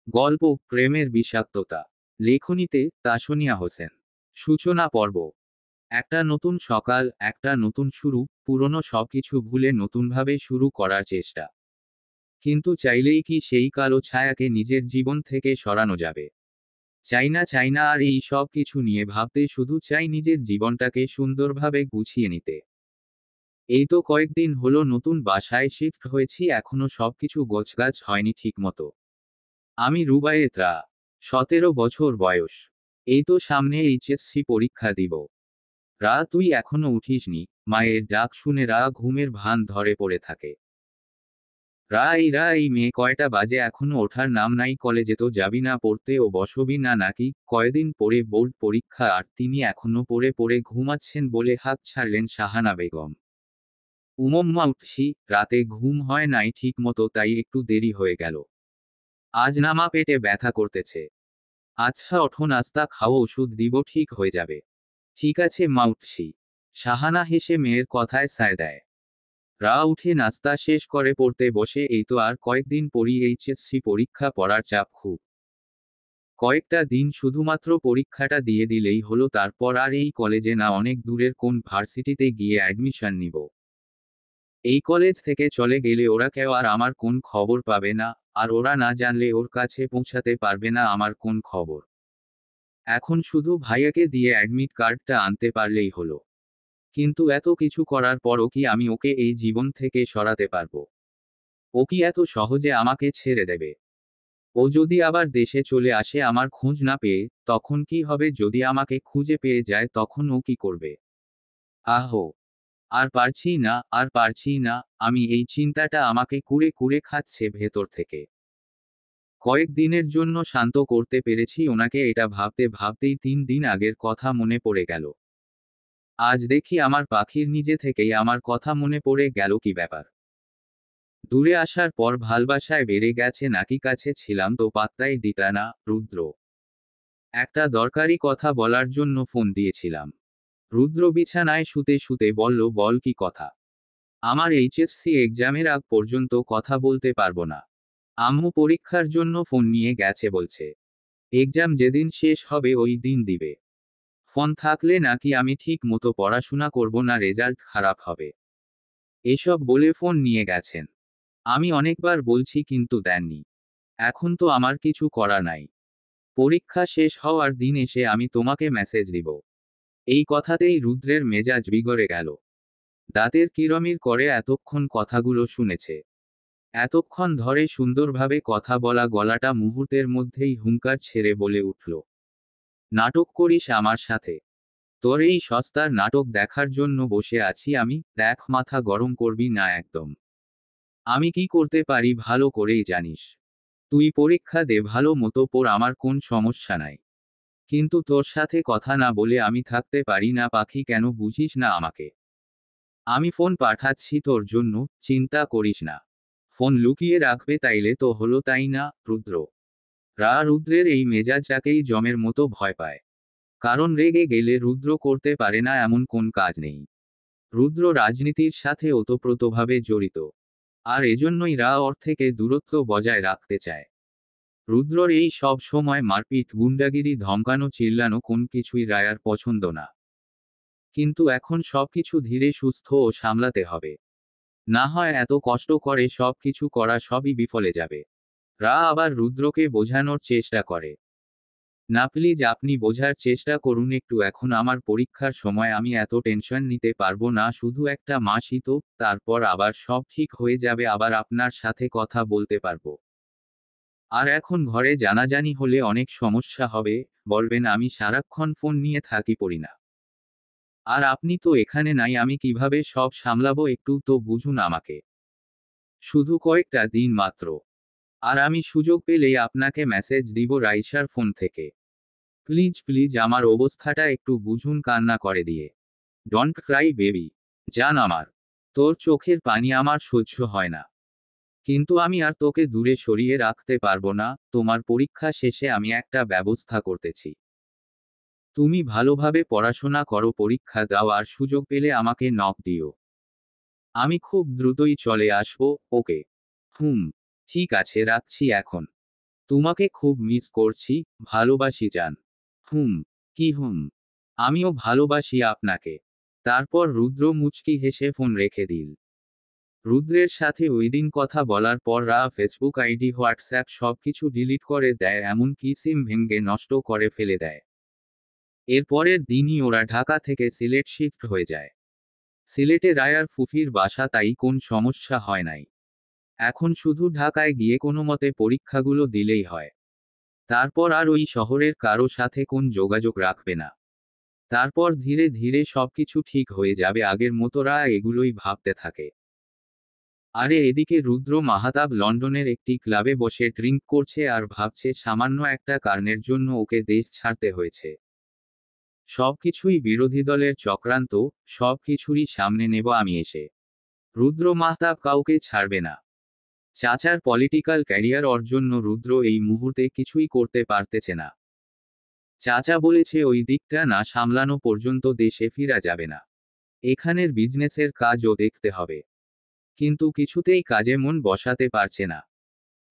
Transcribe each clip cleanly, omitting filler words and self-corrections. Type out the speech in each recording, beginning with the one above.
গল্প প্রেমের বিষাক্ততা। লেখনীতে তাসনিয়া হোসেন। সূচনা পর্ব। একটা নতুন সকাল, একটা নতুন শুরু, পুরনো সবকিছু ভুলে নতুনভাবে শুরু করার চেষ্টা। কিন্তু চাইলেই কি সেই কালো ছায়াকে নিজের জীবন থেকে সরানো যাবে? চাই না আর এই সব কিছু নিয়ে ভাবতে, শুধু চাই নিজের জীবনটাকে সুন্দরভাবে গুছিয়ে নিতে। এই তো কয়েকদিন হলো নতুন বাসায় শিফট হয়েছি, এখনো সবকিছু গোছগাছ হয়নি ঠিকমতো। আমি রুবায়েত রা। 17 বছর বয়স। এই তো সামনে এইচএসসি পরীক্ষা দিব। রা, তুই এখনো উঠিসনি? মায়ের ডাক শুনে রা ঘুমের ভান ধরে পড়ে থাকে। রা, এই মেয়ে, কয়টা বাজে, এখনো ওঠার নাম নাই? কলেজে তো যাবি না পড়তে ও বসবি না নাকি? কয়দিন পরে বোর্ড পরীক্ষা আর তিনি এখনো পড়ে পড়ে ঘুমাচ্ছেন বলে হাত ছাড়লেন শাহানা বেগম। উমম্মা, উঠছি, রাতে ঘুম হয় নাই ঠিক মতো, তাই একটু দেরি হয়ে গেল। আজ নামা পেটে ব্যথা করতেছে। আচ্ছা ওঠো, নাস্তা খাও, ওষুধ দিব, ঠিক হয়ে যাবে। ঠিক আছে মা, উঠছি। শাহানা হেসে মেয়ের কথায় সায় দেয়। রা উঠে নাস্তা শেষ করে পড়তে বসে। এই তো আর কয়েকদিন পরই এইচএসসি পরীক্ষা, পড়ার চাপ খুব। কয়েকটা দিন শুধুমাত্র পরীক্ষাটা দিয়ে দিলেই হলো, তারপর আর এই কলেজে না, অনেক দূরের কোন ভার্সিটিতে গিয়ে অ্যাডমিশন নিব। এই কলেজ থেকে চলে গেলে ওরা কেউ আর আমার কোন খবর পাবে না, আর ওরা না জানলে ওর কাছে পৌঁছাতে পারবে না আমার কোন খবর। এখন শুধু ভাইয়াকে দিয়ে অ্যাডমিট কার্ডটা আনতে পারলেই হলো। কিন্তু এত কিছু করার পরও কি আমি ওকে এই জীবন থেকে সরাতে পারবো? ও কি এত সহজে আমাকে ছেড়ে দেবে? ও যদি আবার দেশে চলে আসে আমার খোঁজ না পেয়ে, তখন কি হবে? যদি আমাকে খুঁজে পেয়ে যায় তখন ও কি করবে? আহো! আর পারছি না। আমি এই চিন্তাটা আমাকে কুরে কুরে খাচ্ছে ভেতর থেকে। কয়েকদিনের জন্য শান্ত করতে পেরেছি ওনাকে, এটা ভাবতে ভাবতেই 3 দিন আগের কথা মনে পড়ে গেল। আজ দেখি আমার পাখির নিজে থেকেই আমার কথা মনে পড়ে গেল, কি ব্যাপার? দূরে আসার পর ভালবাসায় বেড়ে গেছে নাকি? কাছে ছিলাম তো পাত্তাই দিতা না, রুদ্র। একটা দরকারি কথা বলার জন্য ফোন দিয়েছিলাম। রুদ্র বিছানায় শুতে শুতে বলল, বল কি কথা? আমার এইচএসসি এক্সামের আগ পর্যন্ত কথা বলতে পারবো না। আম্মু পরীক্ষার জন্য ফোন নিয়ে গেছে বলছে। এক্সাম যেদিন শেষ হবে ওই দিন দিবে। ফোন থাকলে নাকি আমি ঠিক মতো পড়াশোনা করব না, রেজাল্ট খারাপ হবে। এসব বলে ফোন নিয়ে গেছেন। আমি অনেকবার বলছি কিন্তু দেননি। এখন তো আমার কিছু করা নাই। পরীক্ষা শেষ হওয়ার দিন এসে আমি তোমাকে মেসেজ দিব। এই কথাতেই রুদ্রের মেজাজ বিগড়ে গেল। দাঁতের কিরমির করে এতক্ষণ কথাগুলো শুনেছে। এতক্ষণ ধরে সুন্দরভাবে কথা বলা গলাটা মুহূর্তের মধ্যেই হুঙ্কার ছেড়ে বলে উঠল, নাটক করিস আমার সাথে? তোর এই সস্তার নাটক দেখার জন্য বসে আছি আমি, দেখ, মাথা গরম করবি না একদম। আমি কি করতে পারি ভালো করেই জানিস। তুই পরীক্ষা দে, ভালো মতো পড়, আমার কোন সমস্যা নাই। কিন্তু তোর সাথে কথা না বলে আমি থাকতে পারি না পাখি, কেন বুঝিস না আমাকে? আমি ফোন পাঠাচ্ছি তোর জন্য, চিন্তা করিস না। ফোন লুকিয়ে রাখবে তাইলে তো হলো, তাই না, রুদ্র? রুদ্রের এই মেজাজটাকেই জমের মতো ভয় পায়। কারণ রেগে গেলে রুদ্র করতে পারে না এমন কোন কাজ নেই। রুদ্র রাজনীতির সাথে ওতপ্রোতভাবে জড়িত। আর এজন্যই ওর থেকে দূরত্ব বজায় রাখতে চায়। রুদ্রর এই সব সময় মারপিট, গুন্ডাগিরি, ধমকানো, চিল্লানো, কোন কিছুই রায়ার পছন্দ না। কিন্তু এখন সবকিছু ধীরে সুস্থ ও সামলাতে হবে। না হয় এত কষ্ট করে সবকিছু করা সবই বিফলে যাবে। আবার রুদ্রকে বোঝানোর চেষ্টা করে। না প্লিজ, আপনি বোঝার চেষ্টা করুন একটু, এখন আমার পরীক্ষার সময়, আমি এত টেনশন নিতে পারবো না, শুধু একটা মাসই তো, তারপর আবার সব ঠিক হয়ে যাবে, আবার আপনার সাথে কথা বলতে পারবো। আর এখন ঘরে জানাজানি হলে অনেক সমস্যা হবে, বলবেন আমি সারাক্ষণ ফোন নিয়ে থাকি, পড়ি না। আর আপনি তো এখানে নাই, আমি কিভাবে সব সামলাবো, একটু তো বুঝুন আমাকে। শুধু কয়েকটা দিন মাত্র। আর আমি সুযোগ পেলেই আপনাকে মেসেজ দিব রাইসার ফোন থেকে। প্লিজ প্লিজ আমার অবস্থাটা একটু বুঝুন, কান্না করে দিয়ে। Don't Cry baby. জান আমার। তোর চোখের পানি আমার সহ্য হয় না। কিন্তু আমি আর তোকে দূরে সরিয়ে রাখতে পারবো না, তোমার পরীক্ষা শেষে আমি একটা ব্যবস্থা করতেছি। তুমি ভালোভাবে পড়াশোনা করো, পরীক্ষা দাও, আর সুযোগ পেলে আমাকে নক দিও। আমি খুব দ্রুতই চলে আসবো, ওকে? হুম। ঠিক আছে, রাখছি এখন। তোমাকে খুব মিস করছি, ভালোবাসি জান। হুম। কি হুম? আমিও ভালোবাসি আপনাকে। তারপর রুদ্র মুচকি হেসে ফোন রেখে দিল। রুদ্রের সাথে ওইদিন কথা বলার পর রা ফেসবুক আইডি হোয়াটসঅ্যাপ সবকিছু ডিলিট করে দেয়, এমনকি সিম ভেঙে নষ্ট করে ফেলে দেয়। এর পরের দিনই ওরা ঢাকা থেকে সিলেট শিফট হয়ে যায়। সিলেটে রায়ার ফুফির বাসা, তাই কোন সমস্যা হয় নাই। এখন শুধু ঢাকায় গিয়ে কোনো মতে পরীক্ষাগুলো দিলেই হয়। তারপর আর ওই শহরের কারো সাথে কোন যোগাযোগ রাখবে না। তারপর ধীরে ধীরে সবকিছু ঠিক হয়ে যাবে আগের মতো, রা এগুলোই ভাবতে থাকে। আরে এদিকে রুদ্র মাহাতাব লন্ডনের একটি ক্লাবে বসে ড্রিঙ্ক করছে আর ভাবছে সামান্য একটা কারণের জন্য ওকে দেশ ছাড়তে হয়েছে। সবকিছুই বিরোধী দলের চক্রান্ত, সবকিছুরই সামনে নেব আমি এসে। রুদ্র মাহতাব কাউকে ছাড়বে না। চাচার পলিটিক্যাল ক্যারিয়ার জন্য রুদ্র এই মুহূর্তে কিছুই করতে পারতেছে না। চাচা বলেছে ওই দিকটা না সামলানো পর্যন্ত দেশে ফিরা যাবে না। এখানের বিজনেসের কাজও দেখতে হবে। কিন্তু কিছুতেই কাজে মন বসাতে পারছে না।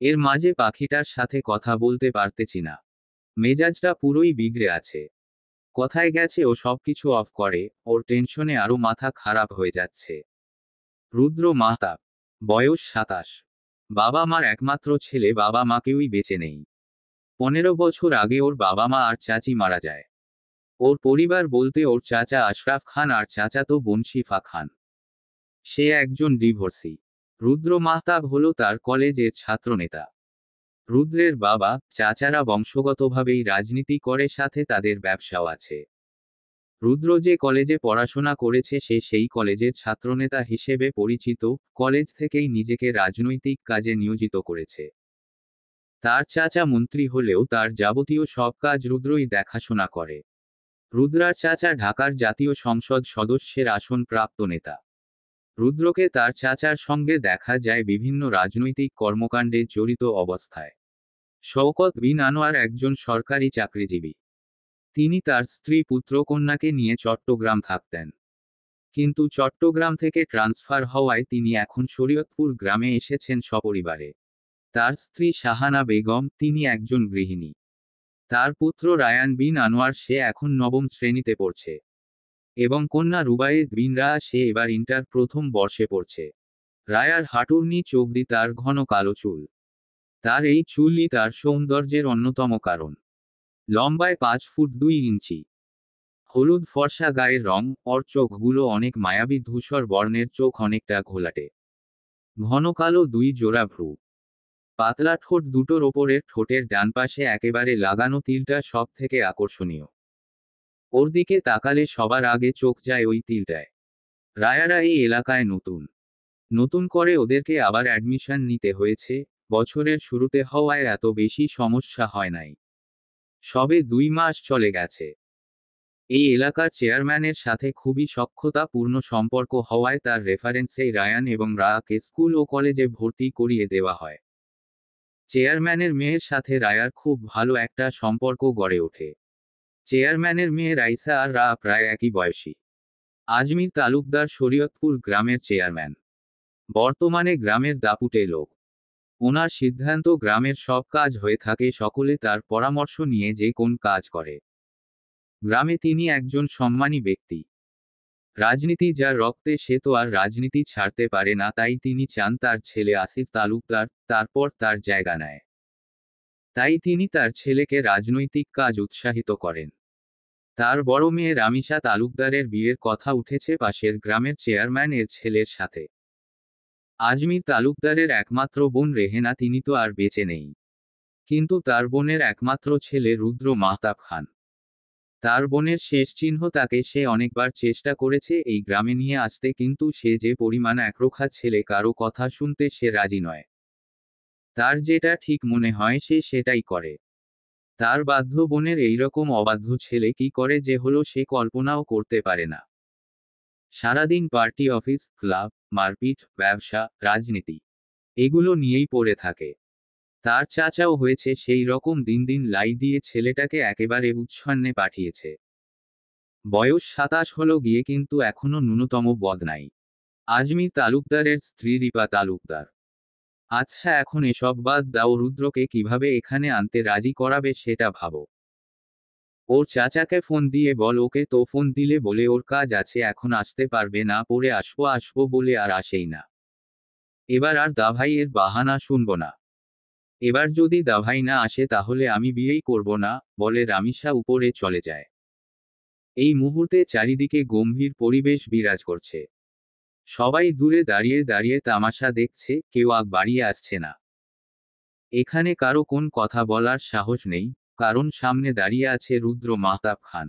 এর মাঝে পাখিটার সাথে কথা বলতে পারতেছি না। মেজাজটা পুরোই বিগড়ে আছে। কোথায় গেছে ও সবকিছু অফ করে, ওর টেনশনে আরো মাথা খারাপ হয়ে যাচ্ছে। রুদ্র মাহতাব, বয়স 27। বাবা মার একমাত্র ছেলে, বাবা মা কেউই বেঁচে নেই। 15 বছর আগে ওর বাবা মা আর চাচি মারা যায়। ওর পরিবার বলতে ওর চাচা আশরাফ খান আর চাচাতো বোন শিফা খান। সে একজন ডিভোর্সি। রুদ্র মাহতাব হলো তার কলেজের ছাত্রনেতা। রুদ্রের বাবা, চাচারা বংশগতভাবেই রাজনীতি করে, সাথে তাদের ব্যবসাও আছে। রুদ্র যে কলেজে পড়াশোনা করেছে সে সেই কলেজের ছাত্রনেতা হিসেবে পরিচিত, কলেজ থেকেই নিজেকে রাজনৈতিক কাজে নিয়োজিত করেছে। তার চাচা মন্ত্রী হলেও তার যাবতীয় সব কাজ রুদ্রই দেখাশোনা করে। রুদ্রার চাচা ঢাকার জাতীয় সংসদ সদস্যের আসন প্রাপ্ত নেতা। রুদ্রকে তার চাচার সঙ্গে দেখা যায় বিভিন্ন রাজনৈতিক কর্মকাণ্ডে জড়িত অবস্থায়। শওকত বিন আনোয়ার একজন সরকারি চাকরিজীবী। তিনি তার স্ত্রী পুত্রকন্যাকে নিয়ে চট্টগ্রাম থাকতেন। কিন্তু চট্টগ্রাম থেকে ট্রান্সফার হওয়ায় তিনি এখন শরীয়তপুর গ্রামে এসেছেন সপরিবারে। তার স্ত্রী শাহানা বেগম, তিনি একজন গৃহিণী। তার পুত্র রায়ান বিন আনোয়ার, সে এখন নবম শ্রেণীতে পড়ছে। এবং কন্যা রুবায়েত বিন রা, সে এবার ইন্টার প্রথম বর্ষে পড়ছে। রায়ার হাঁটুর নিচ অবধি তার ঘন কালো চুল। তার এই চুলই তার সৌন্দর্যের অন্যতম কারণ। লম্বায় 5 ফুট 2 ইঞ্চি। হলুদ ফর্সা গায়ের রং, ওর চোখগুলো অনেক মায়াবী ধূসর বর্ণের, চোখ অনেকটা ঘোলাটে। ঘন কালো 2 জোড়া ভ্রু। পাতলা ঠোঁট দুটোর ওপরের ঠোঁটের ডান পাশে একেবারে লাগানো তিলটা সব থেকে আকর্ষণীয়। ওর দিকে তাকালে সবার আগে চোখ যায় ওই তিলটায়। রায়ারা এই এলাকায় নতুন। নতুন করে ওদেরকে আবার অ্যাডমিশন নিতে হয়েছে, বছরের শুরুতে হওয়ায় এত বেশি সমস্যা হয় নাই। সবে 2 মাস চলে গেছে। এই এলাকার চেয়ারম্যানের সাথে খুবই সখ্যতাপূর্ণ সম্পর্ক হওয়ায় তার রেফারেন্সেই রায়ান এবং রায়াকে স্কুল ও কলেজে ভর্তি করিয়ে দেওয়া হয়। চেয়ারম্যানের মেয়ের সাথে রায়ার খুব ভালো একটা সম্পর্ক গড়ে ওঠে। চেয়ারম্যানের মেয়ে রাইসা আর রা প্রায় একই বয়সী। আজমির তালুকদার শরীয়তপুর গ্রামের চেয়ারম্যান। বর্তমানে গ্রামের দাপুটে লোক। ওনার সিদ্ধান্ত গ্রামের সব কাজ হয়ে থাকে, সকলে তার পরামর্শ নিয়ে যে কোন কাজ করে। গ্রামে তিনি একজন সম্মানী ব্যক্তি। রাজনীতি যার রক্তে, সে তো আর রাজনীতি ছাড়তে পারে না, তাই তিনি চান তার ছেলে আসিফ তালুকদার তারপর তার জায়গা নেয়। তাই তিনি তার ছেলেকে রাজনৈতিক কাজ উৎসাহিত করেন। তার বড় মেয়ে রামিসা তালুকদারের বিয়ের কথা উঠেছে পাশের গ্রামের চেয়ারম্যান এর ছেলের সাথে। আজমির তালুকদারের একমাত্র বোন রেহেনা, তিনি তো আর বেঁচে নেই। কিন্তু তার বোনের একমাত্র ছেলে রুদ্র মাহতাব খান। তার বোনের শেষ চিহ্ন তাকে সে অনেকবার চেষ্টা করেছে এই গ্রামে নিয়ে আসতে, কিন্তু সে যে পরিমাণ একরোখা ছেলে, কারো কথা শুনতে সে রাজি নয়। তার যেটা ঠিক মনে হয় সে সেটাই করে। তার বাধ্য বোনের এইরকম অবাধ্য ছেলে কি করে যে হলো সে কল্পনাও করতে পারে না। সারাদিন পার্টি অফিস, ক্লাব, মারপিট, ব্যবসা, রাজনীতি, এগুলো নিয়েই পড়ে থাকে। তার চাচাও হয়েছে সেই রকম, দিন দিন লাই দিয়ে ছেলেটাকে একেবারে উচ্ছন্নে পাঠিয়েছে। বয়স 27 হলো গিয়ে, কিন্তু এখনো ন্যূনতম বদ নাই। আজমির তালুকদারের স্ত্রী রিপা তালুকদার। আচ্ছা, এখন এসব বাদ দাও, রুদ্রকে কিভাবে এখানে আনতে রাজি করাবে সেটা ভাবো। ওর চাচাকে ফোন দিয়ে বল, ওকে তো ফোন দিলে বলে ওর কাজ আছে, এখন আসতে পারবে না, পরে আসবো আসবো বলে আর আসেই না। এবার আর দাভাইয়ের বাহানা শুনবো না। এবার যদি দাভাই না আসে তাহলে আমি বিয়েই করব না, বলে রামিসা উপরে চলে যায়। এই মুহূর্তে চারিদিকে গম্ভীর পরিবেশ বিরাজ করছে। সবাই দূরে দাঁড়িয়ে দাঁড়িয়ে তামাশা দেখছে, কেউ আগ বাড়িয়ে আসছে না। এখানে কারো কোন কথা বলার সাহস নেই, কারণ সামনে দাঁড়িয়ে আছে রুদ্র মাহতাব খান।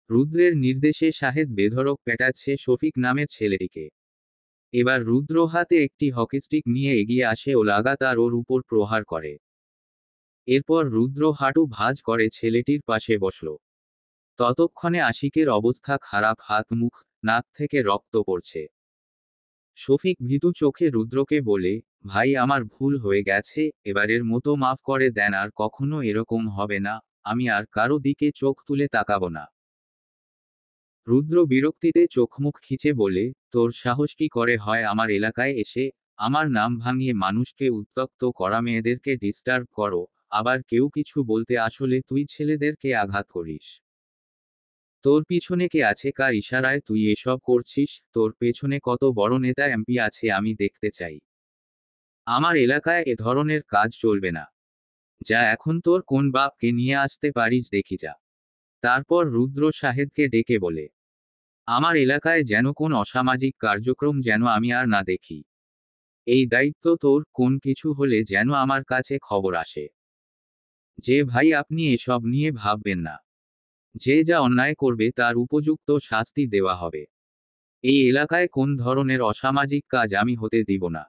রুদ্রের নির্দেশে শাহেদ বেধড়ক পেটাচ্ছে শফিক নামের ছেলেটিকে। এবার রুদ্র হাতে একটি হকিস্টিক নিয়ে এগিয়ে আসে ও লাগাতার ওর উপর প্রহার করে। এরপর রুদ্র হাঁটু ভাঁজ করে ছেলেটির পাশে বসল। ততক্ষণে আশিকের অবস্থা খারাপ, হাত মুখ, নাক থেকে রক্ত পড়ছে। শফিক ভীতু চোখে রুদ্রকে বলে, ভাই আমার ভুল হয়ে গেছে, এবারের মতো মাফ করে দেন, আর কখনো এরকম হবে না, আমি আর কারো দিকে চোখ তুলে তাকাবো না। রুদ্র বিরক্তিতে চোখমুখ খিচে বলে, তোর সাহস কি করে হয় আমার এলাকায় এসে আমার নাম ভাঙিয়ে মানুষকে উত্ত্যক্ত করা, মেয়েদেরকে ডিস্টার্ব করো, আবার কেউ কিছু বলতে আসলে তুই ছেলেদেরকে আঘাত করিস। তোর পিছনে কে আছে, কার ইশারায় তুই এসব করছিস, তোর পেছনে কত বড় নেতা এমপি আছে আমি দেখতে চাই। আমার এলাকায় এ ধরনের কাজ চলবে না। যা এখন তোর কোন বাপকে নিয়ে আসতে পারিস দেখি যা। তারপর রুদ্র সাহেবকে ডেকে বলে, আমার এলাকায় যেন কোন অসামাজিক কার্যক্রম যেন আমি আর না দেখি। এই দায়িত্ব তোর, কোন কিছু হলে যেন আমার কাছে খবর আসে। যে ভাই আপনি এসব নিয়ে ভাববেন না। যে যা অন্যায় করবে তার উপযুক্ত শাস্তি দেওয়া হবে। এই এলাকায় কোন ধরনের অসামাজিক কাজ আমি হতে দিব না।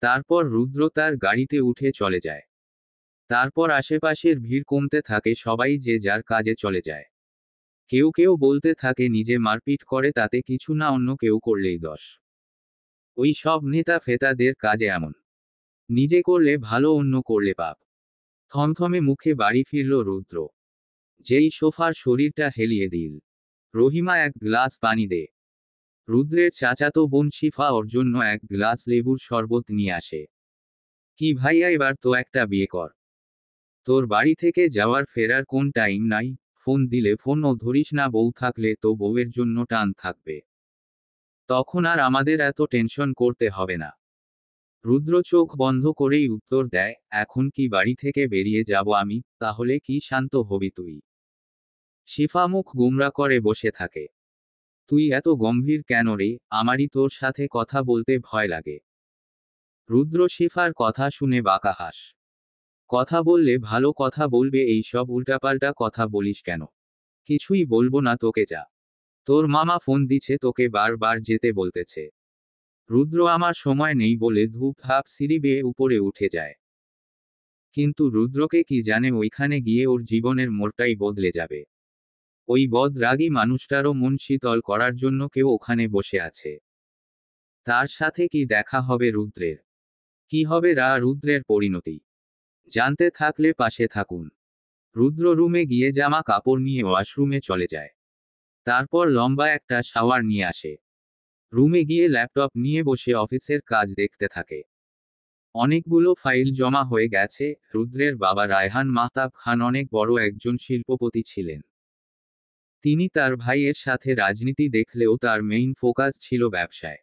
তারপর রুদ্র তার গাড়িতে উঠে চলে যায়। তারপর আশেপাশের ভিড় কমতে থাকে, সবাই যে যার কাজে চলে যায়। কেউ কেউ বলতে থাকে নিজে মারপিট করে তাতে কিছু না, অন্য কেউ করলেই দোষ। ওই সব নেতা ফেতাদের কাজে এমন। নিজে করলে ভালো, অন্য করলে পাপ। থমথমে মুখে বাড়ি ফিরল রুদ্র। যেই সোফার শরীরটা হেলিয়ে দিল। রহিমা এক গ্লাস পানি দে। রুদ্রের চাচাতো বোন শিফা ওর জন্য এক গ্লাস লেবুর শরবত নিয়ে আসে। কি ভাইয়া, এবার তো একটা বিয়ে কর। তোর বাড়ি থেকে যাওয়ার ফেরার কোন টাইম নাই, ফোন দিলে ফোনও ধরিস না, বউ থাকলে তো বউয়ের জন্য টান থাকবে। তখন আর আমাদের এত টেনশন করতে হবে না। রুদ্র চোখ বন্ধ করেই উত্তর দেয়, এখন কি বাড়ি থেকে বেরিয়ে যাব আমি, তাহলে কি শান্ত হবি তুই? শিফা মুখ গুমরা করে বসে থাকে। তুই এত গম্ভীর কেন রে, আমারই তোর সাথে কথা বলতে ভয় লাগে। রুদ্র শিফার কথা শুনে বাঁকা হাস। কথা বললে ভালো কথা বলবে, এই সব উল্টাপাল্টা কথা বলিস কেন? কিছুই বলবো না তোকে, যা। তোর মামা ফোন দিছে, তোকে বারবার যেতে বলতেছে। রুদ্র আমার সময় নেই বলে ধূপ ধাপ সিঁড়ি বেয়ে উপরে উঠে যায়। কিন্তু রুদ্রকে কি জানে, ওইখানে গিয়ে ওর জীবনের মোড়টাই বদলে যাবে। ওই বদরাগী মানুষটারও মন শীতল করার জন্য কেউ ওখানে বসে আছে। তার সাথে কি দেখা হবে রুদ্রের? কি হবে রুদ্রের পরিণতি? জানতে থাকলে পাশে থাকুন। রুদ্র রুমে গিয়ে জামা কাপড় নিয়ে ওয়াশরুমে চলে যায়। তারপর লম্বা একটা শাওয়ার নিয়ে আসে। রুমে গিয়ে ল্যাপটপ নিয়ে বসে অফিসের কাজ দেখতে থাকে। অনেকগুলো ফাইল জমা হয়ে গেছে। রুদ্রের বাবা রায়হান মাহতাব খান অনেক বড় একজন শিল্পপতি ছিলেন। তিনি তার ভাইয়ের সাথে রাজনীতি দেখলেও তার মেইন ফোকাস ছিল ব্যবসায়।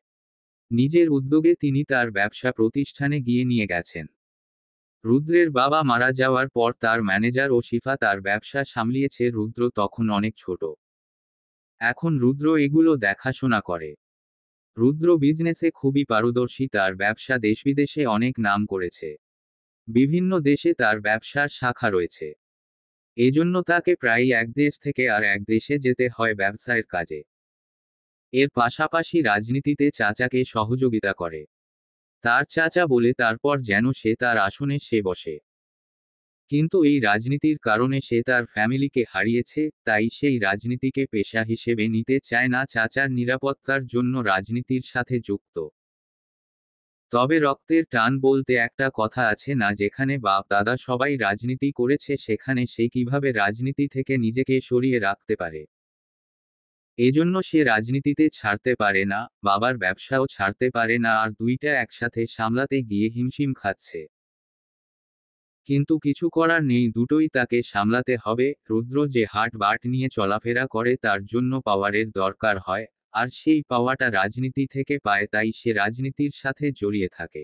নিজের উদ্যোগে তিনি তার ব্যবসা প্রতিষ্ঠানে গিয়ে নিয়ে গেছেন। রুদ্রের বাবা মারা যাওয়ার পর তার ম্যানেজার ও শিফা তার ব্যবসা সামলিয়েছে। রুদ্র তখন অনেক ছোট। এখন রুদ্র এগুলো দেখাশোনা করে। রুদ্র বিজনেসে খুবই পারদর্শী, তার ব্যবসা দেশবিদেশে অনেক নাম করেছে। বিভিন্ন দেশে তার ব্যবসার শাখা রয়েছে। এজন্য তাকে প্রায়ই এক দেশ থেকে আর এক দেশে যেতে হয় ব্যবসায়ের কাজে। এর পাশাপাশি রাজনীতিতে চাচাকে সহযোগিতা করে। তার চাচা বলে তারপর যেন সে তার আসনে সে বসে। কিন্তু এই রাজনীতির কারণে সে তার ফ্যামিলিকে হারিয়েছে, তাই সেই রাজনীতিকে পেশা হিসেবে নিতে চায় না, চাচার নিরাপত্তার জন্য রাজনীতির সাথে যুক্ত। তবে রক্তের টান বলতে একটা কথা আছে না, যেখানে বাপ দাদা সবাই রাজনীতি করেছে সেখানে সে কিভাবে রাজনীতি থেকে নিজেকে সরিয়ে রাখতে পারে। এজন্য সে রাজনীতিতে ছাড়তে পারে না, বাবার ব্যবসাও ছাড়তে পারে না, আর দুইটা একসাথে সামলাতে গিয়ে হিমশিম খাচ্ছে। কিন্তু কিছু করার নেই, দুটোই তাকে সামলাতে হবে। রুদ্র যে হাট বাট নিয়ে চলাফেরা করে তার জন্য পাওয়ারের দরকার হয়, আর সেই পাওয়াটা রাজনীতি থেকে পায়, তাই সে রাজনীতির সাথে জড়িয়ে থাকে।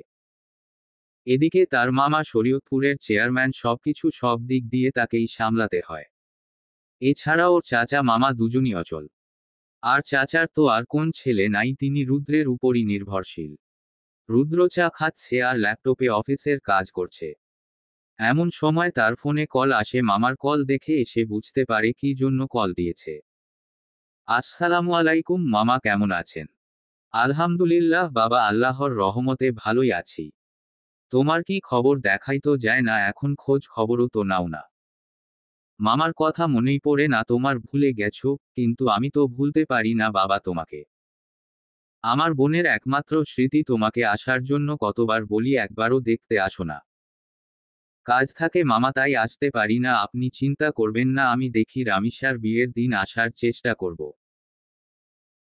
এদিকে তার মামা শরীয়তপুরের চেয়ারম্যান, সবকিছু সব দিক দিয়ে তাকেই সামলাতে হয়। এছাড়া ওর চাচা মামা দুজনই অচল। আর চাচার তো আর কোন ছেলে নাই, তিনি রুদ্রের উপরই নির্ভরশীল। রুদ্র চা খাচ্ছে আর ল্যাপটপে অফিসের কাজ করছে। এমন সময় তার ফোনে কল আসে, মামার কল দেখে এসে বুঝতে পারে কি জন্য কল দিয়েছে। আসসালামু আলাইকুম মামা, কেমন আছেন? আলহামদুলিল্লাহ বাবা, আল্লাহর রহমতে ভালোই আছি। তোমার কি খবর? দেখাই তো যায় না এখন, খোঁজ খবরও তো নাও না। মামার কথা মনেই পড়ে না তোমার? ভুলে গেছো? কিন্তু আমি তো ভুলতে পারি না বাবা তোমাকে। আমার বোনের একমাত্র স্মৃতি, তোমাকে আসার জন্য কতবার বলি, একবারও দেখতে আসো না। কাজ থাকে মামা, তাই আসতে পারি না। আপনি চিন্তা করবেন না, আমি দেখি রামিসার বিয়ের দিন আসার চেষ্টা করব।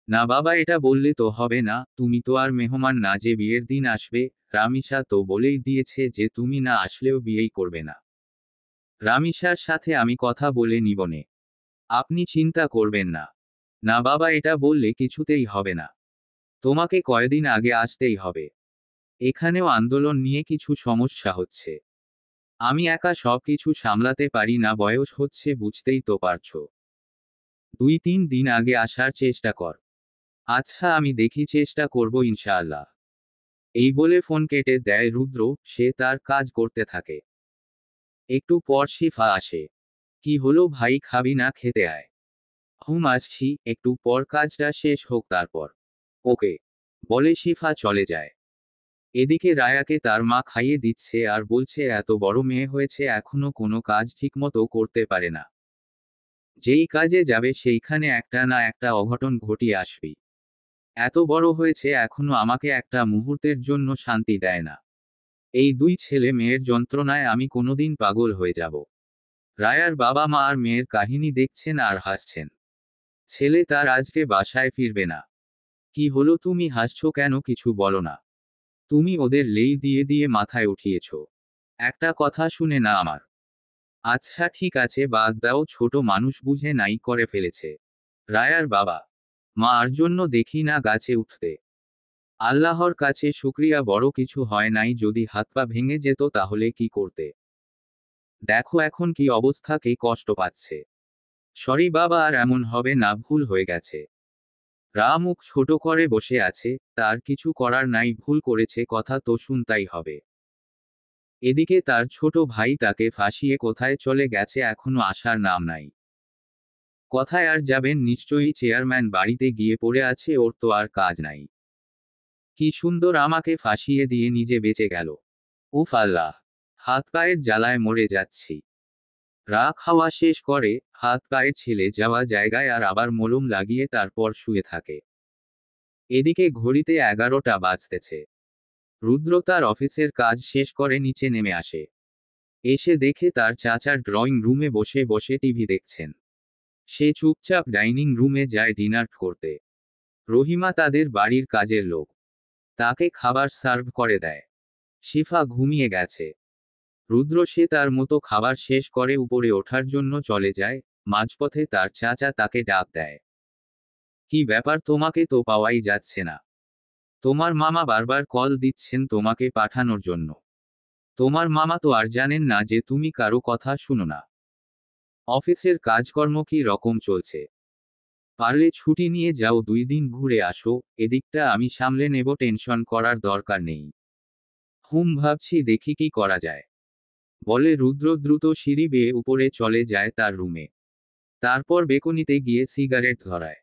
না বাবা, এটা বললে তো হবে না, তুমি তো আর মেহমান না যে বিয়ের দিন আসবে। রামিসা তো বলেই দিয়েছে যে তুমি না আসলেও বিয়েই করবে না। রামিসার সাথে আমি কথা বলে নিবনে, আপনি চিন্তা করবেন না। না বাবা, এটা বললে কিছুতেই হবে না, তোমাকে কয়দিন আগে আসতেই হবে। এখানেও আন্দোলন নিয়ে কিছু সমস্যা হচ্ছে, আমি একা সবকিছু সামলাতে পারি না, বয়স হচ্ছে, বুঝতেই তো পারছো। 2-3 দিন আগে আসার চেষ্টা কর। আচ্ছা, আমি দেখি, চেষ্টা করব ইনশাআল্লাহ। এই বলে ফোন কেটে দেয় রুদ্র। সে তার কাজ করতে থাকে। একটু পর শিফা আসে। কি হলো ভাই, খাবি না? খেতে আয়। আসছি, একটু পর কাজটা শেষ হোক তারপর। ওকে, বলে শিফা চলে যায়। এদিকে রায়াকে তার মা খাইয়ে দিচ্ছে আর বলছে এত বড় মেয়ে হয়েছে এখনো কোনো কাজ ঠিকমতো করতে পারে না। যেই কাজে যাবে সেইখানে একটা না একটা অঘটন ঘটিয়ে আসবি। এত বড় হয়েছে এখনো আমাকে একটা মুহূর্তের জন্য শান্তি দেয় না। এই দুই ছেলে মেয়ের যন্ত্রণায় আমি কোনোদিন পাগল হয়ে যাব। রায়ার বাবা মা আর মেয়ের কাহিনী দেখছেন আর হাসছেন। ছেলে তার আজকে বাসায় ফিরবে না। কি হলো, তুমি হাসছো কেন? কিছু বলো না। তুমি ওদের লেই দিয়ে দিয়ে মাথায় উঠিয়েছ। একটা কথা শুনে না আমার। আচ্ছা ঠিক আছে, বাদ দাও, ছোট মানুষ বুঝে নাই করে ফেলেছে। রায়ার বাবা মা আর জন্য দেখি না গাছে উঠতে। আল্লাহর কাছে শুকরিয়া, বড় কিছু হয় নাই, যদি হাত পা ভেঙে যেত তাহলে কি করতে? দেখো এখন কি অবস্থা, কে কষ্ট পাচ্ছে। সরি বাবা, আর এমন হবে না, ভুল হয়ে গেছে। রা মুখ ছোট করে বসে আছে, তার কিছু করার নাই, ভুল করেছে, কথা তো শুনতাই হবে। এদিকে তার ছোট ভাই তাকে ফাঁসিয়ে কোথায় চলে গেছে, এখনো আসার নাম নাই। কথায় আর যাবেন নিশ্চয়ই, চেয়ারম্যান বাড়িতে গিয়ে পড়ে আছে, ওর তো আর কাজ নাই। কি সুন্দর আমাকে ফাঁসিয়ে দিয়ে নিজে বেঁচে গেল। উফ আল্লাহ, হাত পায়ের জ্বালায় মরে যাচ্ছি। রা খাওয়া শেষ করে, হাত পায়ের ছিলে যাওয়া জায়গায় আর আবার মলম লাগিয়ে তারপর শুয়ে থাকে। এদিকে ঘড়িতে 11টা বাজতেছে। রুদ্র তার অফিসের কাজ শেষ করে নিচে নেমে আসে। এসে দেখে তার চাচার ড্রয়িং রুমে বসে বসে টিভি দেখছেন। সে চুপচাপ ডাইনিং রুমে যায় ডিনার করতে। রহিমা তাদের বাড়ির কাজের লোক, তাকে খাবার সার্ভ করে দেয়। শিফা ঘুমিয়ে গেছে। রুদ্র সে তার মতো খাবার শেষ করে উপরে ওঠার জন্য চলে যায়। মাঝপথে তার চাচা তাকে ডাক দেয়। কি ব্যাপার, তোমাকে তো পাওয়াই যাচ্ছে না। তোমার মামা বারবার কল দিচ্ছেন তোমাকে পাঠানোর জন্য। তোমার মামা তো আর জানেন না যে তুমি কারো কথা শুনো না। অফিসের কাজকর্ম কি রকম চলছে? পারলে ছুটি নিয়ে যাও, 2 দিন ঘুরে আসো। এদিকটা আমি সামলে নেব, টেনশন করার দরকার নেই। ভাবছি দেখি কি করা যায়, বলে রুদ্র দ্রুত সিঁড়ি বেয়ে উপরে চলে যায় তার রুমে। তারপর বেকনিতে গিয়ে সিগারেট ধরায়।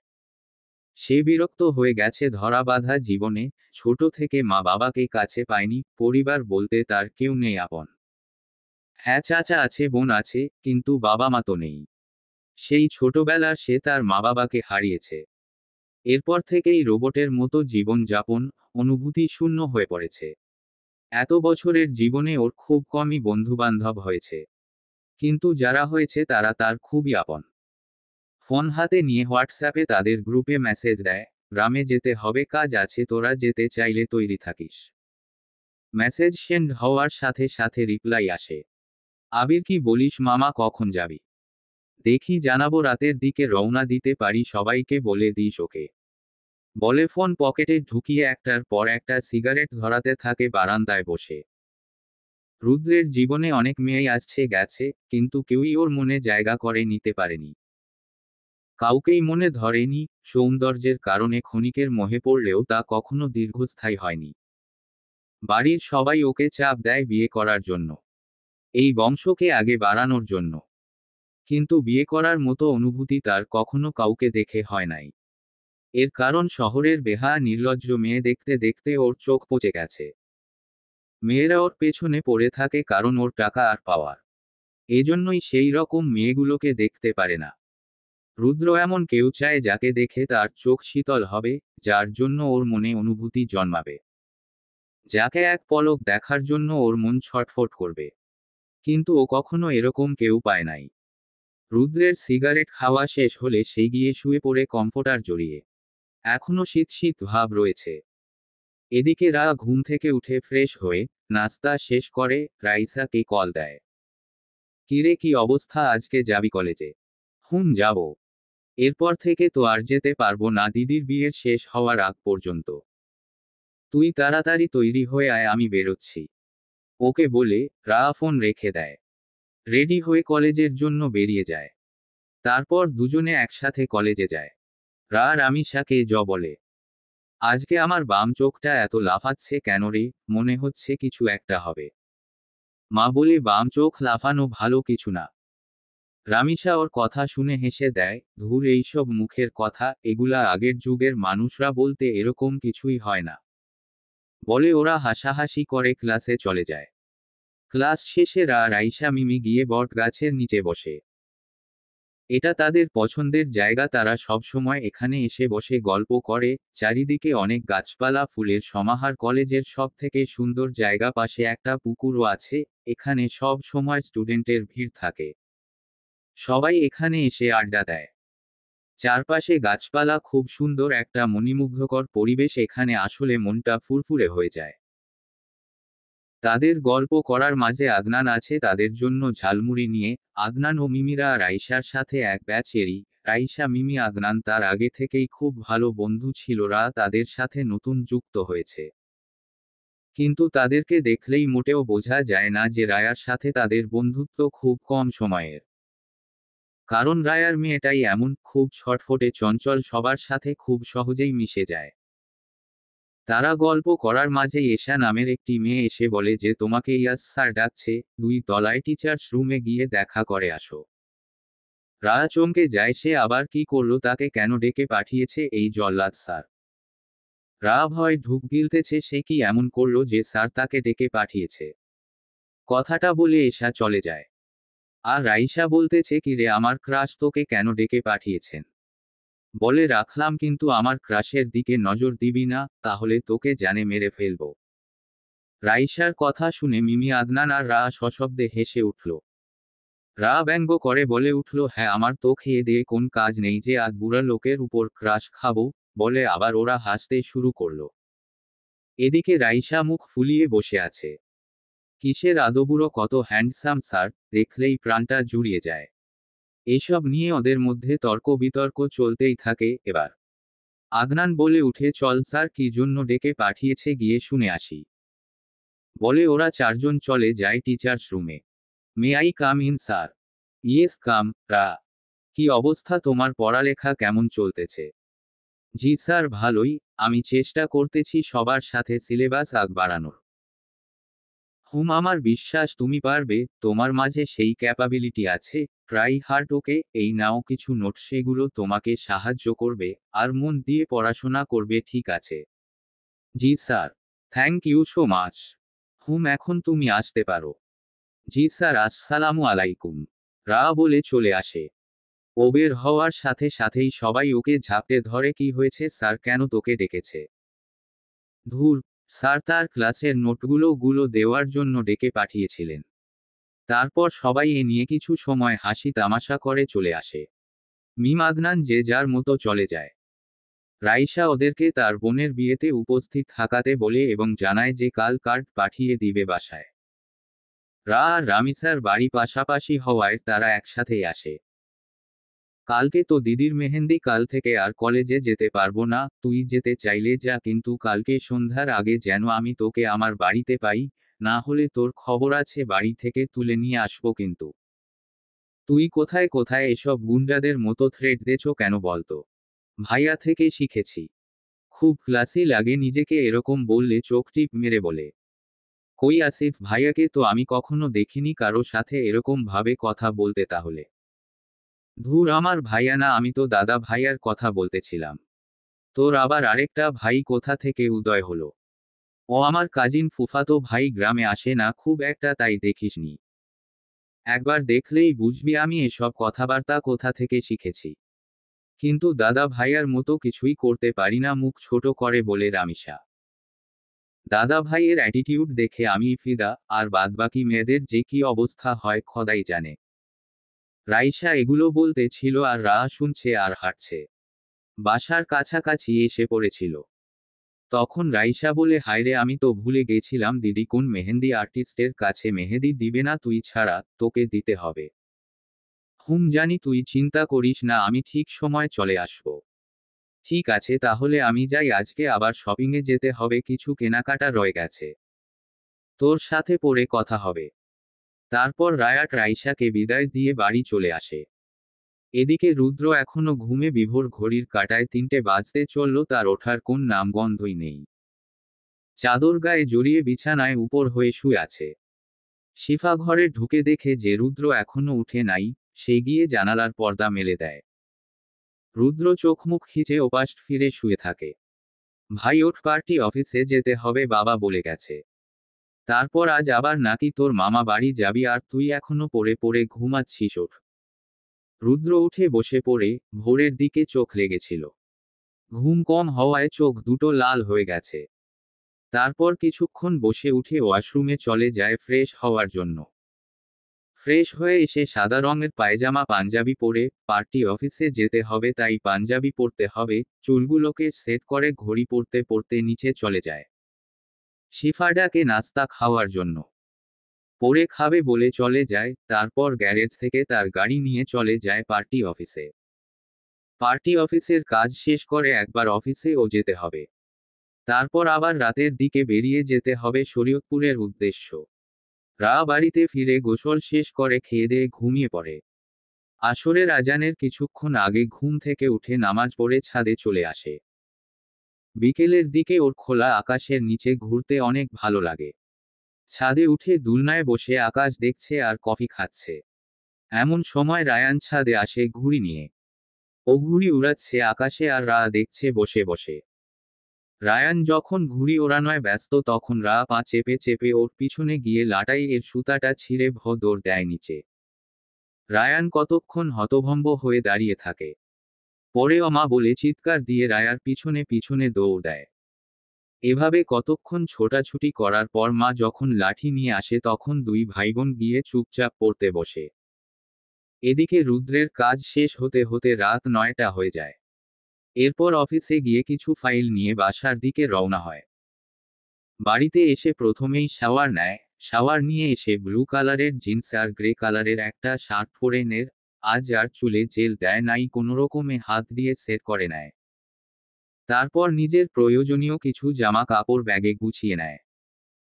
সে বিরক্ত হয়ে গেছে ধরা বাঁধা জীবনে। ছোট থেকে মা বাবাকে কাছে পায়নি, পরিবার বলতে তার কেউ নেই আপন। হ্যাঁ চাচা আছে, বোন আছে, কিন্তু বাবা মা তো নেই। সেই ছোটবেলার সে তার মা বাবাকে হারিয়েছে। এরপর থেকেই রোবটের মতো জীবন যাপন, অনুভূতি শূন্য হয়ে পড়েছে। এত বছরের জীবনে ওর খুব কমই বন্ধুবান্ধব হয়েছে, কিন্তু যারা হয়েছে তারা তার খুবই আপন। ফোন হাতে নিয়ে হোয়াটসঅ্যাপে তাদের গ্রুপে মেসেজ দেয়, গ্রামে যেতে হবে, কাজ আছে, তোরা যেতে চাইলে তৈরি থাকিস। মেসেজ সেন্ড হওয়ার সাথে সাথে রিপ্লাই আসে, আবির কি বলিস মামা, কখন যাবি? দেখি জানাবো, রাতের দিকে রওনা দিতে পারি, সবাইকে বলে দিস ওকে। বলে ফোন পকেটে ঢুকিয়ে একটার পর একটা সিগারেট ধরাতে থাকে বারান্দায় বসে। রুদ্রের জীবনে অনেক মেয়েই আসছে গেছে, কিন্তু কেউই ওর মনে জায়গা করে নিতে পারেনি। কাউকেই মনে ধরেনি, সৌন্দর্যের কারণে ক্ষণিকের মোহে পড়লেও তা কখনো দীর্ঘস্থায়ী হয়নি। বাড়ির সবাই ওকে চাপ দেয় বিয়ে করার জন্য, এই বংশকে আগে বাড়ানোর জন্য। কিন্তু বিয়ে করার মতো অনুভূতি তার কখনো কাউকে দেখে হয় নাই। এর কারণ শহরের বেহায়া নির্লজ্জ মেয়ে দেখতে দেখতে ওর চোখ পচে গেছে। মেয়েরা ওর পেছনে পড়ে থাকে কারণ ওর টাকা আর পাওয়ার। এজন্যই সেই রকম মেয়েগুলোকে দেখতে পারে না। রুদ্র এমন কেউ চায় যাকে দেখে তার চোখ শীতল হবে, যার জন্য ওর মনে অনুভূতি জন্মাবে, যাকে এক পলক দেখার জন্য ওর মন ছটফট করবে। কিন্তু ও কখনো এরকম কেউ পায় নাই। রুদ্রের সিগারেট খাওয়া শেষ হলে সে গিয়ে শুয়ে পড়ে কমফোর্টার জড়িয়ে। এখনো শীত শীত ভাব রয়েছে। এদিকে রা ঘুম থেকে উঠে ফ্রেশ হয়ে নাস্তা শেষ করে রাইসাকে কল দেয়। কিরে, কি অবস্থা, আজকে যাবি কলেজে? যাব। এরপর থেকে তো আর যেতে পারবো না দিদির বিয়ের শেষ হওয়ার আগ পর্যন্ত। তুই তাড়াতাড়ি তৈরি হয়ে আয়, আমি বেরোচ্ছি। ওকে বলে রা ফোন রেখে দেয়। রেডি হয়ে কলেজের জন্য বেরিয়ে যায়। তারপর দুজনে একসাথে কলেজে যায়। রা রামিসাকে বলে, আজকে আমার বাম চোখটা এত লাফাচ্ছে কেন রে, মনে হচ্ছে কিছু একটা হবে। মা বলে, বাম চোখ লাফানো ভালো কিছু না। রামিসা ওর কথা শুনে হেসে দেয়, ধুর এইসব মুখের কথা, এগুলা আগের যুগের মানুষরা বলতে, এরকম কিছুই হয় না। বলে ওরা হাসাহাসি করে ক্লাসে চলে যায়। ক্লাস শেষে রাইসা মিমি গিয়ে বট গাছের নিচে বসে। এটা তাদের পছন্দের জায়গা, তারা সব সময় এখানে এসে বসে গল্প করে। চারিদিকে অনেক গাছপালা, ফুলের সমাহার, কলেজের সব থেকে সুন্দর জায়গা, পাশে একটা পুকুরও আছে। এখানে সব সময় স্টুডেন্টের ভিড় থাকে। সবাই এখানে এসে আড্ডা দেয়। চারপাশে গাছপালা, খুব সুন্দর একটা মনোমুগ্ধকর পরিবেশ, এখানে আসলে মনটা ফুরফুরে হয়ে যায়। তাদের গল্প করার মাঝে আদনান আছে তাদের জন্য ঝালমুড়ি নিয়ে। আদনান ও মিমিরা রাইসার সাথে এক ব্যাচেরই। রাইসা, মিমি, আদনান তার আগে থেকেই খুব ভালো বন্ধু ছিল, তাদের সাথে নতুন যুক্ত হয়েছে। কিন্তু তাদেরকে দেখলেই মোটেও বোঝা যায় না যে রায়ার সাথে তাদের বন্ধুত্ব খুব কম সময়ের। কারণ রায়ার মেয়েটাই এমন, খুব ছটফটে, চঞ্চল, সবার সাথে খুব সহজেই মিশে যায়। তারা গল্প করার মাঝেই এশা নামের একটি মেয়ে এসে বলে যে তোমাকে ইয়াস স্যার ডাকছে, 2 তলায় টিচার্স রুমে গিয়ে দেখা করে আসো। রা চমকে যায়, সে আবার কি করলো, তাকে কেন ডেকে পাঠিয়েছে এই জল্লাদ স্যার? রা ভয় ঢুক গিলতেছে, সে কি এমন করলো যে স্যার তাকে ডেকে পাঠিয়েছে? কথাটা বলে এশা চলে যায়। আর রাইসা বলতেছে, কি রে আমার ক্রাশ, তোকে কেন ডেকে পাঠিয়েছেন? বলে, রাখলাম, কিন্তু আমার ক্রাশের দিকে নজর দিবি না, তাহলে তোকে জানে মেরে ফেলবো। রাইসার কথা শুনে মিমি, আদনান আর রা সশব্দে হেসে উঠল। রা ব্যঙ্গ করে বলে উঠল, হ্যাঁ, আমার তো খেয়ে দিয়ে কোন কাজ নেই যে আধ বুড়া লোকের উপর ক্রাশ খাবো। বলে আবার ওরা হাসতে শুরু করলো। এদিকে রাইসা মুখ ফুলিয়ে বসে আছে। কিসের আদবুড়ো, কত হ্যান্ডসাম স্যার, দেখলেই প্রাণটা জুড়িয়ে যায়। এসব নিয়ে ওদের মধ্যে তর্ক বিতর্ক চলতেই থাকে। এবার আদনান বলে উঠে, চল স্যার কি জন্য ডেকে পাঠিয়েছে গিয়ে শুনে আসি। বলে ওরা চারজন চলে যায় টিচার্স রুমে। May I come in sir? Yes come. রা, কি অবস্থা তোমার, পড়ালেখা কেমন চলতেছে? জি স্যার, ভালোই। আমি চেষ্টা করতেছি সবার সাথে সিলেবাস আগ বাড়ানোর। আমার বিশ্বাস তুমি পারবে, তোমার মাঝে সেই ক্যাপাবিলিটি আছে। Try hard. ওকে, এই নাও কিছু নোট, সেগুলো তোমাকে সাহায্য করবে। আর মন দিয়ে পড়াশোনা করবে, ঠিক আছে? জি sir. Thank you so much. এখন তুমি আসতে পারো। জি স্যার, আসসালামু আলাইকুম। রা বলে চলে আসে। ও বের হওয়ার সাথে সাথেই সবাই ওকে ঝাঁপটে ধরে, কি হয়েছে স্যার, কেন তোকে ডেকেছে? ধুর, স্যার তার ক্লাসের নোটগুলো দেওয়ার জন্য ডেকে পাঠিয়েছিলেন। তারপর সবাই এ নিয়ে কিছু সময় হাসি তামাশা করে চলে আসে। মিম আদনান যে যার মতো চলে যায়। রাইসা ওদেরকে তার বোনের বিয়েতে উপস্থিত থাকাতে বলে এবং জানায় যে কাল কার্ড পাঠিয়ে দিবে বাসায়। রা আর রামিসার বাড়ি পাশাপাশি হওয়ায় তারা একসাথেই আসে। কালকে তো দিদির মেহেন্দি, কাল থেকে আর কলেজে যেতে পারবো না, তুই যেতে চাইলে যা, কিন্তু কালকে সন্ধ্যার আগে যেন আমি তোকে আমার বাড়িতে পাই, না হলে তোর খবর আছে, বাড়ি থেকে তুলে নিয়ে আসবো কিন্তু। তুই কোথায় কোথায় এসব গুন্ডাদের মতো থ্রেট দেছো কেন বলতো? ভাইয়া থেকে শিখেছি। খুব ক্লাসি লাগে নিজেকে এরকম বললে চোখ টিপ মেরে বলে। কই আসিফ ভাইয়াকে তো আমি কখনো দেখিনি কারো সাথে এরকম ভাবে কথা বলতে তাহলে। ধুর, আমার ভাইয়া না, আমি তো দাদা ভাইয়ার কথা বলতেছিলাম। তোর আবার আরেকটা ভাই কোথা থেকে উদয় হলো? ও আমার কাজিন ফুফাতো ভাই, গ্রামে আসে না খুব একটা, তাই দেখিসনি। একবার দেখলেই বুঝবি আমি এসব কথাবার্তা কোথা থেকে শিখেছি। কিন্তু দাদা ভাইয়ার মতো কিছুই করতে পারি না, মুখ ছোট করে বলে রামিসা। দাদা ভাইয়ের অ্যাটিটিউড দেখে আমি ফিদা, আর বাদবাকি মেয়েদের যে কি অবস্থা হয় খোদাই জানে। রাইসা এগুলো বলতে ছিল আর রা শুনছে আর হাঁটছে। বাসার কাছাকাছি এসে পড়েছিল। তখন রাইসা বলে, হায়রে আমি তো ভুলে গেছিলাম, দিদি কোন মেহেন্দি আর্টিস্টের কাছে মেহেদি দিবে না, তুই ছাড়া তোকে দিতে হবে। জানি, তুই চিন্তা করিস না, আমি ঠিক সময় চলে আসব। ঠিক আছে তাহলে আমি যাই, আজকে আবার শপিংয়ে যেতে হবে, কিছু কেনাকাটা রয়ে গেছে। তোর সাথে পরে কথা হবে। তারপর রায়াট রাইসাকে বিদায় দিয়ে বাড়ি চলে আসে। এদিকে রুদ্র এখনো ঘুমে বিভোর, ঘড়ির কাঁটায় 3টে বাজতে চলল, তার ওঠার কোন নামগন্ধই নেই। চাদর গায়ে জড়িয়ে বিছানায় উপর হয়ে শুয়ে আছে। শিফা ঘরে ঢুকে দেখে যে রুদ্র এখনো উঠে নাই, সে গিয়ে জানালার পর্দা মেলে দেয়। রুদ্র চোখ মুখ খিচে ওপাশ ফিরে শুয়ে থাকে। ভাই ওঠ, পার্টি অফিসে যেতে হবে, বাবা বলে গেছে। তারপর আজ আবার নাকি তোর মামা বাড়ি যাবি, আর তুই এখনো পড়ে পড়ে ঘুমাচ্ছিস, ওঠ। রুদ্র উঠে বসে পড়ে, ভোরের দিকে চোখ লেগেছিল। ঘুম কম হওয়ায় চোখ দুটো লাল হয়ে গেছে। তারপর কিছুক্ষণ বসে উঠে ওয়াশরুমে চলে যায় ফ্রেশ হওয়ার জন্য। ফ্রেশ হয়ে এসে সাদা রঙের পায়জামা পাঞ্জাবি পরে, পার্টি অফিসে যেতে হবে তাই পাঞ্জাবি পরতে হবে, চুলগুলোকে সেট করে ঘড়ি পরতে পরতে নিচে চলে যায়। শিফাডাকে নাস্তা খাওয়ার জন্য। পরে খাবে বলে চলে যায়, তারপর গ্যারেজ থেকে তার গাড়ি নিয়ে চলে যায় পার্টি অফিসে। পার্টি অফিসের কাজ শেষ করে একবার অফিসেও যেতে হবে। তারপর আবার রাতের দিকে বেরিয়ে যেতে হবে শরীয়তপুরের উদ্দেশ্য। রা বাড়িতে ফিরে গোসল শেষ করে খেয়েদেয়ে ঘুমিয়ে পড়ে। আসরের আজানের কিছুক্ষণ আগে ঘুম থেকে উঠে নামাজ পড়ে ছাদে চলে আসে। বিকেলের দিকে ওর খোলা আকাশের নিচে ঘুরতে অনেক ভালো লাগে। ছাদে উঠে দুলনায় বসে আকাশ দেখছে আর কফি খাচ্ছে। এমন সময় রায়ান ছাদে আসে ঘুড়ি নিয়ে। ও ঘুড়ি উড়াচ্ছে আকাশে আর রা দেখছে বসে বসে। রায়ান যখন ঘুড়ি ওড়ানোয় ব্যস্ত তখন রা পা চেপে চেপে ওর পিছনে গিয়ে লাটাই এর সুতাটা ছিঁড়ে দৌড় দেয় নিচে। রায়ান কতক্ষণ হতভম্ব হয়ে দাঁড়িয়ে থাকে। পরে মা বলে চিৎকার দিয়ে রায়ার পিছনে পিছনে দৌড় দেয়। এভাবে কতক্ষণ ছোটাছুটি করার পর মা যখন লাঠি নিয়ে আসে তখন দুই ভাইবোন গিয়ে চুপচাপ পড়তে বসে। এদিকে রুদ্রের কাজ শেষ হতে হতে রাত 9টা হয়ে যায়। এরপর অফিসে গিয়ে কিছু ফাইল নিয়ে বাসার দিকে রওনা হয়। বাড়িতে এসে প্রথমেই শাওয়ার নেয়। শাওয়ার নিয়ে এসে ব্লু কালারের জিন্স আর গ্রে কালারের একটা শার্ট পরে নেয়। আজ আর চুলে জেল দেয় নাই, কোনোরকমে হাত দিয়ে সেট করে নেয়। তারপর নিজের প্রয়োজনীয় কিছু জামা কাপড় ব্যাগে গুছিয়ে নেয়।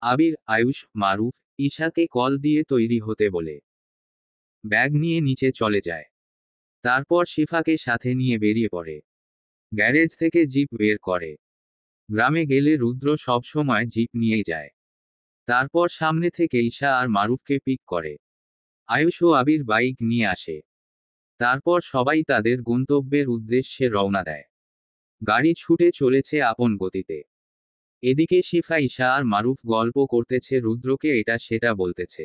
আবির, আয়ুষ, মারুফ, ঈশাকে কল দিয়ে তৈরি হতে বলে ব্যাগ নিয়ে নিচে চলে যায়। তারপর শিফাকে সাথে নিয়ে বেরিয়ে পড়ে। গ্যারেজ থেকে জিপ বের করে। গ্রামে গেলে রুদ্র সব সময় জিপ নিয়েই যায়। তারপর সামনে থেকে ঈশা আর মারুফকে পিক করে। আয়ুষ ও আবির বাইক নিয়ে আসে। তারপর সবাই তাদের গন্তব্যের উদ্দেশ্যে রওনা দেয়। গাড়ি ছুটে চলেছে আপন গতিতে। এদিকে শিফা, ঈশা আর মারুফ গল্প করতেছে, রুদ্রকে এটা সেটা বলতেছে।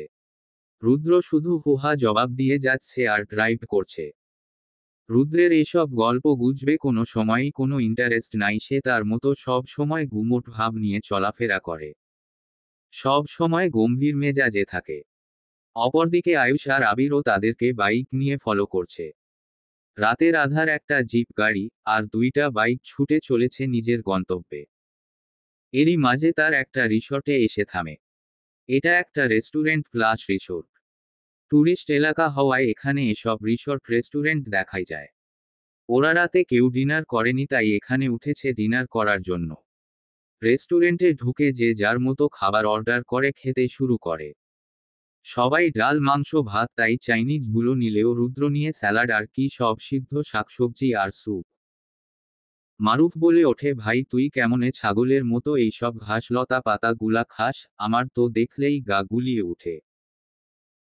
রুদ্র শুধু হুহা জবাব দিয়ে যাচ্ছে আর ড্রাইভ করছে। রুদ্রের এসব গল্প গুজবে কোনো সময়ই কোনো ইন্টারেস্ট নাই, সে তার মতো সব সময় গুমোট ভাব নিয়ে চলাফেরা করে। সব সময় গম্ভীর মেজাজে থাকে। অপরদিকে আয়ুষ আর আবিরও তাদেরকে বাইক নিয়ে ফলো করছে। রাতের আধার একটা জিপ গাড়ি আর দুইটা বাইক ছুটে চলেছে নিজের গন্তব্যে। এরই মাঝে তার একটা রিসর্টে এসে থামে। এটা একটা রেস্টুরেন্ট প্লাস রিসোর্ট। টুরিস্ট এলাকা হওয়ায় এখানে এসব রিসর্ট রেস্টুরেন্ট দেখাই যায়। ওরা রাতে কেউ ডিনার করেনি, তাই এখানে উঠেছে ডিনার করার জন্য। রেস্টুরেন্টে ঢুকে যে যার মতো খাবার অর্ডার করে খেতে শুরু করে। সবাই ডাল মাংস ভাত, তাই চাইনিজ গুলো নিলেও রুদ্র নিয়ে স্যালাড আর কি সব সিদ্ধ শাকসবজি আর স্যুপ। মারুফ বলে ওঠে, ভাই তুই কেমনে ছাগলের মতো এইসব ঘাস লতা পাতা গুলা খাস, আমার তো দেখলেই গা গুলিয়ে উঠে।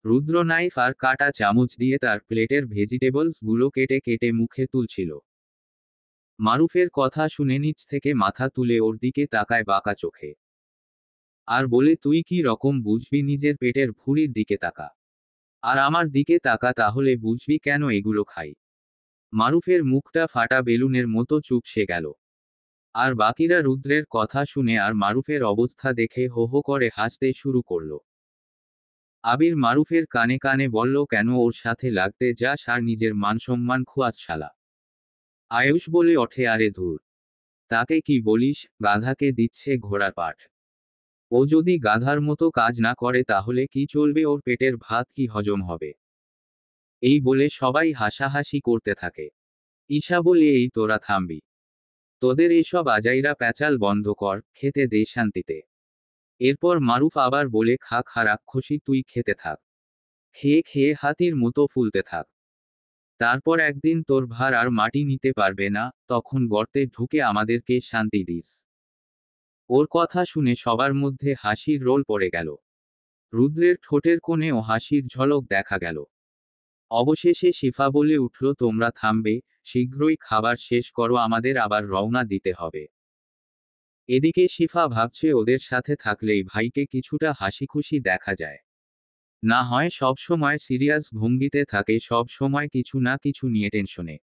রুদ্র নাইফ আর কাটা চামচ দিয়ে তার প্লেটের ভেজিটেবলস গুলো কেটে কেটে মুখে তুলছিল। মারুফের কথা শুনে নিচ থেকে মাথা তুলে ওর দিকে তাকায় বাঁকা চোখে। আর বলে, তুই কি রকম বুঝবি, নিজের পেটের ভুঁড়ির দিকে তাকা। আর আমার দিকে তাকা, তাহলে বুঝবি কেন এগুলো খাই। মারুফের মুখটা ফাটা বেলুনের মতো চুপসে গেল। আর বাকিরা রুদ্রের কথা শুনে আর মারুফের অবস্থা দেখে হো হো করে হাসতে শুরু করলো। আবির মারুফের কানে কানে বলল, কেন ওর সাথে লাগতে যাস আর নিজের মানসম্মান খুয়াস শালা। আয়ুষ বলে ওঠে, আরে ধুর, তাকে কি বলিস, গাধাকে দিচ্ছে ঘোড়ার পাঠ। ও যদি গাধার মতো কাজ না করে তাহলে কি চলবে, ওর পেটের ভাত কি হজম হবে। এই বলে সবাই হাসাহাসি করতে থাকে। ঈশা বলে, এই তোরা থামবি, তোদের এসব আজাইরা প্যাচাল বন্ধ কর, খেতে দে শান্তিতে। এরপর মারুফ আবার বলে, খা খা রাক্ষসী, তুই খেতে থাক, খেয়ে খেয়ে হাতির মতো ফুলতে থাক। তারপর একদিন তোর ভার আর মাটি নিতে পারবে না, তখন গর্তে ঢুকে আমাদেরকে শান্তি দিস। ওর কথা শুনে সবার মধ্যে হাসির রোল পড়ে গেল। রুদ্রের ঠোঁটের কোণেও হাসির ঝলক দেখা গেল। অবশেষে শিফা বলে উঠল, তোমরা থামবে, শীঘ্রই খাবার শেষ করো, আমাদের আবার রওনা দিতে হবে। এদিকে শিফা ভাবছে, ওদের সাথে থাকলেই ভাইকে কিছুটা হাসিখুশি দেখা যায়। না হয় সব সময় সিরিয়াস ভঙ্গিতে থাকে, সব সময় কিছু না কিছু নিয়ে টেনশনে।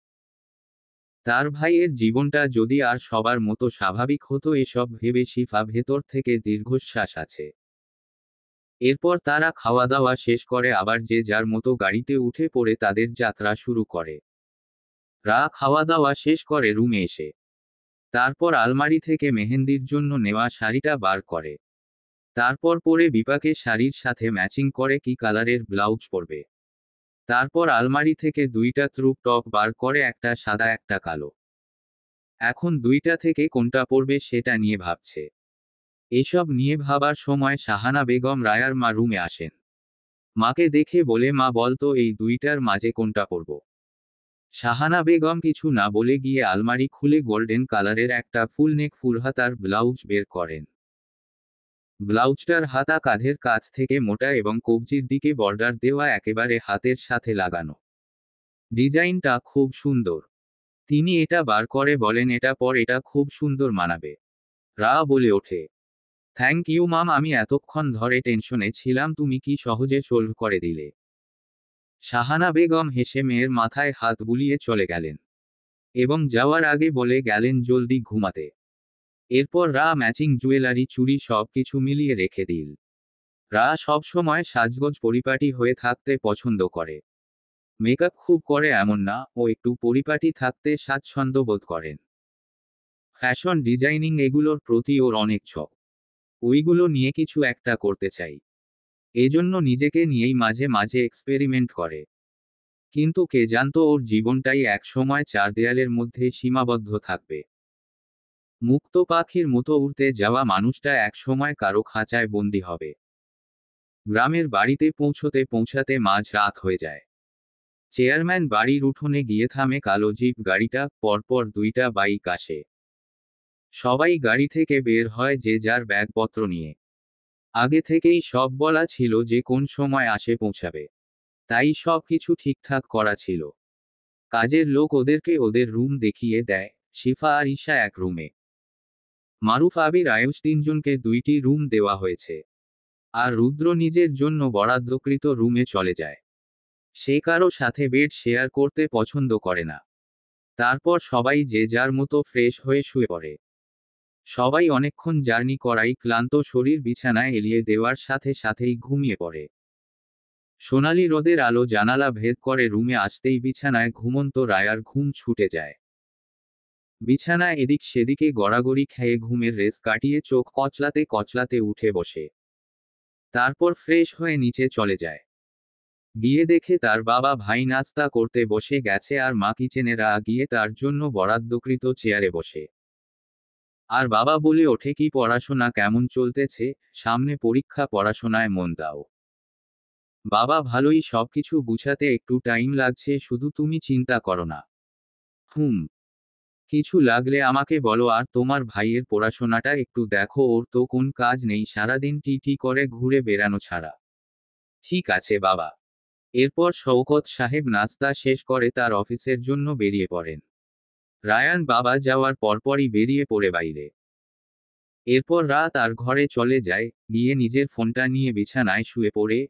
তার ভাইয়ের জীবনটা যদি আর সবার মতো স্বাভাবিক হতো, এসব ভেবে শিফা ভেতর থেকে দীর্ঘশ্বাস আছে। এরপর তারা খাওয়া দাওয়া শেষ করে আবার যে যার মতো গাড়িতে উঠে পড়ে তাদের যাত্রা শুরু করে। খাওয়া দাওয়া শেষ করে রুমে এসে তারপর আলমারি থেকে মেহেন্দির জন্য নেওয়া শাড়িটা বার করে। তারপর পরে বিপাকে শাড়ির সাথে ম্যাচিং করে কি কালারের ব্লাউজ পরবে। তারপর আলমারি থেকে দুইটা ক্রপ টপ বার করে, একটা সাদা একটা কালো। এখন দুইটা থেকে কোনটা পরবে সেটা নিয়ে ভাবছে। এসব নিয়ে ভাবার সময় শাহানা বেগম রায়ার মা রুমে আসেন। মাকে দেখে বলে, মা বলতো এই দুইটার মাঝে কোনটা পরব। শাহানা বেগম কিছু না বলে গিয়ে আলমারি খুলে গোল্ডেন কালারের একটা ফুল নেক ফুলহাতার ব্লাউজ বের করেন। ব্লাউজটার হাতা কাঁধের কাছ থেকে মোটা এবং কবজির দিকে বর্ডার দেওয়া, একেবারে হাতের সাথে লাগানো। ডিজাইনটা খুব সুন্দর। তিনি এটা বার করে বলেন, এটা পর, এটা খুব সুন্দর মানাবে। বলে ওঠে, থ্যাংক ইউ মাম, আমি এতক্ষণ ধরে টেনশনে ছিলাম, তুমি কি সহজে সলভ করে দিলে। শাহানা বেগম হেসে মেয়ের মাথায় হাত বুলিয়ে চলে গেলেন এবং যাওয়ার আগে বলে গেলেন, জলদি ঘুমাতে। এরপর ম্যাচিং জুয়েলারি চুড়ি সব কিছু মিলিয়ে রেখে দিল। সব সময় সাজগোজ পরিপাটি হয়ে থাকতে পছন্দ করে। মেকআপ খুব করে এমন না, ও একটু পরিপাটি থাকতে স্বাচ্ছন্দ্য বোধ করেন। ফ্যাশন ডিজাইনিং এগুলোর প্রতি ওর অনেক ঝোঁক। ওইগুলো নিয়ে কিছু একটা করতে চাই। এজন্য নিজেকে নিয়েই মাঝে মাঝে এক্সপেরিমেন্ট করে। কিন্তু কে জানতো ওর জীবনটাই এক সময় চার দেয়ালের মধ্যে সীমাবদ্ধ থাকবে। মুক্ত পাখির মতো উড়তে যাওয়া মানুষটা এক সময় কারো খাঁচায় বন্দী হবে। গ্রামের বাড়িতে পৌঁছতে পৌঁছাতে মাঝ রাত হয়ে যায়। চেয়ারম্যান বাড়ির উঠোনে গিয়ে থামে কালো জিপ গাড়িটা, পরপর দুইটা বাইক আসে। সবাই গাড়ি থেকে বের হয় যে যার ব্যাগপত্র নিয়ে। আগে থেকেই সব বলা ছিল যে কোন সময় আসে পৌঁছাবে, তাই সব কিছু ঠিকঠাক করা ছিল। কাজের লোক ওদেরকে ওদের রুম দেখিয়ে দেয়। শিফা আর ঈশা এক রুমে, মারুফ আবির আয়ুষ তিনজনকে দুইটি রুম দেওয়া হয়েছে। আর রুদ্র নিজের জন্য বরাদ্দকৃত রুমে চলে যায়। সে কারো সাথে বেড শেয়ার করতে পছন্দ করে না। তারপর সবাই যে যার মতো ফ্রেশ হয়ে শুয়ে পড়ে। সবাই অনেকক্ষণ জার্নি করাই ক্লান্ত শরীর বিছানায় এলিয়ে দেওয়ার সাথে সাথেই ঘুমিয়ে পড়ে। সোনালি রোদের আলো জানালা ভেদ করে রুমে আসতেই বিছানায় ঘুমন্ত রায়ার ঘুম ছুটে যায়। বিছানায় এদিক সেদিকে গড়াগড়ি খেয়ে ঘুমের রেস কাটিয়ে চোখ কচলাতে কচলাতে উঠে বসে। তারপর ফ্রেশ হয়ে নিচে চলে যায়। গিয়ে দেখে তার বাবা ভাই নাস্তা করতে বসে গেছে আর মা কিচেনেরা গিয়ে তার জন্য বরাদ্দকৃত চেয়ারে বসে। আর বাবা বলে ওঠে, কি পড়াশোনা কেমন চলতেছে? সামনে পরীক্ষা, পড়াশোনায় মন দাও। বাবা, ভালোই, সবকিছু গুছাতে একটু টাইম লাগছে, শুধু তুমি চিন্তা করো না। হুম। কিছু লাগলে আমাকে বলো, আর তোমার ভাইয়ের পড়াশোনাটা একটু দেখো, ওর তো কোন কাজ নেই, সারাদিন টি করে ঘুরে বেড়ানো ছাড়া। ঠিক আছে বাবা। এরপর শওকত সাহেব নাস্তা শেষ করে তার অফিসের জন্য বেরিয়ে পড়েন। রায়ান বাবা যাওয়ার পরপরই বেরিয়ে পড়ে বাইরে। এরপর তার ঘরে চলে যায়, গিয়ে নিজের ফোনটা নিয়ে বিছানায় শুয়ে পড়ে।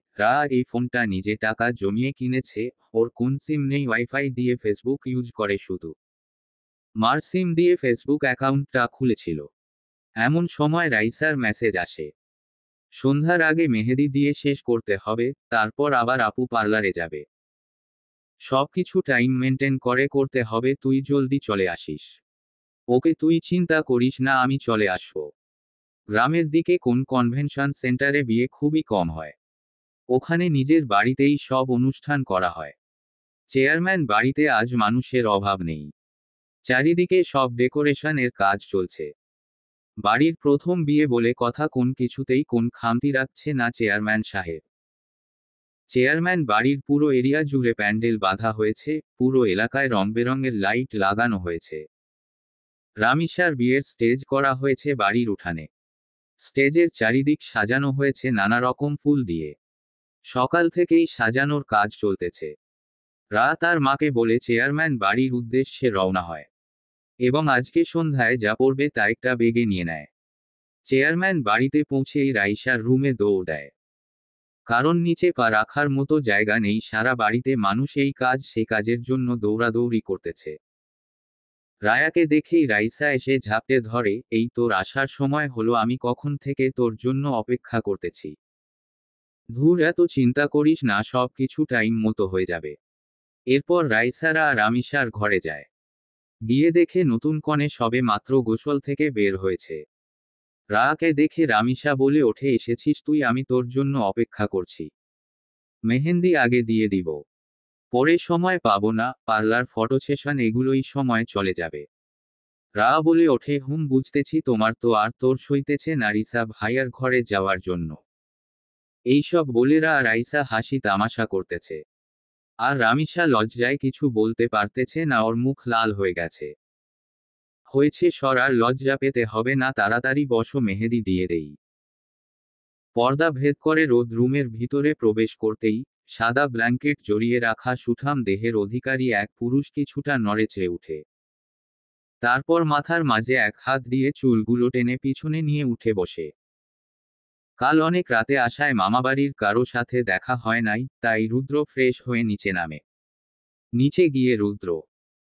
এই ফোনটা নিজে টাকা জমিয়ে কিনেছে। ওর কোন সিম নেই, ওয়াইফাই দিয়ে ফেসবুক ইউজ করে শুধু। মার সিম দিয়ে ফেসবুক অ্যাকাউন্টটা খুলেছিল। এমন সময় রাইসার মেসেজ আসে, সন্ধ্যার আগে মেহেদি দিয়ে শেষ করতে হবে, তারপর আবার আপু পার্লারে যাবে। সবকিছু টাইম মেনটেন করে করতে হবে, তুই জলদি চলে আসিস। ওকে, তুই চিন্তা করিস না, আমি চলে আসবো। গ্রামের দিকে কোন কনভেনশন সেন্টারে বিয়ে খুবই কম হয়। ওখানে নিজের বাড়িতেই সব অনুষ্ঠান করা হয়। চেয়ারম্যান বাড়িতে আজ মানুষের অভাব নেই। চারিদিকে সব ডেকোরেশন এর কাজ চলছে। বাড়ির প্রথম বিয়ে বলে কথা, কোন কিছুতেই কোন খামতি রাখছে না চেয়ারম্যান সাহেব। চেয়ারম্যান বাড়ির পুরো এরিয়া জুড়ে প্যান্ডেল বাঁধা হয়েছে, পুরো এলাকায় রং বেরঙের লাইট লাগানো হয়েছে। রামিসার বিয়ের স্টেজ করা হয়েছে বাড়ির উঠানে। স্টেজের চারিদিক সাজানো হয়েছে নানা রকম ফুল দিয়ে। সকাল থেকেই সাজানোর কাজ চলতেছে। তার মাকে বলে চেয়ারম্যান বাড়ির উদ্দেশ্যে রওনা হয় এবং আজকে সন্ধ্যায় যা পড়বে তা একটা বেগে নিয়ে নেয়। চেয়ারম্যান বাড়িতে পৌঁছেই রাইসার রুমে দৌড় দেয়, কারণ নিচে পা রাখার মতো জায়গা নেই। সারা বাড়িতে মানুষ এই কাজ সে কাজের জন্য দৌড়াদৌড়ি করতেছে। রায়াকে দেখেই রাইসা এসে ঝাঁপটে ধরে, এই তোর আসার সময় হলো, আমি কখন থেকে তোর জন্য অপেক্ষা করতেছি। ধুর, এত চিন্তা করিস না, সব কিছু টাইম মতো হয়ে যাবে। এরপর রাইসারা রামিসার ঘরে যায়। গিয়ে দেখে নতুন কনে সবে মাত্র গোসল থেকে বের হয়েছে। রাকে দেখে রামিসা বলে ওঠে, এসেছিস তুই, আমি তোর জন্য অপেক্ষা করছি। মেহেন্দি আগে দিয়ে দিব, পরে সময় পাবো না, পার্লার, ফটো সেশন এগুলোই সময় চলে যাবে। বলে ওঠে, বুঝতেছি, তোমার তো আর তোর সইতেছে না রিসা ভাইয়ার ঘরে যাওয়ার জন্য। এইসব বলে রাইসা হাসি তামাশা করতেছে। আর রামিসা লজ্জায় কিছু বলতে পারতেছে না, ওর মুখ লাল হয়ে গেছে। হয়েছে সর, আর লজ্জা পেতে হবে না, তাড়াতাড়ি বসো, মেহেদি দিয়ে দেই। পর্দা ভেদ করে রোদ রুমের ভিতরে প্রবেশ করতেই সাদা ব্ল্যাঙ্কেট জড়িয়ে রাখা সুঠাম দেহের অধিকারী এক পুরুষ কিছুটা নড়েচড়ে উঠে। তারপর মাথার মাঝে এক হাত দিয়ে চুলগুলো টেনে পিছনে নিয়ে উঠে বসে। কাল অনেক রাতে আসায় মামাবাড়ির কারো সাথে দেখা হয় নাই, তাই রুদ্র ফ্রেশ হয়ে নিচে নামে। নিচে গিয়ে রুদ্র,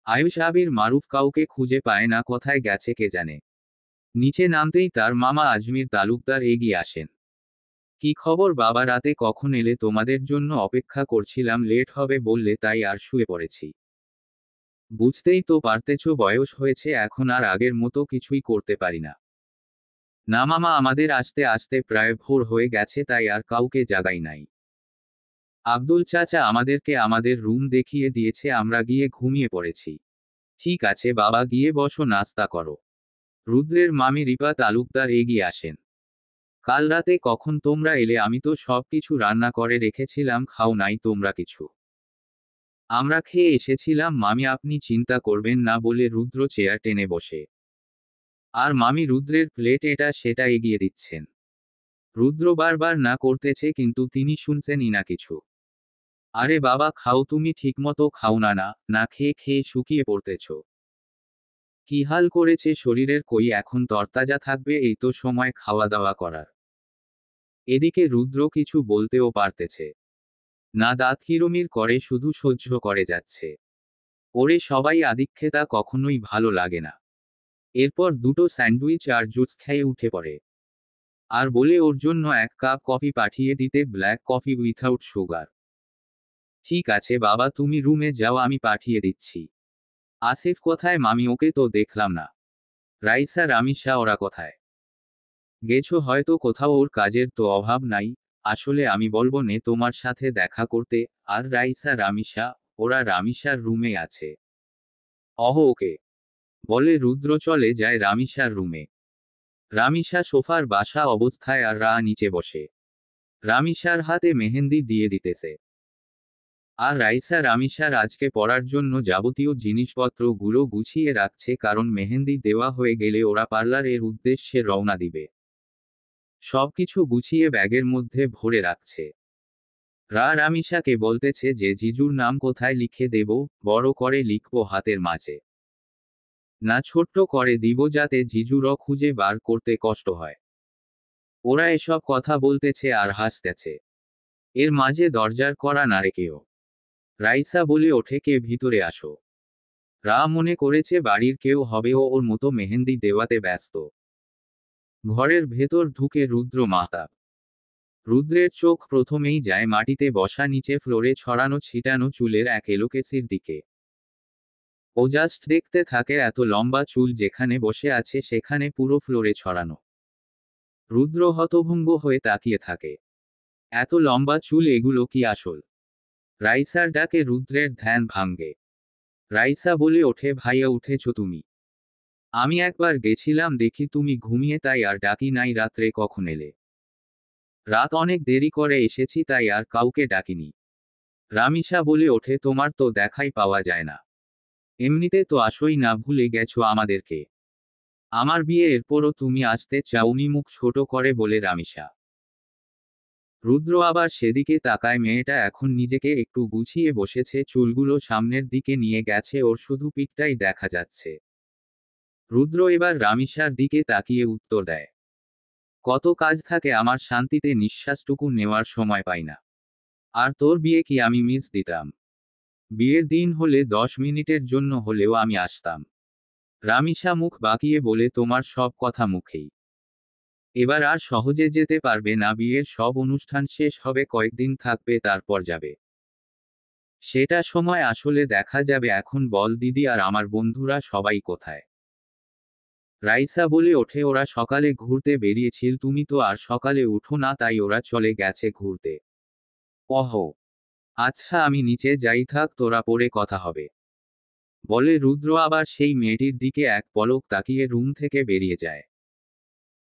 আয়ুষ, আবির, মারুফ কাউকে খুঁজে পায় না, কোথায় গেছে কে জানে। নিচে নামতেই তার মামা আজমির তালুকদার এগিয়ে আসেন। কি খবর বাবা, রাতে কখন এলে? তোমাদের জন্য অপেক্ষা করছিলাম, লেট হবে বললে তাই আর শুয়ে পড়েছি। বুঝতেই তো পারতেছ, বয়স হয়েছে, এখন আর আগের মতো কিছুই করতে পারি না। না মামা, আমাদের আসতে আসতে প্রায় ভোর হয়ে গেছে, তাই আর কাউকে জাগাই নাই। আব্দুল চাচা আমাদেরকে আমাদের রুম দেখিয়ে দিয়েছে, আমরা গিয়ে ঘুমিয়ে পড়েছি। ঠিক আছে বাবা, গিয়ে বসো, নাস্তা করো। রুদ্রের মামি রিপা তালুকদার এগিয়ে আসেন। কাল রাতে কখন তোমরা এলে? আমি তো সব কিছু রান্না করে রেখেছিলাম, খাও নাই তোমরা কিছু? আমরা খেয়ে এসেছিলাম মামি, আপনি চিন্তা করবেন না বলে রুদ্র চেয়ার টেনে বসে। আর মামি রুদ্রের প্লেট এটা সেটা এগিয়ে দিচ্ছেন। রুদ্র বারবার না করতেছে, কিন্তু তিনি শুনছেনই না কিছু। আরে বাবা খাও, তুমি ঠিকমতো খাও না, না না খেয়ে খেয়ে শুকিয়ে পড়তেছ। কি হাল করেছে শরীরের, কই এখন তরতাজা থাকবে, এই তো সময় খাওয়া দাওয়া করার। এদিকে রুদ্র কিছু বলতেও পারতেছে না, দাঁত কিরমির করে শুধু সহ্য করে যাচ্ছে। ওরে সবাই আদিক্ষেতা, কখনোই ভালো লাগে না। এরপর দুটো স্যান্ডউইচ আর জুস খেয়ে উঠে পড়ে। আর বলে ওর জন্য এক কাপ কফি পাঠিয়ে দিতে, ব্ল্যাক কফি উইথাউট সুগার। ঠিক আছে বাবা, তুমি রুমে যাও, আমি পাঠিয়ে দিচ্ছি। আসিফ কোথায় মামি? ওকে তো দেখলাম না। রাইসা রামিসা ওরা কোথায়? গেছো হয়তো কোথাও, ওর কাজের তো অভাব নাই। আসলে আমি বলবো নে তোমার সাথে দেখা করতে। আর রাইসা রামিসা? ওরা রামিসার রুমে আছে। ওকে বলে রুদ্র চলে যায় রামিসার রুমে। রামিসা সোফার বাসা অবস্থায় আর রা নিচে বসে রামিসার হাতে মেহেন্দি দিয়ে দিতেছে। আর রাইসা রামিসার আজকে পরার জন্য যাবতীয় জিনিসপত্র গুলো গুছিয়ে রাখছে, কারণ মেহেন্দি দেওয়া হয়ে গেলে ওরা পার্লারের উদ্দেশ্যে রওনা দিবে। সবকিছু গুছিয়ে ব্যাগের মধ্যে ভরে রাখছে। রামিসাকে বলতেছে যে জিজুর নাম কোথায় লিখে দেব? বড় করে লিখবো হাতের মাঝে, না ছোট্ট করে দিব যাতে জিজুরও খুঁজে বার করতে কষ্ট হয়? ওরা এসব কথা বলতেছে আর হাসতেছে। এর মাঝে দরজার কড়া নাড়ে কেউ। রাইসা বলে ওঠে, কে ভিতরে আসো। রা মনে করেছে বাড়ির কেউ হবে, ও ওর মতো মেহেন্দি দেওয়াতে ব্যস্ত। ঘরের ভেতর ঢুকে রুদ্র মাতাব। রুদ্রের চোখ প্রথমেই যায় মাটিতে বসা নিচে ফ্লোরে ছড়ানো ছিটানো চুলের এক এলোকেসির দিকে। ও জাস্ট দেখতে থাকে, এত লম্বা চুল যেখানে বসে আছে সেখানে পুরো ফ্লোরে ছড়ানো। রুদ্র হতভম্ব হয়ে তাকিয়ে থাকে। এত লম্বা চুল, এগুলো কি আসল? রাইসার ডাকে রুদ্রের ধ্যান ভাঙ্গে। রাইসা বলে ওঠে, ভাইয়া উঠেছো তুমি? আমি একবার গেছিলাম, দেখি তুমি ঘুমিয়ে, তাই আর ডাকি নাই। রাত্রে কখন এলে? রাত অনেক দেরি করে এসেছি, তাই আর কাউকে ডাকিনি। রামিসা বলে ওঠে, তোমার তো দেখাই পাওয়া যায় না। এমনিতে তো আসোই না, ভুলে গেছো আমাদেরকে? আমার বিয়ে, এরপরও তুমি আসতে চাওনি? মুখ ছোট করে বলে রামিসা। রুদ্র আবার সেদিকে তাকায়। মেয়েটা এখন নিজেকে একটু গুছিয়ে বসেছে, চুলগুলো সামনের দিকে নিয়ে গেছে, ওর শুধু পিঠটাই দেখা যাচ্ছে। রুদ্র এবার রামিসার দিকে তাকিয়ে উত্তর দেয়, কত কাজ থাকে আমার, শান্তিতে নিঃশ্বাসটুকু নেওয়ার সময় পাই না। আর তোর বিয়ে কি আমি মিস দিতাম? বিয়ের দিন হলে 10 মিনিটের জন্য হলেও আমি আসতাম। রামিসা মুখ বাঁকিয়ে বলে, তোমার সব কথা মুখেই। এবার আর সহজে যেতে পারবে না, বিয়ের সব অনুষ্ঠান শেষ হবে, কয়েকদিন থাকবে, তারপর যাবে। সেটা সময় আসলে দেখা যাবে। এখন বল দিদি, আর আমার বন্ধুরা সবাই কোথায়? রাইসা বলে ওঠে, ওরা সকালে ঘুরতে বেরিয়েছিল, তুমি তো আর সকালে উঠো না, তাই ওরা চলে গেছে ঘুরতে। ওহো, আচ্ছা আমি নিচে যাই, থাক তোরা, পরে কথা হবে। বলে রুদ্র আবার সেই মেয়েটির দিকে এক পলক তাকিয়ে রুম থেকে বেরিয়ে যায়।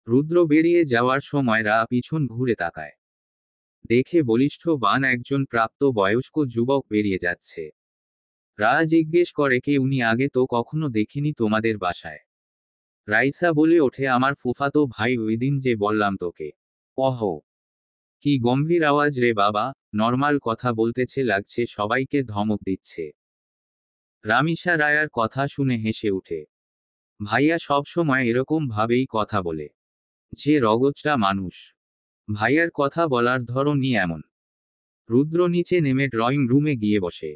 রুদ্র বেরিয়ে যাওয়ার সময় রা পিছন ঘুরে তাকায়। দেখে বলিষ্ঠবান একজন প্রাপ্ত বয়স্ক যুবক বেরিয়ে যাচ্ছে। রা জিজ্ঞেস করে, কে উনি? আগে তো কখনো দেখিনি তোমাদের বাসায়। রাইসা বলে ওঠে, আমার ফুফাতো ভাই, ওই দিন যে বললাম তোকে। ওহো, কি গম্ভীর আওয়াজ রে বাবা, নর্মাল কথা বলতেছে লাগছে, সবাইকে ধমক দিচ্ছে। রামিসা রায়ার কথা শুনে হেসে উঠে। ভাইয়া সবসময় এরকম ভাবেই কথা বলে, যে রগচটা মানুষ। ভাইয়ার কথা বলার ধরনই এমন। রুদ্র নিচে নেমে ড্রয়িং রুমে গিয়ে বসে।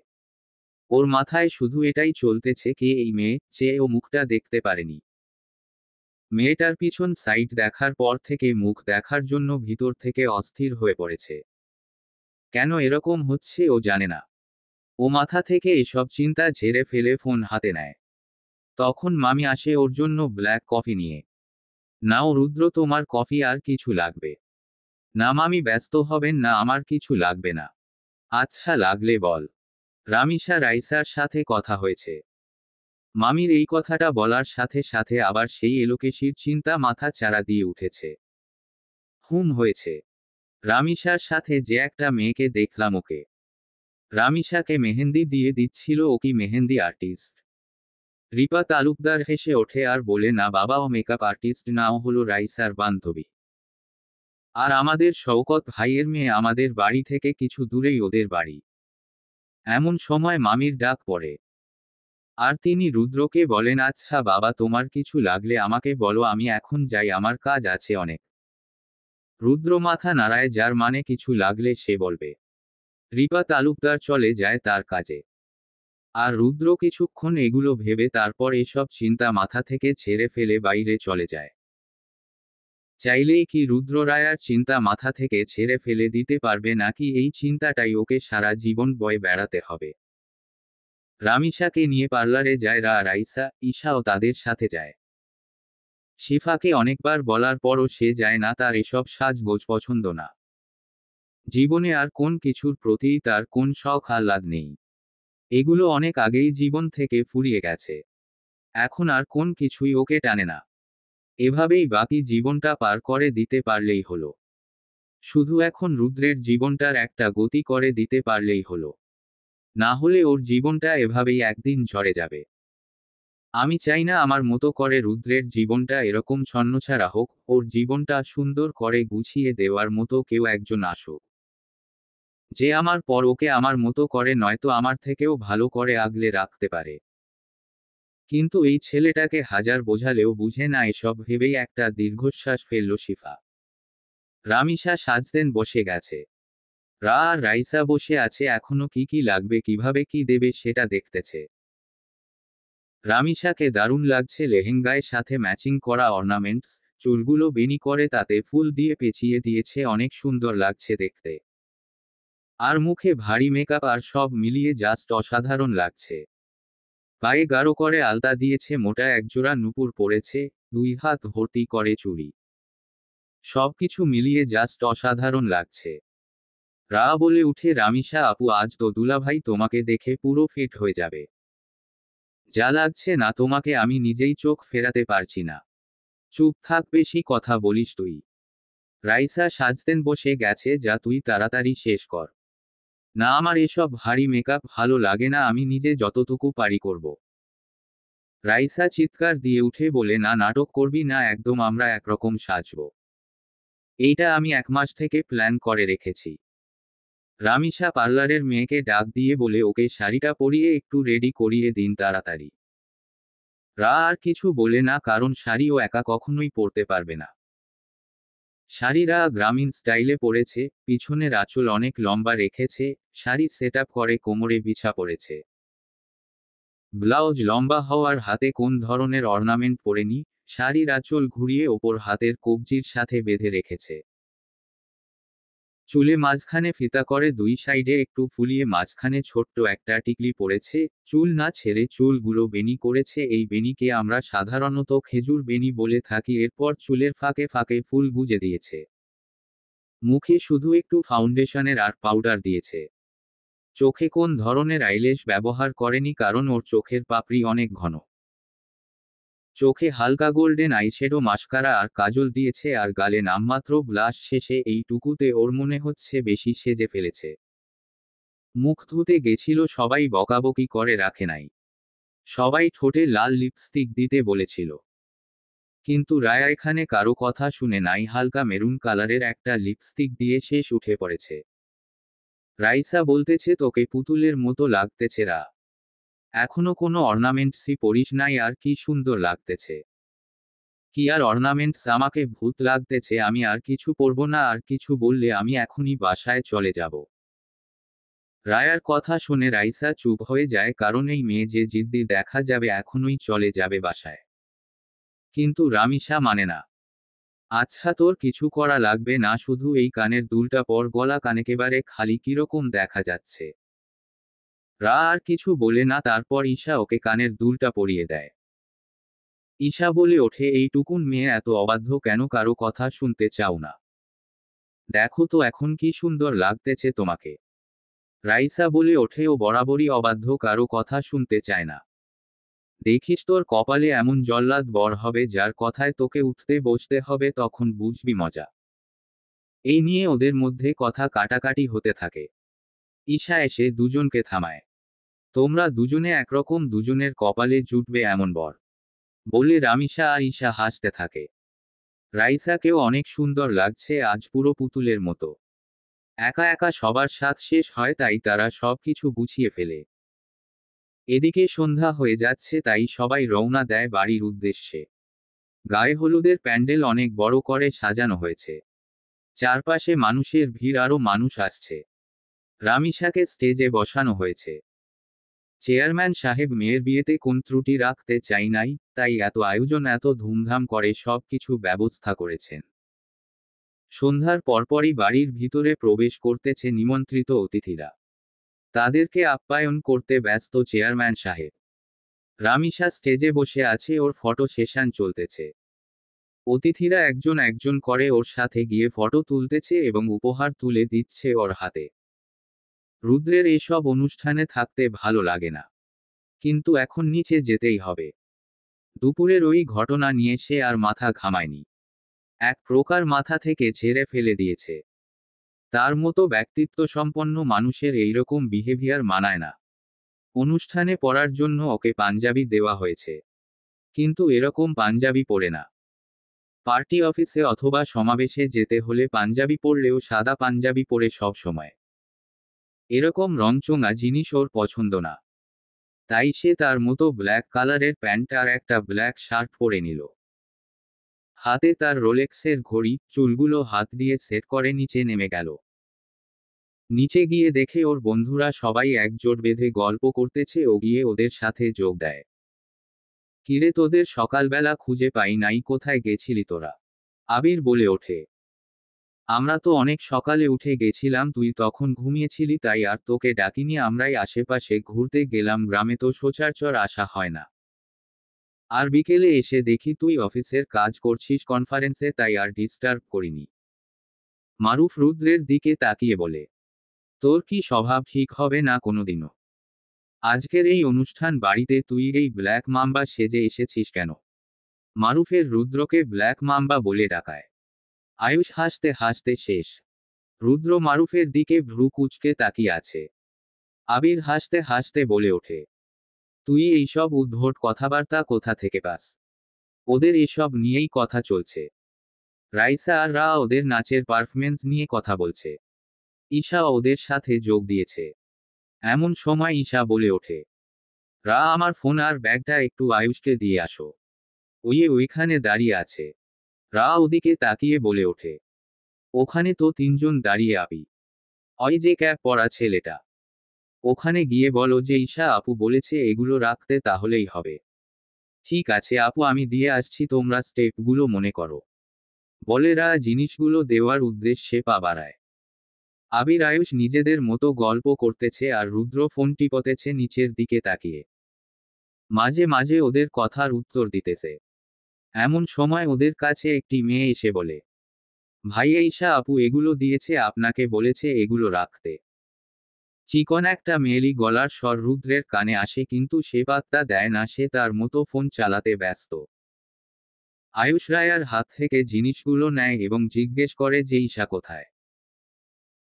ওর মাথায় শুধু এটাই চলতেছে, কে এই মেয়ে, যে ও মুখটা দেখতে পারেনি। মেয়েটার পিছন সাইড দেখার পর থেকে মুখ দেখার জন্য ভিতর থেকে অস্থির হয়ে পড়েছে। কেন এরকম হচ্ছে ও জানে না। ও মাথা থেকে এসব চিন্তা ঝেড়ে ফেলে ফোন হাতে নেয়। তখন মামি আসে ওর জন্য ব্ল্যাক কফি নিয়ে। নাও রুদ্র, তোমার কফি, আর কিছু লাগবে? না মামি, ব্যস্ত হবেন না, আমার কিছু লাগবে না। আচ্ছা লাগলে বল। রামিসা রাইসার সাথে কথা হয়েছে। মামির এই কথাটা বলার সাথে সাথে আবার সেই এলোকেশির চিন্তা মাথা চাড়া দিয়ে উঠেছে। হয়েছে। রামিসার সাথে যে একটা মেয়েকে দেখলাম, ওকে। রামিসাকে মেহেন্দি দিয়ে দিচ্ছিল, ও কি মেহেন্দি আর্টিস্ট? রিপা তালুকদার হেসে ওঠে আর বলে, না বাবা, ও মেকআপ আর্টিস্ট না, ও হলো রাইসার বান্ধবী। আর আমাদের শওকত ভাইয়ের মেয়ে, আমাদের বাড়ি থেকে কিছু দূরেই ওদের বাড়ি। এমন সময় মামির ডাক পড়ে। আর তিনি রুদ্রকে বলেন, আচ্ছা বাবা, তোমার কিছু লাগলে আমাকে বলো, আমি এখন যাই, আমার কাজ আছে অনেক। রুদ্র মাথা নাড়ায়, যার মানে কিছু লাগলে সে বলবে। রিপা তালুকদার চলে যায় তার কাজে। আর রুদ্র কিছুক্ষণ এগুলো ভেবে তারপর এসব চিন্তা মাথা থেকে ঝেড়ে ফেলে বাইরে চলে যায়। চাইলেই কি রুদ্র রায়ার চিন্তা মাথা থেকে ছেড়ে ফেলে দিতে পারবে, নাকি এই চিন্তাটাই ওকে সারা জীবন বয়ে বেড়াতে হবে? রামিসাকে নিয়ে পার্লারে যায় রাইসা, ঈশাও তাদের সাথে যায়। শিফাকে অনেকবার বলার পরও সে যায় না, তার এসব সাজগোজ পছন্দ না। জীবনে আর কোন কিছুর প্রতিই তার কোন শখ আহ্লাদ নেই। এগুলো অনেক আগেই জীবন থেকে ফুরিয়ে গেছে। এখন আর কোন কিছুই ওকে টানে না। এভাবেই বাকি জীবনটা পার করে দিতে পারলেই হলো। শুধু এখন রুদ্রের জীবনটার একটা গতি করে দিতে পারলেই হলো। না হলে ওর জীবনটা এভাবেই একদিন ঝরে যাবে। আমি চাই না আমার মতো করে রুদ্রের জীবনটা এরকম ছন্নছাড়া হোক, ওর জীবনটা সুন্দর করে গুছিয়ে দেওয়ার মতো কেউ একজন আসুক। যে আমার পর ওকে আমার মতো করে নয়তো আমার থেকেও ভালো করে আগলে রাখতে পারে। কিন্তু এই ছেলেটাকে হাজার বোঝালেও বুঝে না, এসব ভেবেই একটা দীর্ঘশ্বাস ফেলল শিফা। রামিসা সাজতেন বসে গেছে। আর রাইসা বসে আছে, এখনো কি কি লাগবে কিভাবে কি দেবে সেটা দেখতেছে। রামিসাকে দারুণ লাগছে লেহেঙ্গায় সাথে ম্যাচিং করা অর্নামেন্টস, চুলগুলো বেনি করে তাতে ফুল দিয়ে পেঁচিয়ে দিয়েছে, অনেক সুন্দর লাগছে দেখতে। আর মুখে ভারী মেকআপ, আর সব মিলিয়ে জাস্ট অসাধারণ লাগছে। পায়ে গাঢ় করে আলতা দিয়েছে, মোটা একজোড়া নুপুর পরেছে, 2 হাত ভর্তি করে চুড়ি। সবকিছু মিলিয়ে জাস্ট অসাধারণ লাগছে। বলে উঠে রামিসা, আপু আজ তো দুলাভাই তোমাকে দেখে পুরো ফিট হয়ে যাবে। যা লাগছে না তোমাকে, আমি নিজেই চোখ ফেরাতে পারছি না। চুপ থাক, বেশি কথা বলিস তুই। রাইসা সাজতেন বসে গেছে, যা তুই তাড়াতাড়ি শেষ কর। না আমার এসব ভারী মেকআপ ভালো লাগে না, আমি নিজে যতটুকু পারি করব। রাইসা চিৎকার দিয়ে উঠে বলে, না নাটক করবি না একদম, আমরা একরকম সাজবো। এইটা আমি 1 মাস থেকে প্ল্যান করে রেখেছি। রামিসা পার্লারের মেয়েকে ডাক দিয়ে বলে, ওকে শাড়িটা পরিয়ে একটু রেডি করিয়ে দিন তাড়াতাড়ি। আর কিছু বলে না, কারণ শাড়ি ও একা কখনোই পরতে পারবে না। শাড়িরা গ্রামীণ স্টাইলে পরেছে, পিছনের আঁচল অনেক লম্বা রেখেছে, শাড়ি সেট আপ করে কোমরে বিছা পড়েছে। ব্লাউজ লম্বা হওয়ার হাতে কোন ধরনের অর্নামেন্ট পরেনি, শাড়ির আঁচল ঘুরিয়ে ওপর হাতের কবজির সাথে বেঁধে রেখেছে। চুলে মাঝখানে ফিতা করে 2 সাইডে একটু ফুলিয়ে মাঝখানে ছোট্ট একটা টিকলি পরেছে, চুল না ছেড়ে চুলগুলো বেনি করেছে, এই বেনিকে আমরা সাধারণত খেজুর বেনি বলে থাকি। এরপর চুলের ফাঁকে ফাঁকে ফুল গুজে দিয়েছে। মুখে শুধু একটু ফাউন্ডেশনের আর পাউডার দিয়েছে। চোখে কোন ধরনের আইল্যাশ ব্যবহার করেনি, কারণ ওর চোখের পাপড়ি অনেক ঘন। চোখে হালকা গোল্ডেন আইশ্যাডো মাস্কারা আর কাজল দিয়েছে, আর গালে নামমাত্র ব্লাশ, শেষে এইটুকুতে ওর মনে হচ্ছে বেশি সেজে ফেলেছে। মুখ ধুতে গেছিল, সবাই বকাবকি করে রাখে নাই। সবাই ঠোঁটে লাল লিপস্টিক দিতে বলেছিল। কিন্তু রায়া এখানে কারো কথা শুনে নাই, হালকা মেরুন কালারের একটা লিপস্টিক দিয়ে শেষ উঠে পড়েছে। রাইসা বলতেছে, তোকে পুতুলের মতো লাগতেছে এখনো কোনো অর্নামেন্টসই পরিস নাই, আর কি সুন্দর লাগতেছে। কি আর অর্নামেন্টস, আমাকে ভূত লাগতেছে, আমি আর কিছু পরব না, আর কিছু বললে আমি এখনই বাসায় চলে যাব। রায়ার কথা শুনে রাইসা চুপ হয়ে যায়, কারণ এই মেয়ে যে জিদ্দি দেখা যাবে এখনই চলে যাবে বাসায়। কিন্তু রামিসা মানে না। আচ্ছা তোর কিছু করা লাগবে না, শুধু এই কানের দুলটা পর, গলা কানেকেবারে খালি কিরকম দেখা যাচ্ছে। আর কিছু বলে না, তারপর ঈশা ওকে কানের দুলটা পরিয়ে দেয়। ঈশা বলে ওঠে, এইটুকুন মেয়ে এত অবাধ্য কেন, কারো কথা শুনতে চাও না? দেখো তো এখন কি সুন্দর লাগতেছে তোমাকে। রাইসা বলে ওঠে, ও বরাবরই অবাধ্য, কারো কথা শুনতে চায় না। দেখিস তোর কপালে এমন জল্লাদ বর হবে, যার কথায় তোকে উঠতে বসতে হবে, তখন বুঝবি মজা। এই নিয়ে ওদের মধ্যে কথা কাটাকাটি হতে থাকে। ঈশা এসে দুজনকে থামায়। তোমরা দুজনে একরকম, দুজনের কপালে জুটবে এমন বর, বলে রামিসা আর ঈশা হাসতে থাকে। রাইসাকেও অনেক সুন্দর লাগছে, আজ পুরো পুতুলের মতো। একা একা সবার সাথ শেষ হয়, তাই তারা সবকিছু গুছিয়ে ফেলে। এদিকে সন্ধ্যা হয়ে যাচ্ছে, তাই সবাই রওনা দেয় বাড়ির উদ্দেশ্যে। গায়ে হলুদের প্যান্ডেল অনেক বড় করে সাজানো হয়েছে। চারপাশে মানুষের ভিড়, আরও মানুষ আসছে। রামিসাকে স্টেজে বসানো হয়েছে। চেয়ারম্যান সাহেব মেয়ের বিয়েতে কোন ত্রুটি রাখতে চাই নাই, তাই এত আয়োজন, এত ধুমধাম করে সব কিছু ব্যবস্থা করেছেন। সন্ধ্যার পরপরই বাড়ির ভিতরে প্রবেশ করতেছে নিমন্ত্রিত অতিথিরা। তাদেরকে আপ্যায়ন করতে ব্যস্ত চেয়ারম্যান সাহেব। রামিসা স্টেজে বসে আছে, ওর ফটো সেশন চলতেছে। অতিথিরা একজন একজন করে ওর সাথে গিয়ে ফটো তুলতেছে এবং উপহার তুলে দিচ্ছে ওর হাতে। রুদ্রের এসব অনুষ্ঠানে থাকতে ভালো লাগে না, কিন্তু এখন নিচে যেতেই হবে। দুপুরের ওই ঘটনা নিয়ে সে আর মাথা ঘামায়নি। এক প্রকার মাথা থেকে ঝেড়ে ফেলে দিয়েছে। তার মতো ব্যক্তিত্ব সম্পন্ন মানুষের এইরকম বিহেভিয়ার মানায় না। অনুষ্ঠানে পরার জন্য ওকে পাঞ্জাবি দেওয়া হয়েছে, কিন্তু এরকম পাঞ্জাবি পরে না। পার্টি অফিসে অথবা সমাবেশে যেতে হলে পাঞ্জাবি পরলেও সাদা পাঞ্জাবি পরে সব সময়। এরকম রংচঙা জিনিস ওর পছন্দ না। তাই সে তার মতো ব্ল্যাক কালারের প্যান্ট আর একটা ব্ল্যাক শার্ট পরে নিল। হাতে তার রোলেক্সের ঘড়ি, চুলগুলো হাত দিয়ে সেট করে নিচে নেমে গেল। নিচে গিয়ে দেখে ওর বন্ধুরা সবাই একজোট বেঁধে গল্প করতেছে। ও গিয়ে ওদের সাথে যোগ দেয়। কিরে, তোদের সকালবেলা খুঁজে পাই নাই, কোথায় গেছিলি তোরা? আবির বলে ওঠে। আমরা তো অনেক সকালে উঠে গেছিলাম, তুই তখন ঘুমিয়েছিলি, তাই আর তোকে ডাকিনি। আমরাই আশেপাশে ঘুরতে গেলাম, গ্রামে তো সচরাচর আসা হয় না। আর বিকেলে এসে দেখি তুই অফিসের কাজ করছিস কনফারেন্সে, তাই আর ডিস্টার্ব করিনি। মারুফ রুদ্রের দিকে তাকিয়ে বলে, তোর কি স্বভাব ঠিক হবে না কোনোদিনও? আজকের এই অনুষ্ঠান বাড়িতে তুই এই ব্ল্যাক মাম্বা সেজে এসেছিস কেন? মারুফের রুদ্রকে ব্ল্যাক মাম্বা বলে ডাকায়। আয়ুষ হাসতে হাসতে শেষ। রুদ্র মারুফের দিকে ভ্রু কুঁচকে তাকিয়ে আছে। আবির হাসতে হাসতে বলে ওঠে, তুই এইসব উদ্ভট কথাবার্তা কোথা থেকে পাস? ওদের এসব নিয়েই কথা চলছে। রাইসা আর রা ওদের নাচের পারফরমেন্স নিয়ে কথা বলছে। ঈশা ওদের সাথে যোগ দিয়েছে। এমন সময় ঈশা বলে ওঠে, রা, আমার ফোন আর ব্যাগটা একটু আয়ুষকে দিয়ে আসো। ওইখানে দাঁড়িয়ে আছে। রা ওদিকে তাকিয়ে বলে ওঠে, ওখানে তো তিনজন দাঁড়িয়ে। আপি, ওই যে ক্যাপ পরা ছেলেটা। ওখানে গিয়ে বলো যে ঈশা আপু বলেছে এগুলো রাখতে, তাহলেই হবে। ঠিক আছে আপু, আমি দিয়ে আসছি, তোমরা স্টেপগুলো মনে করো। বলে রা জিনিসগুলো দেওয়ার উদ্দেশ্যে পা বাড়ায়। আবির আয়ুষ নিজেদের মতো গল্প করতেছে আর রুদ্র ফোন টিপতেছে নিচের দিকে তাকিয়ে। মাঝে মাঝে ওদের কথার উত্তর দিতেছে। এমন সময় ওদের কাছে একটি মেয়ে এসে বলে, ভাইয়া ঈশা আপু এগুলো দিয়েছে, আপনাকে বলেছে এগুলো রাখতে। চিকন একটা মেয়েলি গলার স্বর রুদ্রের কানে আসে, কিন্তু সে পাত্তা দেয় না, সে তার মতো ফোন চালাতে ব্যস্ত। আয়ুষ রায়ার হাত থেকে জিনিসগুলো নেয় এবং জিজ্ঞেস করে যে ঈশা কোথায়।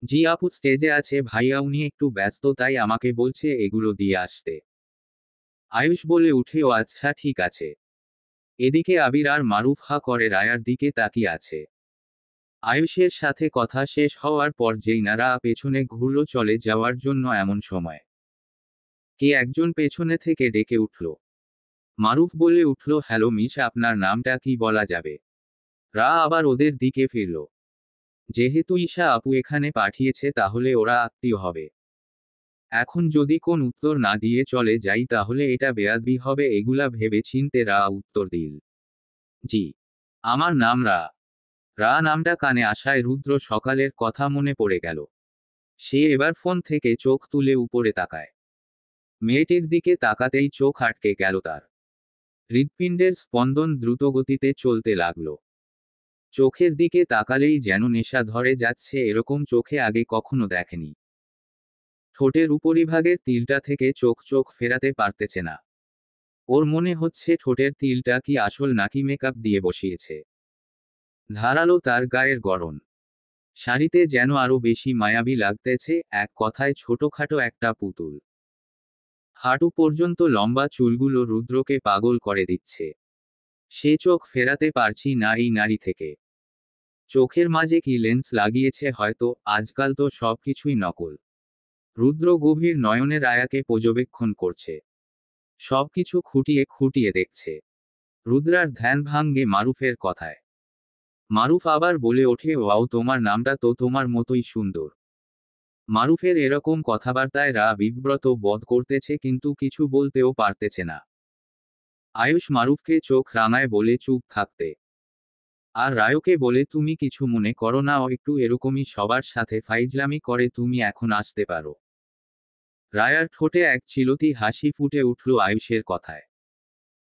জি আপু স্টেজে আছে ভাইয়া, উনি একটু ব্যস্ত, তাই আমাকে বলছে এগুলো দিয়ে আসতে। আয়ুষ বলে উঠে, ও আচ্ছা ঠিক আছে। এদিকে আবির আর মারুফ হা করে রায়ার দিকে তাকিয়ে আছে। আয়ুষের সাথে কথা শেষ হওয়ার পর যেই নারা পেছনে ঘুরল চলে যাওয়ার জন্য, এমন সময় কে একজন পেছনে থেকে ডেকে উঠল। মারুফ বলে উঠল, হ্যালো মিস, আপনার নামটা কি বলা যাবে? রা আবার ওদের দিকে ফিরল। যেহেতু ঈশা আপু এখানে পাঠিয়েছে, তাহলে ওরা আত্মীয় হবে। এখন যদি কোন উত্তর না দিয়ে চলে যাই তাহলে এটা বেয়াদবি হবে, এগুলা ভেবে চিনতে রা উত্তর দিল, জি, আমার নাম রা। রা নামটা কানে আসায় রুদ্র সকালের কথা মনে পড়ে গেল। সে এবার ফোন থেকে চোখ তুলে উপরে তাকায়। মেয়েটির দিকে তাকাতেই চোখ আটকে গেল তার। হৃৎপিণ্ডের স্পন্দন দ্রুতগতিতে চলতে লাগল। চোখের দিকে তাকালেই যেন নেশা ধরে যাচ্ছে, এরকম চোখে আগে কখনো দেখেনি। ঠোঁটের উপরিভাগের তিলটা থেকে চোখ ফেরাতে পারতেছে না। ওর মনে হচ্ছে ঠোঁটের তিলটা কি আসল নাকি মেকআপ দিয়ে বসিয়েছে। ধারালো তার গায়ের গড়ন। শাড়িতে যেন আরো বেশি মায়াবী লাগতেছে, এক কথায় ছোটখাটো একটা পুতুল। হাঁটু পর্যন্ত লম্বা চুলগুলো রুদ্রকে পাগল করে দিচ্ছে। সে চোখ ফেরাতে পারছি না এই নারী থেকে। চোখের মাঝে কি লেন্স লাগিয়েছে হয়তো, আজকাল তো সবকিছুই নকল। রুদ্র গভীর নয়নে রায়াকে পর্যবেক্ষণ করছে। সবকিছু খুঁটিয়ে খুঁটিয়ে দেখছে। রুদ্রার ধ্যান ভাঙ্গে মারুফের কথায়। মারুফ আবার বলে ওঠে, ওয়াও, তোমার নামটা তো তোমার মতোই সুন্দর। মারুফের এরকম কথাবার্তায় রা বিব্রত বোধ করতেছে, কিন্তু কিছু বলতেও পারতেছে না। আয়ুষ মারুফকে চোখ রাঙায় বলে চুপ থাকতে। আর রায়কে বলে তুমি কিছু মনে করো না, ও একটু এরকমই সবার সাথে ফাইজলামি করে, তুমি এখন আসতে পারো। রায়ার ঠোঁটে এক চিলতি হাসি ফুটে উঠল আয়ুষের কথায়।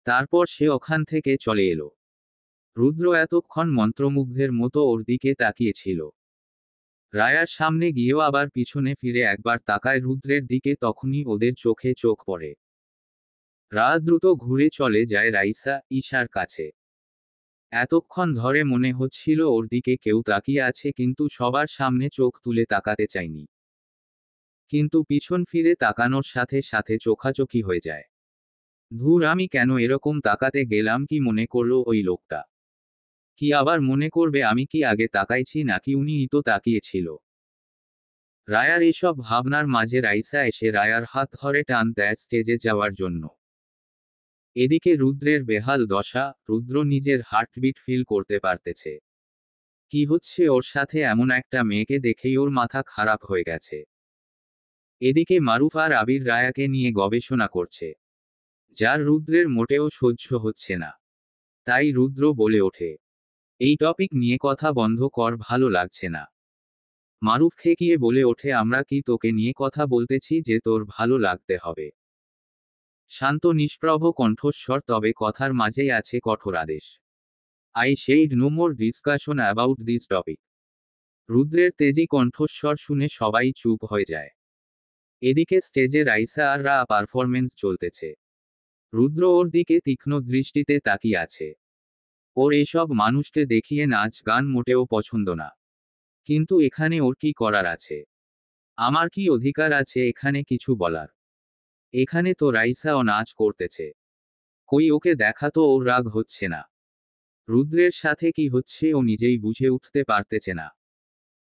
তারপর সে ওখান থেকে চলে এলো। রুদ্র এতক্ষণ মন্ত্রমুগ্ধের মতো ওর দিকে তাকিয়েছিল। রায়ার সামনে গিয়েও আবার পিছনে ফিরে একবার তাকায় রুদ্রের দিকে, তখনই ওদের চোখে চোখ পড়ে। রা দ্রুত ঘুরে চলে যায় রাইসা ঈশার কাছে। এতক্ষণ ধরে মনে হচ্ছিল ওর দিকে কেউ তাকিয়ে আছে, কিন্তু সবার সামনে চোখ তুলে তাকাতে চায়নি। কিন্তু পিছন ফিরে তাকানোর সাথে সাথে চোখাচোখি হয়ে যায়। ধুর, আমি কেন এরকম তাকাতে গেলাম? কি মনে করলো ওই লোকটা? কি আবার মনে করবে? আমি কি আগে তাকাইছি নাকি উনিই তো তাকিয়েছিল? রায়ার এসব ভাবনার মাঝে রাইসা এসে রায়ার হাত ধরে টান দেয় স্টেজে যাওয়ার জন্য। এদিকে রুদ্রের বেহাল দশা, রুদ্র নিজের হার্টবিট ফিল করতে পারতেছে। কি হচ্ছে ওর সাথে? এমন একটা মেয়েকে দেখেই ওর মাথা খারাপ হয়ে গেছে। এদিকে মারুফ আর আবির রায়াকে নিয়ে গবেষণা করছে, যার রুদ্রের মোটেও সহ্য হচ্ছে না। তাই রুদ্র বলে ওঠে, এই টপিক নিয়ে কথা বন্ধ কর, ভালো লাগছে না। মারুফ খেকিয়ে বলে ওঠে, আমরা কি তোকে নিয়ে কথা বলতেছি যে তোর ভালো লাগতে হবে? শান্ত নিষ্প্রভ কণ্ঠস্বর, তবে কথার মাঝেই আছে কঠোর আদেশ। I shed no more discussion about this topic. রুদ্রের তেজি কণ্ঠস্বর শুনে সবাই চুপ হয়ে যায়। এদিকে স্টেজে রাইসা আর রা পারফরমেন্স চলতেছে। রুদ্র ওর দিকে তীক্ষ্ণ দৃষ্টিতে তাকিয়ে আছে। ওর এসব মানুষকে দেখিয়ে নাচ গান মোটেও পছন্দ না। কিন্তু এখানে ওর কি করার আছে? আমার কি অধিকার আছে এখানে কিছু বলার? এখানে তো রাইসাও নাচ করতেছে। কই ওকে দেখাতো ওর রাগ হচ্ছে না? রুদ্রের সাথে কি হচ্ছে ও নিজেই বুঝে উঠতে পারতেছে না।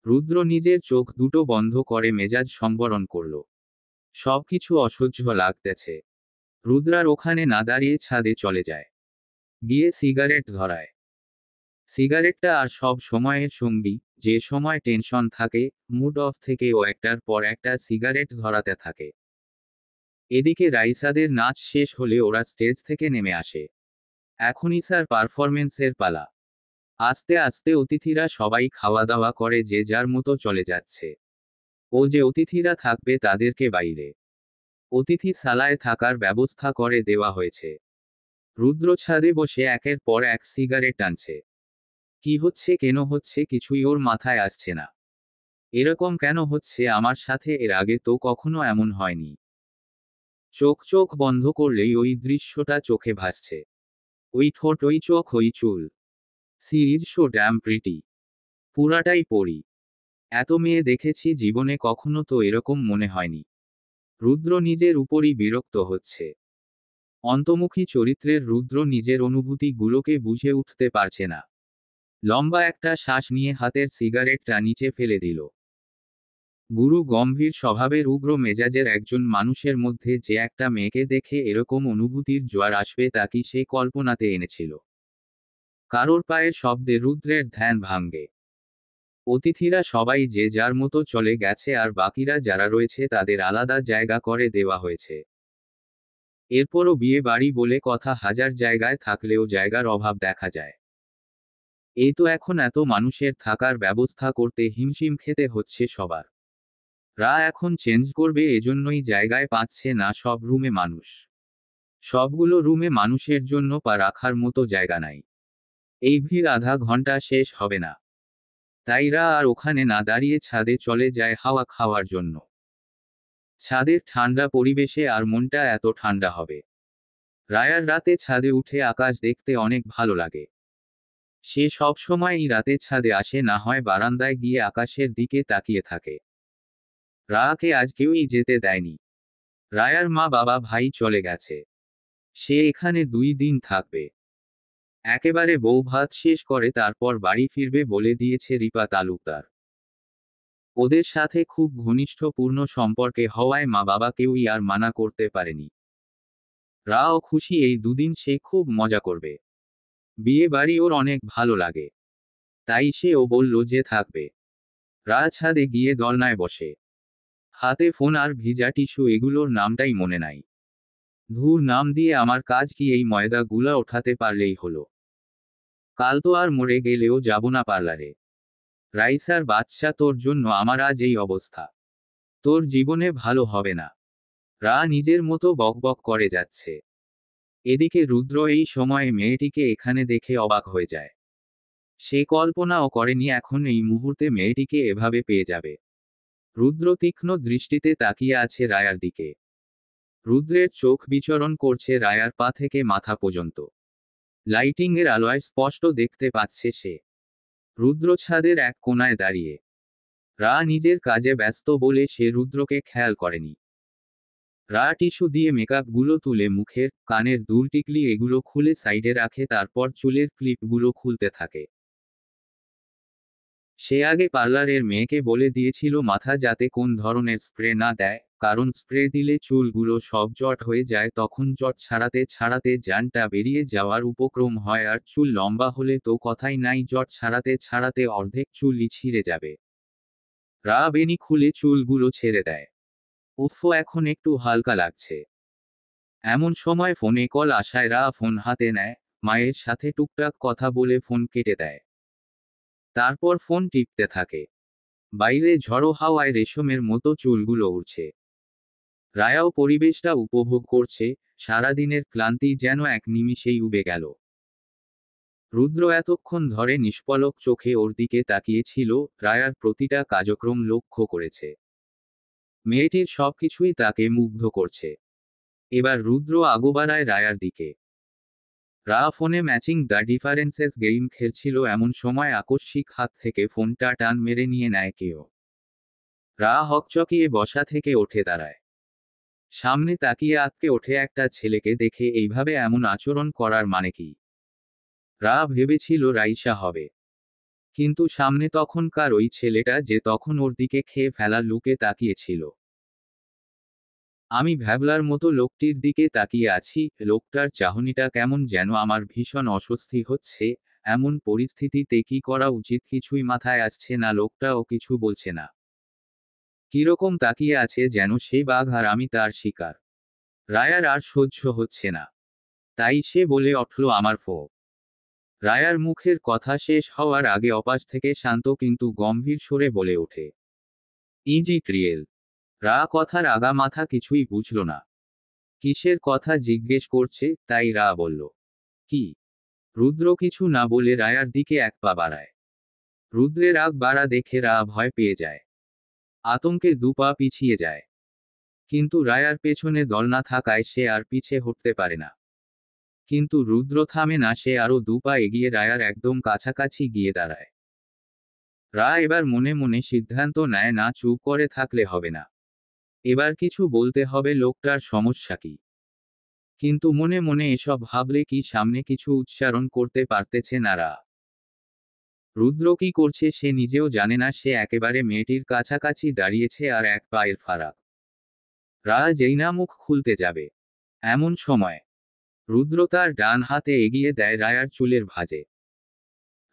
রুদ্র নিজের চোখ দুটো বন্ধ করে মেজাজ সংবরণ করল। সবকিছু অসহ্য লাগতেছে। রুদ্রার ওখানে না দাঁড়িয়ে ছাদে চলে যায়। গিয়ে সিগারেট ধরায়। সিগারেটটা আর সব সময়ের সঙ্গী। যে সময় টেনশন থাকে, মুড অফ থেকে ও একটার পর একটা সিগারেট ধরাতে থাকে। এদিকে রাইসাদের নাচ শেষ হলে ওরা স্টেজ থেকে নেমে আসে। এখনই স্যার পারফরমেন্সের পালা। আস্তে আস্তে অতিথিরা সবাই খাওয়া দাওয়া করে যে যার মতো চলে যাচ্ছে। ও যে অতিথিরা থাকবে তাদেরকে বাইরে অতিথি সালায় থাকার ব্যবস্থা করে দেওয়া হয়েছে। রুদ্র ছাদে বসে একের পর এক সিগারেট টানছে। কি হচ্ছে, কেন হচ্ছে, কিছুই ওর মাথায় আসছে না। এরকম কেন হচ্ছে আমার সাথে? এর আগে তো কখনো এমন হয়নি। চোখ বন্ধ করলেই ওই দৃশ্যটা চোখে ভাসছে। ওই ঠোঁট, ওই চোখ, ওই চুল। She is so damn pretty. পুরাটাই পরি। এত মেয়ে দেখেছি জীবনে, কখনো তো এরকম মনে হয়নি। রুদ্র নিজের উপরই বিরক্ত হচ্ছে। অন্তর্মুখী চরিত্রের রুদ্র নিজের অনুভূতিগুলোকে বুঝে উঠতে পারছে না। লম্বা একটা শ্বাস নিয়ে হাতের সিগারেটটা নিচে ফেলে দিল। গুরু গম্ভীর স্বভাবের উগ্র মেজাজের একজন মানুষের মধ্যে যে একটা মেয়েকে দেখে এরকম অনুভূতির জোয়ার আসবে তা কি সে কল্পনাতে এনেছিল? কারোর পায়ের শব্দে রুদ্রের ধ্যান ভাঙে। অতিথিরা সবাই যে যার মতো চলে গেছে আর বাকিরা যারা রয়েছে তাদের আলাদা জায়গা করে দেওয়া হয়েছে। এরপরও বিয়ে বাড়ি বলে কথা হাজার জায়গায় থাকলেও জায়গার অভাব দেখা যায়। এই তো এখন এত মানুষের থাকার ব্যবস্থা করতে হিমশিম খেতে হচ্ছে সবার। রা এখন চেঞ্জ করবে, এজন্যই জায়গায় পাচ্ছে না সব রুমে মানুষ। সবগুলো রুমে মানুষের জন্য পা রাখার মতো জায়গা নাই। এই ভিড় আধা ঘন্টা শেষ হবে না। তাই রা আর ওখানে না দাঁড়িয়ে ছাদে চলে যায় হাওয়া খাওয়ার জন্য। ছাদের ঠান্ডা পরিবেশে আর মনটা এত ঠান্ডা হবে। রায়ার রাতে ছাদে উঠে আকাশ দেখতে অনেক ভালো লাগে। সে সব সময়ই রাতে ছাদে আসে, না হয় বারান্দায় গিয়ে আকাশের দিকে তাকিয়ে থাকে। রায়াকে আজ কেউই যেতে দেয়নি। রায়ার মা বাবা ভাই চলে গেছে। সে এখানে 2 দিন থাকবে। একেবারে বউ ভাত শেষ করে তারপর বাড়ি ফিরবে বলে দিয়েছে রিপা তালুকদার। ওদের সাথে খুব ঘনিষ্ঠপূর্ণ সম্পর্কে হওয়ায় মা বাবা কেউই আর মানা করতে পারেনি। রাও খুশি, এই 2 দিন সে খুব মজা করবে। বিয়ে বাড়ি ওর অনেক ভালো লাগে। তাই সে ও বলল যে থাকবে। রা ছাদে গিয়ে দোলনায় বসে। হাতে ফোন আর ভিজা টিস্যু, এগুলোর নামটাই মনে নাই। ধুর, নাম দিয়ে আমার কাজ কি? এই ময়দা গুলা ওঠাতে পারলেই হলো। কাল তো আর মরে গেলেও যাব না পার্লারে। রাইসার বাচ্চা, তোর জন্য আমার আজ এই অবস্থা। তোর জীবনে ভালো হবে না। রা নিজের মতো বকবক করে যাচ্ছে। এদিকে রুদ্র এই সময়ে মেয়েটিকে এখানে দেখে অবাক হয়ে যায়। সে কল্পনাও করেনি এখন এই মুহূর্তে মেয়েটিকে এভাবে পেয়ে যাবে। রুদ্র তীক্ষ্ণ দৃষ্টিতে তাকিয়ে আছে রায়ার দিকে। রুদ্রের চোখ বিচরণ করছে রায়ার পা থেকে মাথা পর্যন্ত। লাইটিং এর আলোয় স্পষ্ট দেখতে পাচ্ছে সে। রুদ্র ছাদের এক কোণায় দাঁড়িয়ে। রা নিজের কাজে ব্যস্ত বলে সে রুদ্রকে খেয়াল করেনি। রা টিস্যু দিয়ে মেকআপ গুলো তুলে মুখের, কানের দুল, টিকলি এগুলো খুলে সাইডে রাখে, তারপর চুলের ক্লিপগুলো খুলতে থাকে। সে আগে পার্লারের মেয়েকে বলে দিয়েছিল মাথা যাতে কোন ধরনের স্প্রে না দেয়, কারণ স্প্রে দিলে চুলগুলো সব জট হয়ে যায়, তখন জট ছাড়াতে ছাড়াতে জানটা বেরিয়ে যাওয়ার উপক্রম হয়, আর চুল লম্বা হলে তো কথাই নাই, জট ছাড়াতে ছাড়াতে অর্ধেক চুলই ছিঁড়ে যাবে। রা বেনি খুলে চুলগুলো ছেড়ে দেয়। উফ, এখন একটু হালকা লাগছে। এমন সময় ফোনে কল আসায় রা ফোন হাতে নেয়, মায়ের সাথে টুকটাক কথা বলে ফোন কেটে দেয়। তারপর ফোন টিপতে থাকে। বাইরে ঝড়ো হাওয়ায় রেশমের মতো চুলগুলো উড়ছে। রায়াও পরিবেশটা উপভোগ করছে, সারাদিনের ক্লান্তি যেন এক নিমিষেই উবে গেল। রুদ্র এতক্ষণ ধরে নিষ্পলক চোখে ওর দিকে তাকিয়েছিল, রায়ার প্রতিটা কার্যক্রম লক্ষ্য করেছে। মেয়েটির সবকিছুই তাকে মুগ্ধ করছে। এবার রুদ্র আগু বাড়ায় রায়ার দিকে। রা ফোনে ম্যাচিং দ্য ডিফারেন্সেস গেম খেলছিল, এমন সময় আকস্মিক হাত থেকে ফোনটা টান মেরে নিয়ে নেয় কেউ। রা হকচকিয়ে বসা থেকে উঠে দাঁড়ায়। সামনে তাকিয়ে আঁতকে ওঠে একটা ছেলেকে দেখে। এইভাবে এমন আচরণ করার মানে কি? রা ভেবেছিল রাইসা হবে, কিন্তু সামনে তখনকার ওই ছেলেটা যে তখন ওর দিকে খেয়ে ফেলা লুকে তাকিয়েছিল। আমি ভ্যাবলার মতো লোকটির দিকে তাকিয়ে আছি, লোকটার চাহনিটা কেমন যেন আমার ভীষণ অস্বস্তি হচ্ছে। এমন পরিস্থিতিতে কি করা উচিত কিছুই মাথায় আসছে না। লোকটাও কিছু বলছে না, কিরকম তাকিয়ে আছে যেন সে বাঘ আর আমি তার শিকার। রায়ার আর সহ্য হচ্ছে না, তাই সে বলে উঠল, আমার ফো। রায়ার মুখের কথা শেষ হওয়ার আগে অপাশ থেকে শান্ত কিন্তু গম্ভীর স্বরে বলে ওঠে, ইজি ট্রিয়েল। রা কথার আগা মাথা কিছুই বুঝল না। কিসের কথা জিজ্ঞেস করছে, তাই রা বলল, কি? রুদ্র কিছু না বলে রায়ার দিকে এক পা বাড়ায়। রুদ্রের আগ বাড়া দেখে রা ভয় পেয়ে যায়। আতঙ্কে দুপা পিছিয়ে যায়। কিন্তু রায়ার পেছনে দল না থাকায় সে আর পিছে হটতে পারে না। কিন্তু রুদ্র থামে না, সে আরো দুপা এগিয়ে রায়ার একদম কাছাকাছি গিয়ে দাঁড়ায়। রা এবার মনে মনে সিদ্ধান্ত নেয় না, চুপ করে থাকলে হবে না। এবার কিছু বলতে হবে, লোকটার সমস্যা কি। কিন্তু মনে মনে এসব ভাবলে কি সামনে কিছু উচ্চারণ করতে পারতেছে না রা। রুদ্র কি করছে সে নিজেও জানে না, সে একেবারে মেয়েটির কাছাকাছি দাঁড়িয়েছে আর এক পায়ের ফারাক। রা যেই না মুখ খুলতে যাবে, এমন সময় রুদ্র তার ডান হাতে এগিয়ে দেয় রায়ার চুলের ভাঁজে।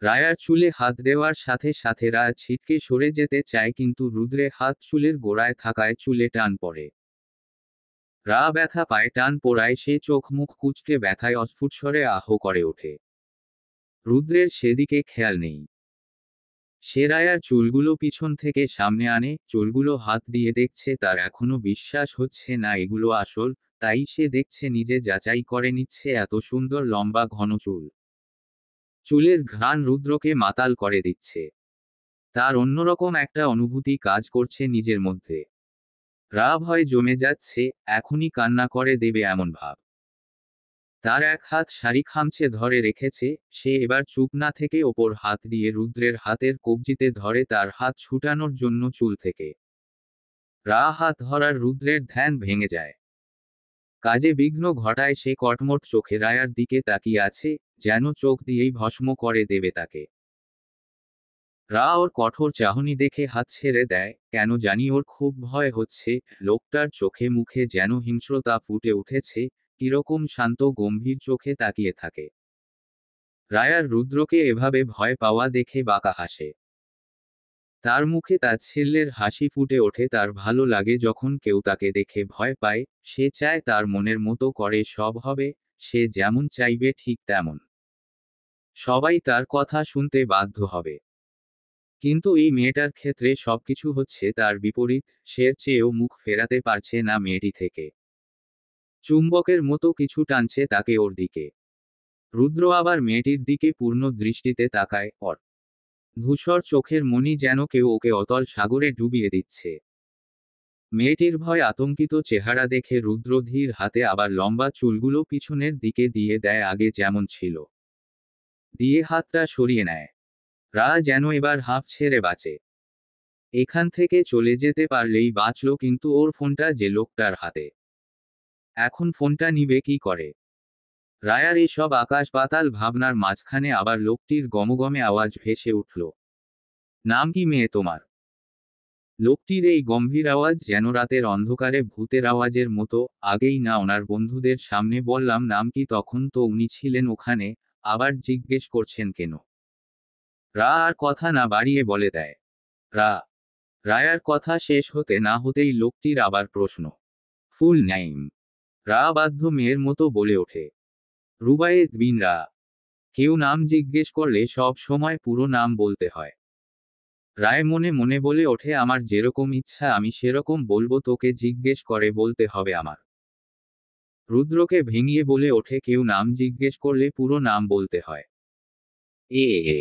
রায়ার চুলে হাত দেওয়ার সাথে সাথে রা ছিটকে সরে যেতে চায়, কিন্তু রুদ্রের হাত চুলের গোড়ায় থাকায় চুলে টান পড়ে। রা ব্যথা পায়, টান পড়ায় সে চোখ মুখ কুঁচকে ব্যথায় অস্ফুট স্বরে আহ করে ওঠে। রুদ্রের সেদিকে খেয়াল নেই। সে রায়ার চুলগুলো পিছন থেকে সামনে আনে, চুলগুলো হাত দিয়ে দেখছে, তার এখনো বিশ্বাস হচ্ছে না এগুলো আসল। তাই সে দেখছে, নিজে যাচাই করে নিচ্ছে, এত সুন্দর লম্বা ঘন চুল। চুলের ঘ্রাণ রুদ্রকে মাতাল করে দিচ্ছে। তার অন্যরকম একটা অনুভূতি কাজ করছে নিজের মধ্যে। রা ভয় জমে যাচ্ছে, এখনই কান্না করে দেবে এমন ভাব। তার এক হাত শাড়ি খামচে ধরে রেখেছে। সে এবার চুপ না থেকে ওপর হাত দিয়ে রুদ্রের হাতের কবজিতে ধরে, তার হাত ছুটানোর জন্য চুল থেকে। রা হাত ধরার রুদ্রের ধ্যান ভেঙে যায়। কাজে বিঘ্ন ঘটায়, সে কটমট চোখে রায়ার দিকে তাকিয়ে আছে, যেন চোখ দিয়েই ভস্ম করে দেবে তাকে। রা ওর কঠোর চাহনি দেখে হাত ছেড়ে দেয়, কেন জানি ওর খুব ভয় হচ্ছে। লোকটার চোখে মুখে যেন হিংস্রতা ফুটে উঠেছে, কিরকম শান্ত গম্ভীর চোখে তাকিয়ে থাকে। রায়ার রুদ্রকে এভাবে ভয় পাওয়া দেখে বাঁকা হাসে। তার মুখে তাচ্ছিল্যের হাসি ফুটে ওঠে। তার ভালো লাগে যখন কেউ তাকে দেখে ভয় পায়। সে চায় তার মনের মতো করে সব হবে, সে যেমন চাইবে ঠিক তেমন। সবাই তার কথা শুনতে বাধ্য হবে। কিন্তু এই মেয়েটার ক্ষেত্রে সবকিছু হচ্ছে তার বিপরীত, সে চেয়েও মুখ ফেরাতে পারছে না মেয়েটি থেকে। চুম্বকের মতো কিছু টানছে তাকে ওর দিকে। রুদ্র আবার মেয়েটির দিকে পূর্ণ দৃষ্টিতে তাকায়, ওর ধূসর চোখের মণি যেন কেউ ওকে অতল সাগরে ডুবিয়ে দিচ্ছে। মেয়েটির ভয় আতঙ্কিত চেহারা দেখে রুদ্র ধীর হাতে আবার লম্বা চুলগুলো পিছনের দিকে দিয়ে দেয়, আগে যেমন ছিল দিয়ে হাতটা সরিয়ে নেয়। রা যেন এবার হাঁফ ছেড়ে বাঁচে। এখান থেকে চলে যেতে পারলেই বাঁচল, কিন্তু ওর ফোনটা যে লোকটার হাতে, এখন ফোনটা নিবে কি করে? রায়ার এসব আকাশ পাতাল ভাবনার মাঝখানে আবার লোকটির গমগমে আওয়াজ ভেসে উঠল। নাম কি মেয়ে তোমার? লোকটির এই গম্ভীর আওয়াজ যেন রাতের অন্ধকারে ভূতের আওয়াজের মতো। আগেই না ওনার বন্ধুদের সামনে বললাম নাম কি, তখন তো উনি ছিলেন ওখানে, আবার জিজ্ঞেস করছেন কেন? রা আর কথা না বাড়িয়ে বলে দেয়, রা। রায়ার কথা শেষ হতে না হতেই লোকটির আবার প্রশ্ন, ফুল নেইম? রা বাধ্য মেয়ের মতো বলে ওঠে, রুবায়েত বিন রা। কেউ নাম জিজ্ঞেস করলে সব সময় পুরো নাম বলতে হয়। রায় মনে মনে বলে ওঠে, আমার যেরকম ইচ্ছা আমি সেরকম বলবো, তোকে জিজ্ঞেস করে বলতে হবে আমার? রুদ্রকে ভেঙিয়ে বলে ওঠে, কেউ নাম জিজ্ঞেস করলে পুরো নাম বলতে হয়। এ এ।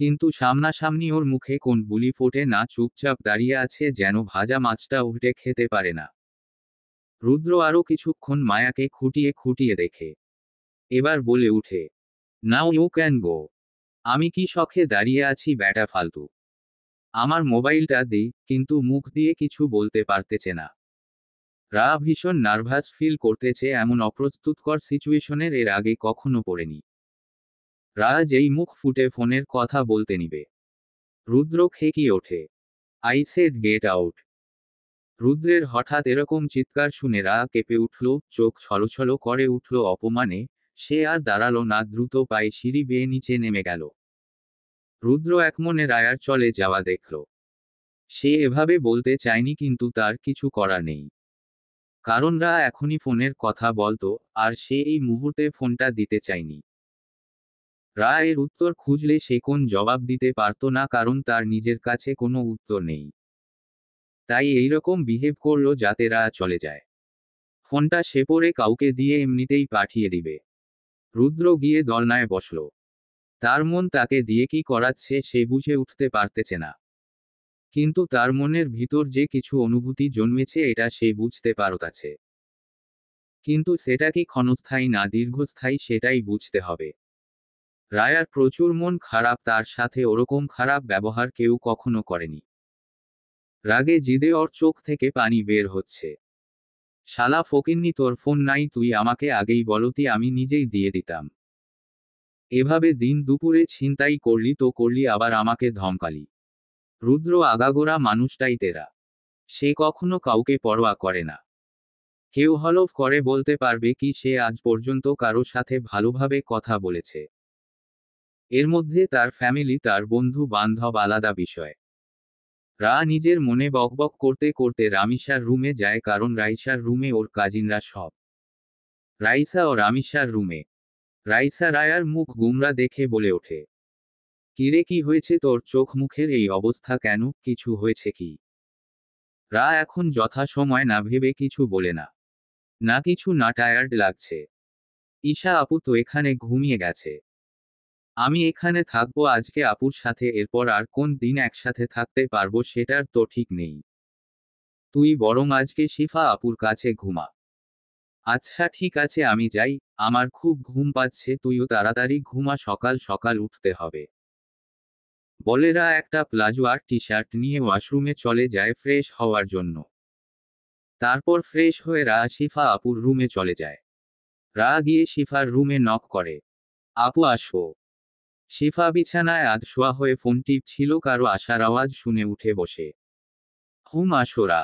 কিন্তু সামনাসামনি ওর মুখে কোন বুলি ফোটে না, চুপচাপ দাঁড়িয়ে আছে যেন ভাজা মাছটা উল্টে খেতে পারে না। রুদ্র আরো কিছুক্ষণ মায়াকে খুঁটিয়ে খুঁটিয়ে দেখে, এবার বলে উঠে, নাও ইউ ক্যান গো। আমি কি শখে দাঁড়িয়ে আছি ব্যাটা ফালতু? আমার মোবাইলটা দে। কিন্তু মুখ দিয়ে কিছু বলতে পারতেছে না। রা ভীষণ নার্ভাস ফিল করতেছে, এমন অপ্রস্তুতকর সিচুয়েশনের এর আগে কখনো পড়েনি। রা যেই মুখ ফুটে ফোনের কথা বলতে নিবে, রুদ্র খেকিয়ে ওঠে, আই সেড গেট আউট। রুদ্রের হঠাৎ এরকম চিৎকার শুনে রা কেঁপে উঠল, চোখ ছলছল করে উঠল অপমানে। সে আর দাঁড়ালো না, দ্রুত পায়ে সিঁড়ি বেয়ে নিচে নেমে গেল। রুদ্র একমনে রায়ার চলে যাওয়া দেখল। সে এভাবে বলতে চায়নি, কিন্তু তার কিছু করার নেই। কারণ রা এখনই ফোনের কথা বলতো, আর সে এই মুহূর্তে ফোনটা দিতে চায়নি। রা এর উত্তর খুঁজলে সে কোন জবাব দিতে পারত না, কারণ তার নিজের কাছে কোনো উত্তর নেই। তাই এইরকম বিহেভ করলো যাতে রা চলে যায়। ফোনটা সে পরে কাউকে দিয়ে এমনিতেই পাঠিয়ে দিবে। রুদ্র গিয়ে দলনায় বসল। তার মন তাকে দিয়ে কি করাচ্ছে সে বুঝে উঠতে পারতেছে না। কিন্তু তার মনের ভিতর যে কিছু অনুভূতি জন্মেছে এটা সে বুঝতে পারতাছে। কিন্তু সেটা কি ক্ষণস্থায়ী না দীর্ঘস্থায়ী সেটাই বুঝতে হবে। রায়ার প্রচুর মন খারাপ, তার সাথে ওরকম খারাপ ব্যবহার কেউ কখনো করেনি। রাগে জিদে ওর চোখ থেকে পানি বের হচ্ছে। শালা ফকিন্নি, তোর ফোন নাই, তুই আমাকে আগেই বলতি আমি নিজেই দিয়ে দিতাম। এভাবে দিন দুপুরে ছিনতাই করলি তো করলি, আবার আমাকে ধমকালি। রুদ্র আগাগোড়া মানুষটাই তেরা। সে কখনো কাউকে পরোয়া করে না। কেউ হলফ করে বলতে পারবে কি সে আজ পর্যন্ত কারো সাথে ভালোভাবে কথা বলেছে? এর মধ্যে তার ফ্যামিলি, তার বন্ধু বান্ধব আলাদা বিষয়। রা নিজের মনে বকবক করতে করতে রামিসার রুমে যায়, কারণ রাইসার রুমে ওর কাজিনরা সব। রাইসা ও রামিসার রুমে। রাইসা রায়ার মুখ গুমরা দেখে বলে ওঠে, কিরে কি হয়েছে তোর, চোখ মুখের এই অবস্থা কেন, কিছু হয়েছে কি? রা এখন যথাসময় না ভেবে কিছু বলে না। না কিছু না, টায়ার্ড লাগছে। ঈশা আপু তো এখানে ঘুমিয়ে গেছে। আমি এখানে থাকবো আজকে আপুর সাথে, এরপর আর কোন দিন একসাথে থাকতে পারবো সেটার তো ঠিক নেই। তুই বরং আজকে শিফা আপুর কাছে ঘুমা। আচ্ছা ঠিক আছে আমি যাই, আমার খুব ঘুম পাচ্ছে, তুইও তাড়াতাড়ি ঘুমা, সকাল সকাল উঠতে হবে। বলেরা একটা প্লাজো আর টি শার্ট নিয়ে ওয়াশরুমে চলে যায় ফ্রেশ হওয়ার জন্য। তারপর ফ্রেশ হয়ে রা শিফা আপুর রুমে চলে যায়। রা গিয়ে শিফার রুমে নক করে, আপু আসো। শিফা বিছানায় আধশোয়া হয়ে ফোন টিপছিল, কারো আসার আওয়াজ শুনে উঠে বসে, হুম আসো রা।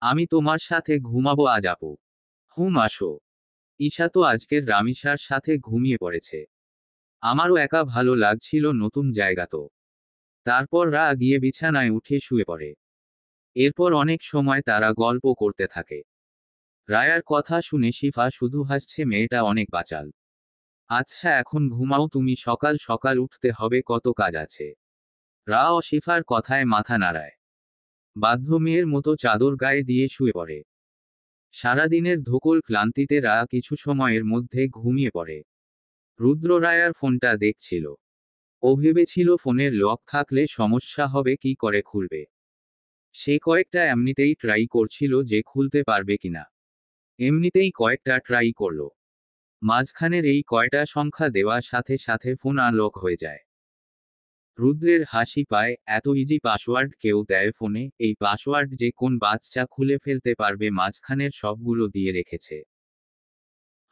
আমি তোমার সাথে ঘুমাবো আজ আপু। হুম আসো। ঈশা তো আজকের রামিসার সাথে ঘুমিয়ে পড়েছে। আমারও একা ভালো লাগছিল, নতুন জায়গা তো। তারপর রা গিয়ে বিছানায় উঠে শুয়ে পড়ে। এরপর অনেক সময় তারা গল্প করতে থাকে। রায়ার কথা শুনে শিফা শুধু হাসছে, মেয়েটা অনেক বাচাল। আচ্ছা এখন ঘুমাও তুমি, সকাল সকাল উঠতে হবে, কত কাজ আছে। রা শিফার কথায় মাথা নাড়ায়। বাধ্য মেয়ের মতো চাদর গায়ে দিয়ে শুয়ে পড়ে। সারাদিনের ধকল ক্লান্তিতে রা কিছু সময়ের মধ্যে ঘুমিয়ে পড়ে। রুদ্র রায়ার ফোনটা দেখছিল। ও ভেবেছিল ফোনের লক থাকলে সমস্যা হবে, কি করে খুলবে। সে কয়েকটা এমনিতেই ট্রাই করছিল যে খুলতে পারবে কিনা। এমনিতেই কয়েকটা ট্রাই করলো। মাঝখানের এই কয়টা সংখ্যা দেওয়ার সাথে সাথে ফোন আনলক হয়ে যায়। রুদ্রের হাসি পায়, এত ইজি পাসওয়ার্ড কেউ দেয় ফোনে, এই পাসওয়ার্ড যে কোন বাচ্চা খুলে ফেলতে পারবে, মাঝখানের সবগুলো দিয়ে রেখেছে।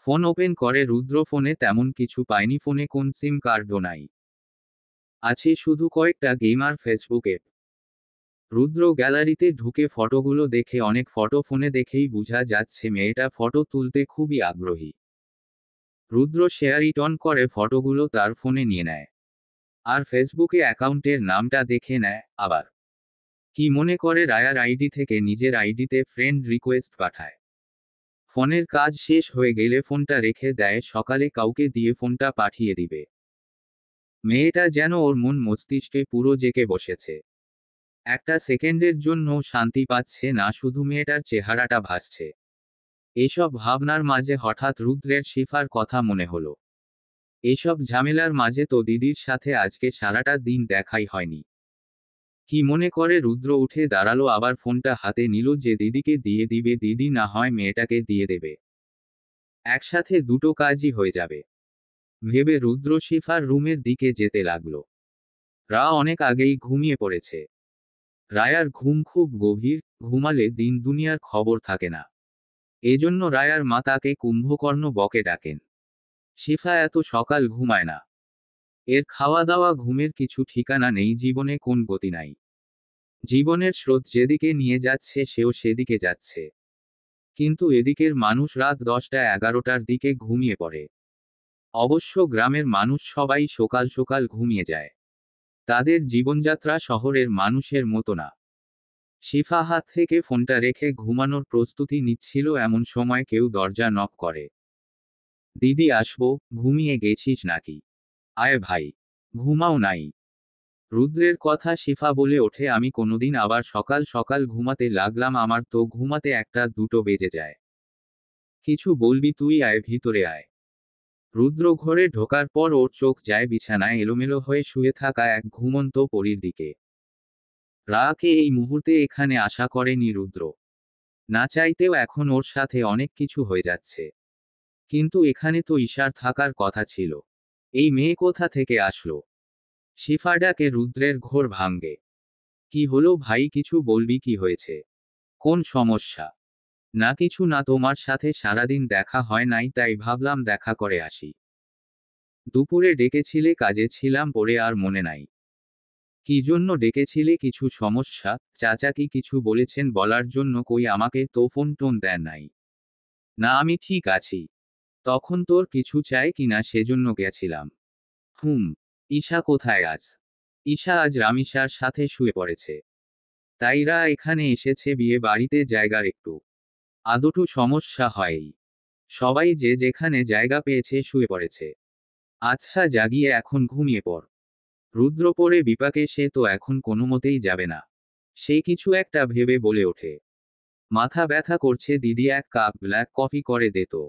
ফোন ওপেন করে রুদ্র, ফোনে তেমন কিছু পায়নি, ফোনে কোন সিম কার্ডও নাই। আছে শুধু কয়েকটা গেম আর ফেসবুক অ্যাপ। রুদ্র গ্যালারিতে ঢুকে ফটোগুলো দেখে, অনেক ফটো, ফোনে দেখেই বোঝা যাচ্ছে মেয়েটা ফটো তুলতে খুবই আগ্রহী। রুদ্র শেয়ার ইট অন করে ফটোগুলো তার ফোনে নিয়ে নেয়। আর ফেসবুকে অ্যাকাউন্টের নামটা দেখে নেয় আবার। কি মনে করে রায়ার আইডি থেকে নিজের আইডিতে ফ্রেন্ড রিকোয়েস্ট পাঠায়। ফোনের কাজ শেষ হয়ে গেলে ফোনটা রেখে দেয়, সকালে কাউকে দিয়ে ফোনটা পাঠিয়ে দিবে। মেয়েটা যেন ওর মন মস্তিষ্কে পুরো জেকে বসেছে। একটা সেকেন্ডের জন্য শান্তি পাচ্ছে না, শুধু মেয়েটার চেহারাটা ভাসছে। এসব ভাবনার মাঝে হঠাৎ রুদ্রের শিফার কথা মনে হলো। এসব ঝামেলার মাঝে তো দিদির সাথে আজকে সারাটা দিন দেখাই হয়নি। কি মনে করে রুদ্র উঠে দাঁড়ালো, আবার ফোনটা হাতে নিল যে দিদিকে দিয়ে দিবে, দিদি না হয় মেয়েটাকে দিয়ে দেবে। একসাথে দুটো কাজই হয়ে যাবে ভেবে রুদ্র শিফার রুমের দিকে যেতে লাগলো। রা অনেক আগেই ঘুমিয়ে পড়েছে। রায়ার ঘুম খুব গভীর, ঘুমালে দিন দুনিয়ার খবর থাকে না। এজন্য রায়ার মা তাকে কুম্ভকর্ণ বকে ডাকেন। শিফা এত সকাল ঘুমায় না। এর খাওয়া দাওয়া ঘুমের কিছু ঠিকানা নেই, জীবনে কোন গতি নাই। জীবনের স্রোত যেদিকে নিয়ে যাচ্ছে সেও সেদিকে যাচ্ছে। কিন্তু এদিকের মানুষ রাত 10টা-11টার দিকে ঘুমিয়ে পড়ে। অবশ্য গ্রামের মানুষ সবাই সকাল সকাল ঘুমিয়ে যায়। তাদের জীবনযাত্রা শহরের মানুষের মতো না। শিফা হাত থেকে ফোনটা রেখে ঘুমানোর প্রস্তুতি নিচ্ছিল, এমন সময় কেউ দরজা নক করে। দিদি আসবো, ঘুমিয়ে গেছিস নাকি? আয় ভাই, ঘুমাও নাই? রুদ্রের কথা শিফা বলে ওঠে, আমি কোনোদিন আবার সকাল সকাল ঘুমাতে লাগলাম, আমার তো ঘুমাতে 1টা-2টো বেজে যায়। কিছু বলবি তুই, আয় ভিতরে আয়। রুদ্র ঘরে ঢোকার পর ওর চোখ যায় বিছানায় এলোমেলো হয়ে শুয়ে থাকা এক ঘুমন্ত পরীর দিকে। রাকে এই মুহূর্তে এখানে আশা করেনি রুদ্র। না চাইতেও এখন ওর সাথে অনেক কিছু হয়ে যাচ্ছে। কিন্তু এখানে তো ঈশার থাকার কথা ছিল। এই মেয়ে কোথা থেকে আসলো? শিফা ডাকে, রুদ্রের ঘোর ভাঙ্গে। কি হলো ভাই, কিছু বলবি, কি হয়েছে? কোন সমস্যা? না কিছু না, তোমার সাথে সারাদিন দেখা হয় নাই, তাই ভাবলাম দেখা করে আসি। দুপুরে ডেকেছিলে, কাজে ছিলাম পড়ে, আর মনে নাই। কি জন্য ডেকেছিলে, কিছু সমস্যা? চাচা কি কিছু বলেছেন বলার জন্য? কই আমাকে তো ফোন টোন দেন নাই। না আমি ঠিক আছি। তখন তোর কিছু চাই কিনা সেজন্য গেছিলাম। হুম। ঈশা কোথায় আজ? ঈশা আজ রামিসার সাথে শুয়ে পড়েছে। তাইরা এখানে এসেছে, বিয়ে বাড়িতে জায়গার একটু আদটু সমস্যা হয়ই। সবাই যে যেখানে জায়গা পেয়েছে শুয়ে পড়েছে। আচ্ছা জাগিয়ে এখন ঘুমিয়ে পড়। রুদ্র পড়ে বিপাকে, সে তো এখন কোনোমতেই যাবে না। সে কিছু একটা ভেবে বলে ওঠে, মাথা ব্যথা করছে দিদি, 1 কাপ ব্ল্যাক কফি করে দে তো।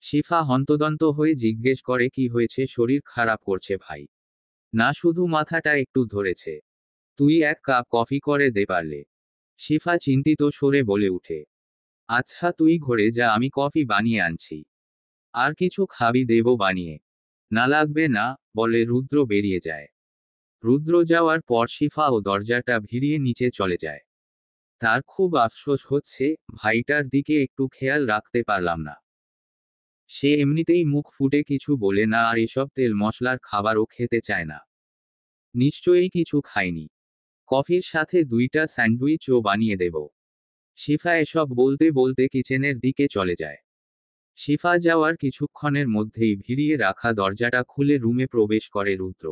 শিফা হন্তদন্ত হয়ে জিজ্ঞেস করে, কি হয়েছে, শরীর খারাপ করছে ভাই? না শুধু মাথাটা একটু ধরেছে। তুই 1 কাপ কফি করে দে পারলে। শিফা চিন্তিত স্বরে বলে উঠে, আচ্ছা তুই ঘরে যা, আমি কফি বানিয়ে আনছি। আর কিছু খাবি দেব বানিয়ে? না লাগবে না, বলে রুদ্র বেরিয়ে যায়। রুদ্র যাওয়ার পর শিফা ও দরজাটা ভিড়িয়ে নিচে চলে যায়। তার খুব আফসোস হচ্ছে, ভাইটার দিকে একটু খেয়াল রাখতে পারলাম না। সে এমনিতেই মুখ ফুটে কিছু বলে না, আর এসব তেল মশলার খাবারও খেতে চায় না। নিশ্চয়ই কিছু খায়নি। কফির সাথে 2টা স্যান্ডউইচও বানিয়ে দেব। শিফা এসব বলতে বলতে কিচেনের দিকে চলে যায়। শিফা যাওয়ার কিছুক্ষণের মধ্যেই ভিড়িয়ে রাখা দরজাটা খুলে রুমে প্রবেশ করে রুদ্র।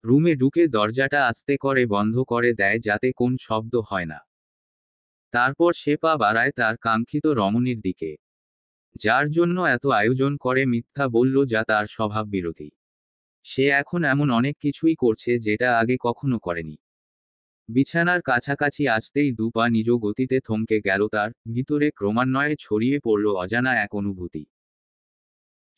রুমে ঢুকে দরজাটা আস্তে করে বন্ধ করে দেয়, যাতে কোন শব্দ হয় না। তারপর সে পা বাড়ায় তার কাঙ্ক্ষিত রমণীর দিকে। যার জন্য এত আয়োজন করে মিথ্যা বলল যা তার স্বভাব বিরোধী। সে এখন এমন অনেক কিছুই করছে যেটা আগে কখনো করেনি। বিছানার কাছাকাছি আসতেই দুপা নিজ গতিতে থমকে গেল, তার ভিতরে ক্রমান্বয়ে ছড়িয়ে পড়ল অজানা এক অনুভূতি।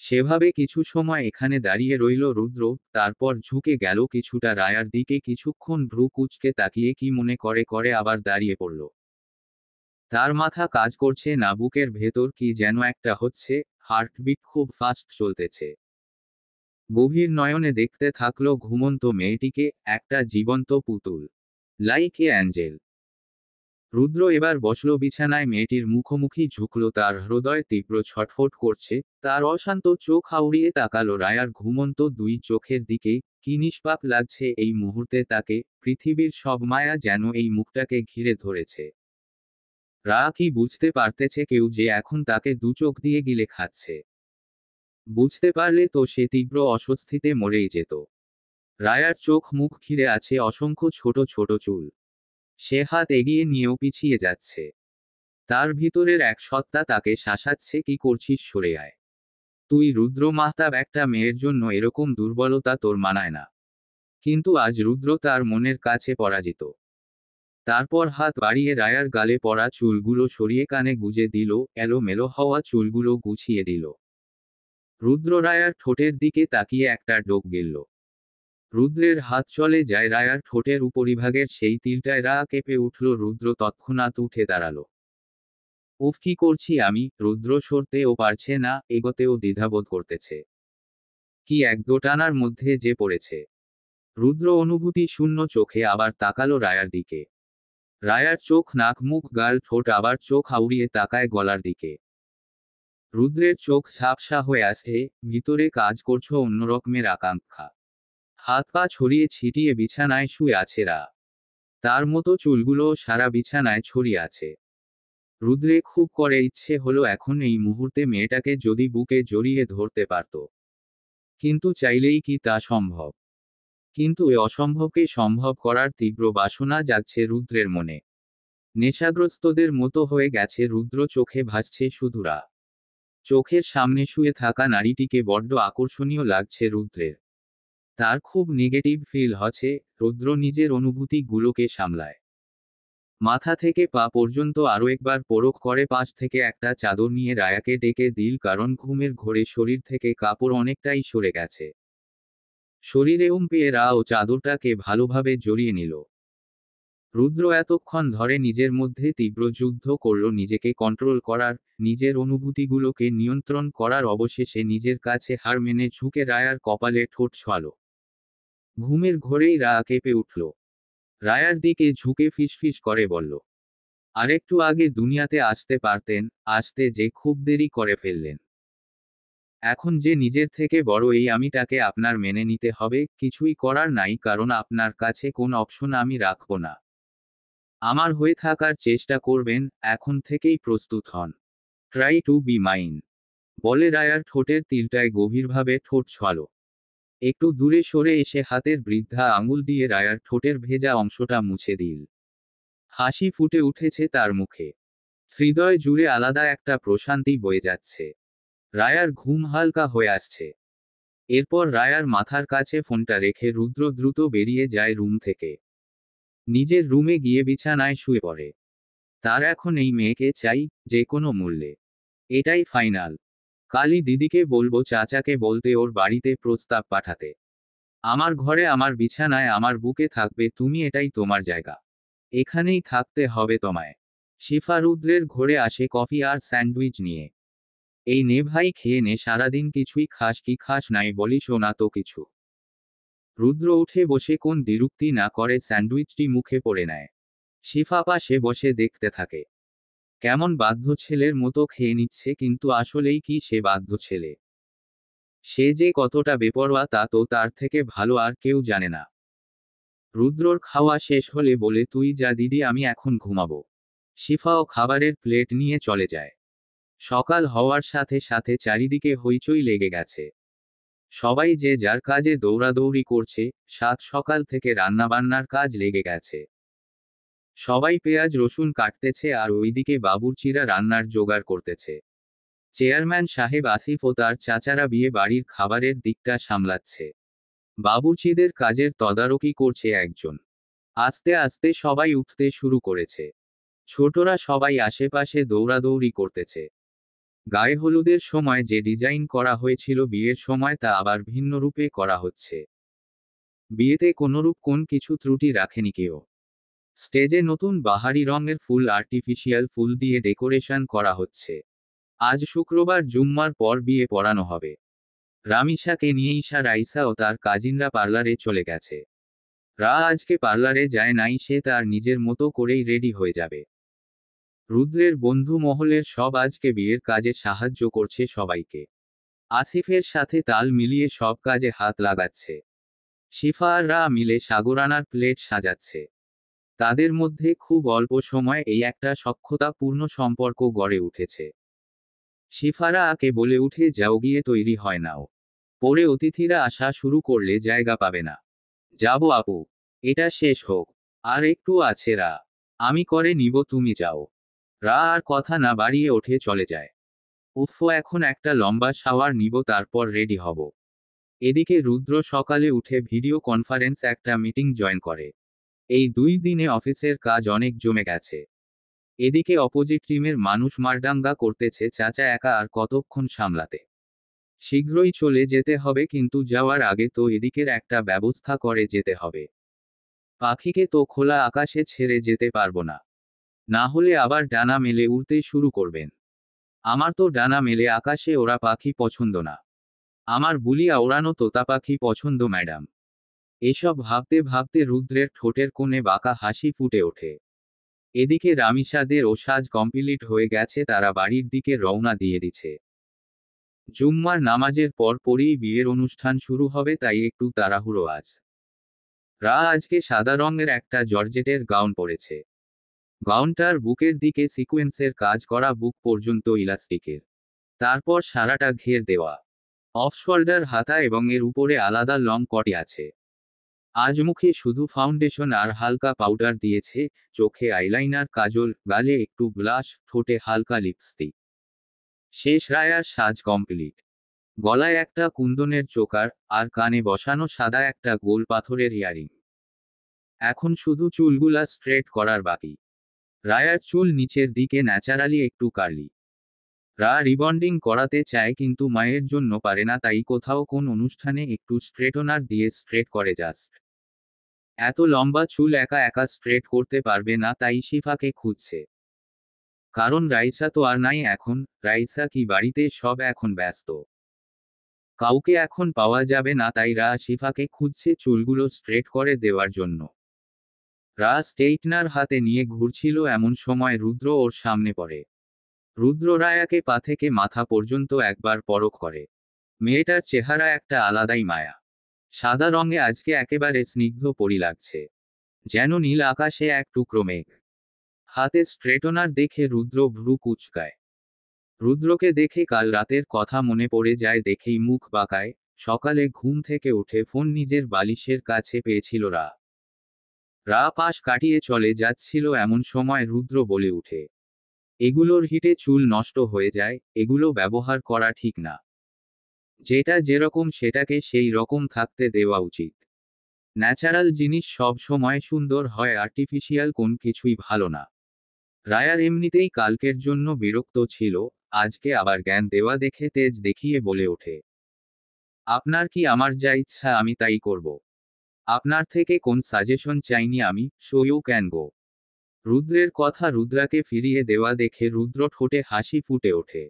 সেভাবে কিছু সময় এখানে দাঁড়িয়ে রইল রুদ্র, তারপর ঝুঁকে গেল কিছুটা রায়ার দিকে, কিছুক্ষণ ভ্রু কুঁচকে তাকিয়ে কি মনে করে করে আবার দাঁড়িয়ে পড়ল। তার মাথা কাজ করছে না, বুকের ভেতর কি যেন একটা হচ্ছে, হার্টবিট খুব ফাস্ট চলতেছে। গভীর নয়নে দেখতে থাকলো ঘুমন্ত মেয়েটিকে, একটা জীবন্ত পুতুল, লাইক এ অ্যাঞ্জেল। রুদ্র এবার বসল বিছানায়, মেয়েটির মুখোমুখি ঝুঁকল, তার হৃদয় তীব্র ছটফট করছে। তার অশান্ত চোখ আউড়িয়ে তাকালো রায়ার ঘুমন্ত দুই চোখের দিকে। কি নিষ্পাপ লাগছে এই মুহূর্তে তাকে, পৃথিবীর সব মায়া যেন এই মুখটাকে ঘিরে ধরেছে। রা কি বুঝতে পারতেছে কেউ যে এখন তাকে দু চোখ দিয়ে গিলে খাচ্ছে? বুঝতে পারলে তো সে তীব্র অস্বস্তিতে মরেই যেত। রায়ার চোখ মুখ ঘিরে আছে অসংখ্য ছোট ছোট চুল। সে হাত এগিয়ে নিয়েও পিছিয়ে যাচ্ছে। তার ভিতরের এক সত্তা তাকে শাসাচ্ছে, কি করছিস, সরে আয়। তুই রুদ্র মাহতাব, একটা মেয়ের জন্য এরকম দুর্বলতা তোর মানায় না। কিন্তু আজ রুদ্র তার মনের কাছে পরাজিত। তারপর হাত বাড়িয়ে রায়ার গালে পড়া চুলগুলো সরিয়ে কানে গুজে দিল, এলোমেলো হওয়া চুলগুলো গুছিয়ে দিল। রুদ্র রায়ার ঠোঁটের দিকে তাকিয়ে একটা ডোক গিলল। রুদ্রের হাত চলে যায় রায়ার ঠোঁটের উপরিভাগের সেই তিলটায়, রা কেঁপে উঠল। রুদ্র তৎক্ষণাৎ উঠে দাঁড়ালো। উফ, কি করছি আমি? রুদ্র সরতেও পারছে না, এগোতেও দ্বিধাবোধ করতেছে। কি এক দোটানার মধ্যে যে পড়েছে। রুদ্র অনুভূতি শূন্য চোখে আবার তাকালো রায়ার দিকে। রায়ার চোখ, নাক, মুখ, গাল, ঠোঁট, আবার চোখ আউড়িয়ে তাকায় গলার দিকে। রুদ্রের চোখ ঝাপসা হয়ে আসে, ভিতরে কাজ করছে অন্যরকমের আকাঙ্ক্ষা। হাত পা ছড়িয়ে ছিটিয়ে বিছানায় শুয়ে আছে রা। তার মতো চুলগুলো সারা বিছানায় ছড়িয়ে আছে। রুদ্রে খুব করে ইচ্ছে হলো এখন এই মুহূর্তে মেয়েটাকে যদি বুকে জড়িয়ে ধরতে পারত। কিন্তু চাইলেই কি তা সম্ভব? কিন্তু এ অসম্ভবকে সম্ভব করার তীব্র বাসনা জাগছে রুদ্রের মনে। নেশাগ্রস্তদের মতো হয়ে গেছে রুদ্র, চোখে ভাসছে শুধু রা। চোখের সামনে শুয়ে থাকা নারীটিকে বড্ড আকর্ষণীয় লাগছে রুদ্রের। তার খুব নেগেটিভ ফিল হচ্ছে। রুদ্র নিজের অনুভূতি গুলোকে সামলায়। মাথা থেকে পা পর্যন্ত আরও একবার পরখ করে, পাশ থেকে একটা চাদর নিয়ে রায়াকে ডেকে দিল, কারণ ঘুমের ঘোরে শরীর থেকে কাপড় অনেকটাই সরে গেছে। শরীরে পেয়ে রা ও চাদরটাকে ভালোভাবে জড়িয়ে নিল। রুদ্র এতক্ষণ ধরে নিজের মধ্যে তীব্র যুদ্ধ করল নিজেকে কন্ট্রোল করার, নিজের অনুভূতিগুলোকে নিয়ন্ত্রণ করার। অবশেষে নিজের কাছে হার মেনে ঝুঁকে রায়ার কপালে ঠোঁট ছোঁয়ালো। ঘুমের ঘোরেই রা কেঁপে উঠল। রায়ার দিকে ঝুঁকে ফিসফিস করে বলল, আরেকটু আগে দুনিয়াতে আসতে পারতেন, আসতে যে খুব দেরি করে ফেললেন। এখন যে নিজের থেকে বড় এই আমিটাকে আপনার মেনে নিতে হবে, কিছুই করার নাই, কারণ আপনার কাছে কোন অপশন আমি রাখব না। আমার হয়ে থাকার চেষ্টা করবেন, এখন থেকেই প্রস্তুত হন। ট্রাই টু বি মাইন, বলে রায়ার ঠোঁটের তিলটায় গভীরভাবে ঠোঁট ছোঁয়ালো। একটু দূরে সরে এসে হাতের বৃদ্ধা আঙুল দিয়ে রায়ার ঠোঁটের ভেজা অংশটা মুছে দিল। হাসি ফুটে উঠেছে তার মুখে। হৃদয় জুড়ে আলাদা একটা প্রশান্তি বয়ে যাচ্ছে। রায়ার ঘুম হালকা হয়ে আসছে। এরপর রায়ার মাথার কাছে ফোনটা রেখে রুদ্র দ্রুত বেরিয়ে যায় রুম থেকে। নিজের রুমে গিয়ে বিছানায় শুয়ে পড়ে। তার এখন এই মেয়েকে চাই, যে কোনো মূল্যে। এটাই ফাইনাল। কালই দিদিকে বলবো, চাচাকে বলতে ওর বাড়িতে প্রস্তাব পাঠাতে। আমার ঘরে, আমার বিছানায়, আমার বুকে থাকবে তুমি, এটাই তোমার জায়গা। এখানেই থাকতে হবে তোমায়। শিফা রুদ্রের ঘরে আসে কফি আর স্যান্ডউইচ নিয়ে। এই নে ভাই, খেয়ে নে, সারাদিন কিছুই খাস কি খাস নাই বলিস না তো কিছু। রুদ্র উঠে বসে কোন দ্বিরুক্তি না করে স্যান্ডউইচটি মুখে পড়ে নেয়। শিফা পাশে বসে দেখতে থাকে। কেমন বাধ্য ছেলের মতো খেয়ে নিচ্ছে, কিন্তু আসলেই কি সে বাধ্য ছেলে? সে যে কতটা বেপরোয়া তা তো তার থেকে ভালো আর কেউ জানে না। রুদ্রর খাওয়া শেষ হলে বলে, তুই যা দিদি, আমি এখন ঘুমাবো। শিফাও খাবারের প্লেট নিয়ে চলে যায়। সকাল হওয়ার সাথে সাথে চারিদিকে হইচই লেগে গেছে। সবাই যে যার কাজে দৌড়াদৌড়ি করছে, সাত সকাল থেকে রান্নাবান্নার কাজ লেগে গেছে। সবাই পেঁয়াজ রসুন কাটতেছে আর ওইদিকে বাবুর্চিরা রান্নার জোগাড় করতেছে। চেয়ারম্যান সাহেব আসিফ ও তার চাচারা বিয়ে বাড়ির খাবারের দিকটা সামলাচ্ছে। বাবুর্চিদের কাজের তদারকি করছে একজন। আস্তে আস্তে সবাই উঠতে শুরু করেছে। ছোটরা সবাই আশেপাশে দৌড়াদৌড়ি করতেছে। গায়ে হলুদের সময় যে ডিজাইন করা হয়েছিল বিয়ের সময় তা আবার ভিন্ন রূপে করা হচ্ছে। বিয়েতে কোনরূপ কোন কিছু ত্রুটি রাখেনি কেউ। স্টেজে নতুন বাহারি রঙের ফুল আর্টিফিশিয়াল ফুল দিয়ে ডেকোরেশন করা হচ্ছে। আজ শুক্রবার জুম্মার পর বিয়ে পড়ানো হবে। রামিসাকে নিয়ে ঈশা রাইসা ও তার কাজিনরা পার্লারে চলে গেছে। আজকে পার্লারে যায় নাই, সে তার নিজের মতো করেই রেডি হয়ে যাবে। রুদ্রের বন্ধু মহলের সব আজকে বিয়ের কাজে সাহায্য করছে সবাইকে। আসিফের সাথে তাল মিলিয়ে সব কাজে হাত লাগাচ্ছে। শিফা আর মিলে সাগরানার প্লেট সাজাচ্ছে। তাদের মধ্যে খুব অল্প সময় এই একটা সখ্যতাপূর্ণ সম্পর্ক গড়ে উঠেছে। শিফারা আকে বলে উঠে, যাও গিয়ে তৈরি হয় নাও, পরে অতিথিরা আসা শুরু করলে জায়গা পাবে না। যাবো আপু, এটা শেষ হোক, আর একটু আছে আমি করে নিব, তুমি যাও। আর কথা না বাড়িয়ে ওঠে চলে যায়। উফ, এখন একটা লম্বা শাওয়ার নিব, তারপর রেডি হব। এদিকে রুদ্র সকালে উঠে ভিডিও কনফারেন্স একটা মিটিং জয়েন করে। এই 2 দিনে অফিসের কাজ অনেক জমে গেছে। এদিকে অপোজিট টিমের মানুষ মারদাঙ্গা করতেছে, চাচা একা আর কতক্ষণ সামলাতে। শীঘ্রই চলে যেতে হবে, কিন্তু যাওয়ার আগে তো এদিকের একটা ব্যবস্থা করে যেতে হবে। পাখিকে তো খোলা আকাশে ছেড়ে যেতে পারবো না, না হলে আবার ডানা মেলে উড়তে শুরু করবেন। আমার তো ডানা মেলে আকাশে ওরা পাখি পছন্দ না, আমার বুলিয়া ওড়ানো তোতা পাখি পছন্দ ম্যাডাম। এসব ভাবতে ভাবতে রুদ্রের ঠোঁটের কোণে বাঁকা হাসি ফুটে ওঠে। এদিকে রামিসাদের ও সাজ কমপ্লিট হয়ে গেছে, তারা বাড়ির দিকে রওনা দিয়ে দিচ্ছে। জুম্মার নামাজের পর পরেই বিয়ের অনুষ্ঠান শুরু হবে, তাই একটু তাড়াহুড়ো আজ। আজকে সাদা রঙের একটা জর্জেটের গাউন পরেছে। গাউনটার বুকের দিকে সিকোয়েন্সের কাজ করা, বুক পর্যন্ত ইলাস্টিকের। তারপর সারাটা ঘের দেওয়া। অফ শোল্ডার হাতা এবং এর উপরে আলাদা লং কটি আছে। আজ মুখে শুধু ফাউন্ডেশন আর হালকা পাউডার দিয়েছে, চোখে আইলাইনার, কাজল, গালে একটু ব্লাশ, ঠোঁটে হালকা লিপস্টিক। শেষ, রায়ার সাজ কমপ্লিট। গলায় একটা কুন্দনের চোকার, আর কানে বসানো সাদা একটা গোল পাথরের ইয়ারিং। এখন শুধু চুলগুলা স্ট্রেট করার বাকি। রায়ার চুল নিচের দিকে ন্যাচারালি একটু কার্লি। রিবন্ডিং করাতে চায়, কিন্তু মায়ের জন্য পারে না, তাই কোথাও কোন অনুষ্ঠানে একটু স্ট্রেটনার দিয়ে স্ট্রেট করে জাস্ট। এত লম্বা চুল একা একা স্ট্রেট করতে পারবে না, তাই শিফাকে খুঁজছে। কারণ রাইসা তো আর নাই এখন। রাইসা কি বাড়িতে, সব এখন ব্যস্ত। কাউকে এখন পাওয়া যাবে না, তাই শিফাকে খুঁজছে চুলগুলো স্ট্রেট করে দেওয়ার জন্য। স্ট্রেইটনার হাতে নিয়ে ঘুরছিল, এমন সময় রুদ্র ওর সামনে পড়ে। রুদ্র রায়াকে পা থেকে মাথা পর্যন্ত একবার পরখ করে। মেয়েটার চেহারা একটা আলাদাই মায়া। সাদা রঙে আজকে একেবারে স্নিগ্ধ পরি লাগছে, যেন নীল আকাশে এক টুকরো মেঘ। হাতে স্ট্রেটনার দেখে রুদ্র ভ্রু কুঁচকায়। রুদ্রকে দেখে কাল রাতের কথা মনে পড়ে যায়, দেখেই মুখ বাঁকায়। সকালে ঘুম থেকে উঠে ফোন নিজের বালিশের কাছে পেয়েছিল পাশ কাটিয়ে চলে যাচ্ছিল, এমন সময় রুদ্র বলে উঠে, এগুলোর হিটে চুল নষ্ট হয়ে যায়, এগুলো ব্যবহার করা ঠিক না। যেটা যেরকম সেটাকে সেই রকম থাকতে দেওয়া উচিত। ন্যাচারাল জিনিস সব সময় সুন্দর হয়, আর্টিফিশিয়াল কোন কিছুই ভালো না। রায়ার এমনিতেই কালকের জন্য বিরক্ত ছিল, আজকে আবার জ্ঞান দেওয়া দেখে তেজ দেখিয়ে বলে ওঠে, আপনার কি, আমার যা ইচ্ছা আমি তাই করব। আপনার থেকে কোন সাজেশন চাইনি আমি, সো ইউ ক্যান গো। রুদ্রের কথা রুদ্রাকে ফিরিয়ে দেওয়া দেখে রুদ্র ঠোঁটে হাসি ফুটে ওঠে।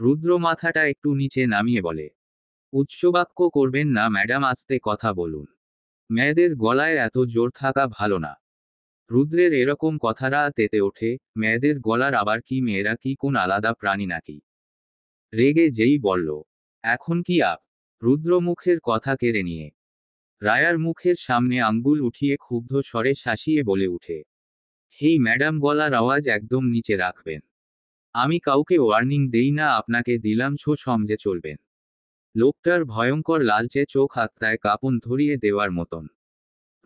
রুদ্র মাথাটা একটু নিচে নামিয়ে বলে, উচ্চবাক্য করবেন না ম্যাডাম, আস্তে কথা বলুন। মেয়েদের গলায় এত জোর থাকা ভালো না। রুদ্রের এরকম কথারা তেতে ওঠে। মেয়েদের গলার আবার কি, মেয়েরা কি কোন আলাদা প্রাণী নাকি? রেগে যেই বলল, এখন কি আপ? রুদ্র মুখের কথা কেড়ে নিয়ে রায়ার মুখের সামনে আঙ্গুল উঠিয়ে ক্ষুব্ধ স্বরে শাসিয়ে বলে উঠে, হেই ম্যাডাম, গলার আওয়াজ একদম নিচে রাখবেন। আমি কাউকে ওয়ার্নিং দেই না, আপনাকে দিলাম, সমঝে চলবেন। লোকটার ভয়ঙ্কর লালচে চোখ আত্মায় কাঁপন ধরিয়ে দেওয়ার মতন।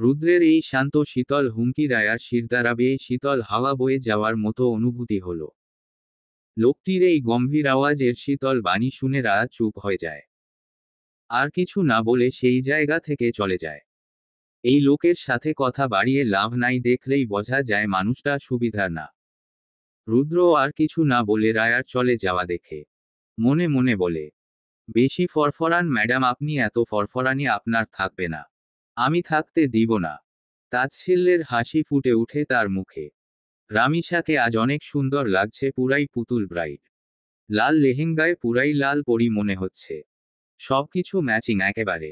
রুদ্রের এই শান্ত শীতল হুমকি রায়ার শিরদাঁড়া বেয়ে শীতল হাওয়া বয়ে যাওয়ার মতো অনুভূতি হল। লোকটির এই গম্ভীর আওয়াজের শীতল বাণী শুনে রায়া চুপ হয়ে যায়। আর কিছু না বলে সেই জায়গা থেকে চলে যায়। এই লোকের সাথে কথা বাড়িয়ে লাভ নাই, দেখলেই বোঝা যায় মানুষটা সুবিধার না। রুদ্র আর কিছু না বলে রায়ার চলে যাওয়া দেখে মনে মনে বলে, বেশি ফরফরান ম্যাডাম আপনি, এত ফরফরানি আপনার থাকবে না। আমি থাকতে দিব না। তাচ্ছিল্যের হাসি ফুটে উঠে তার মুখে। রামিসাকে আজ অনেক সুন্দর লাগছে, পুরাই পুতুল ব্রাইড। লাল লেহেঙ্গায় পুরাই লাল পরি মনে হচ্ছে। সবকিছু ম্যাচিং একেবারে।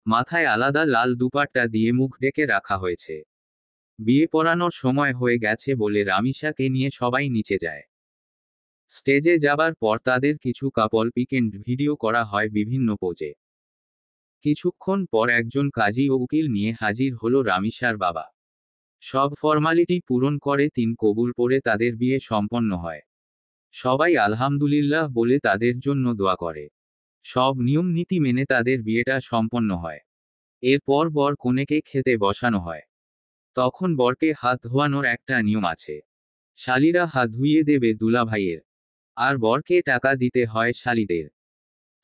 মাথায় আলাদা লাল দুপাট্টা দিয়ে মুখ ঢেকে রাখা হয়েছে। বিয়ে পড়ানোর সময় হয়ে গেছে বলে রামিসাকে নিয়ে সবাই নিচে যায়। স্টেজে যাবার পর তাদের কিছু কাপল পিক এন্ড ভিডিও করা হয় বিভিন্ন পোজে। কিছুক্ষণ পর একজন কাজী ও উকিল নিয়ে হাজির হলো রামিসার বাবা। সব ফর্মালিটি পূরণ করে 3 কবুল পড়ে তাদের বিয়ে সম্পন্ন হয়। সবাই আলহামদুলিল্লাহ বলে তাদের জন্য দোয়া করে। সব নিয়ম নীতি মেনে তাদের বিয়েটা সম্পন্ন হয়। এরপর বর কনেকে খেতে বসানো হয়। তখন বরকে হাত ধোয়ানোর একটা নিয়ম আছে। শালীরা হাত ধুইয়ে দেবে দুলাভাইয়ের, আর বরকে টাকা দিতে হয় শালীদের।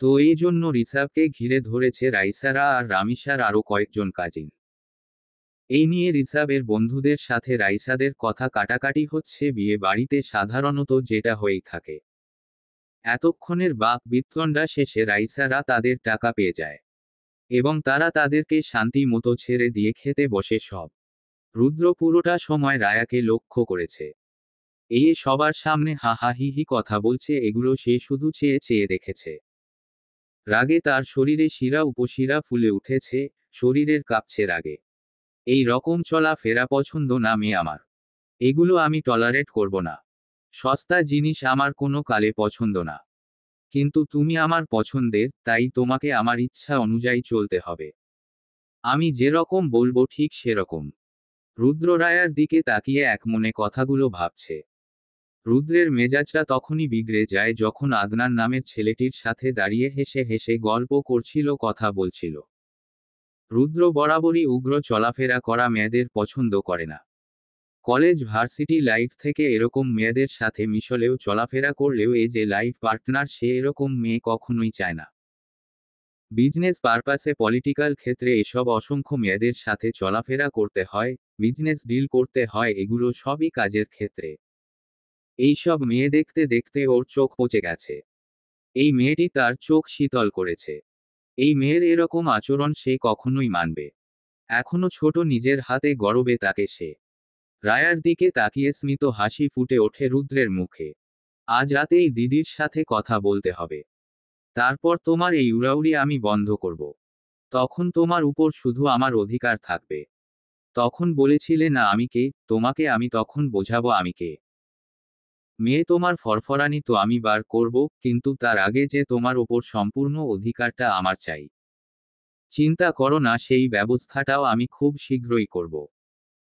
তো এই জন্য রিসাবকে ঘিরে ধরেছে রাইসারা আর রামিসার আরও কয়েকজন কাজিন। এই নিয়ে রিসাবের বন্ধুদের সাথে রাইসাদের কথা কাটাকাটি হচ্ছে। বিয়ে বাড়িতে সাধারণত যেটা হয়েই থাকে। এতক্ষণের বাক বিতণ্ডা শেষে রাইসারা তাদের টাকা পেয়ে যায় এবং তারা তাদেরকে শান্তি মতো ছেড়ে দিয়ে খেতে বসে সব। রুদ্র পুরোটা সময় রায়াকে লক্ষ্য করেছে। এই সবার সামনে হা হা হি হি কথা বলছে, এগুলো সে শুধু চেয়ে চেয়ে দেখেছে। রাগে তার শরীরে শিরা উপশিরা ফুলে উঠেছে, শরীরের কাঁপছে রাগে। এই রকম চলা ফেরা পছন্দ না মেয়ে আমার। এগুলো আমি টলারেট করব না। সস্তা জিনিস আমার কোনো কালে পছন্দ না। কিন্তু তুমি আমার পছন্দের, তাই তোমাকে আমার ইচ্ছা অনুযায়ী চলতে হবে। আমি যেরকম বলবো ঠিক সেরকম। রুদ্র রায়ার দিকে তাকিয়ে একমনে কথাগুলো ভাবছে। রুদ্রের মেজাজটা তখনই বিগড়ে যায় যখন আদনান নামের ছেলেটির সাথে দাঁড়িয়ে হেসে হেসে গল্প করছিল, কথা বলছিল। রুদ্র বরাবরই উগ্র চলাফেরা করা মেয়েদের পছন্দ করে না। কলেজ ভার্সিটি লাইফ থেকে এরকম মেয়েদের সাথে মিশলেও চলাফেরা করলেও এ যে লাইফ পার্টনার, সে এরকম মেয়ে কখনোই চায় না। বিজনেস পারপাসে পলিটিক্যাল ক্ষেত্রে এসব অসংখ্য মেয়েদের সাথে চলাফেরা করতে হয়, বিজনেস ডিল করতে হয়, এগুলো সবই কাজের ক্ষেত্রে। এইসব মেয়ে দেখতে দেখতে ওর চোখ পচে গেছে। এই মেয়েটি তার চোখ শীতল করেছে। এই মেয়ের এরকম আচরণ সে কখনোই মানবে। এখনো ছোট নিজের হাতে গরবে তাকে সে। রায়ার দিকে তাকিয়ে স্মিত হাসি ফুটে ওঠে রুদ্রের মুখে। আজ রাতেই দিদির সাথে কথা বলতে হবে। তারপর তোমার এই উড়াউড়ি আমি বন্ধ করব। তখন তোমার উপর শুধু আমার অধিকার থাকবে। তখন বলেছিলে না আমি কে, তোমাকে আমি তখন বোঝাবো আমি কে। মেয়ে তোমার ফরফরানি তো আমি বার করব, কিন্তু তার আগে যে তোমার ওপর সম্পূর্ণ অধিকারটা আমার চাই। চিন্তা করো না, সেই ব্যবস্থাটাও আমি খুব শীঘ্রই করব।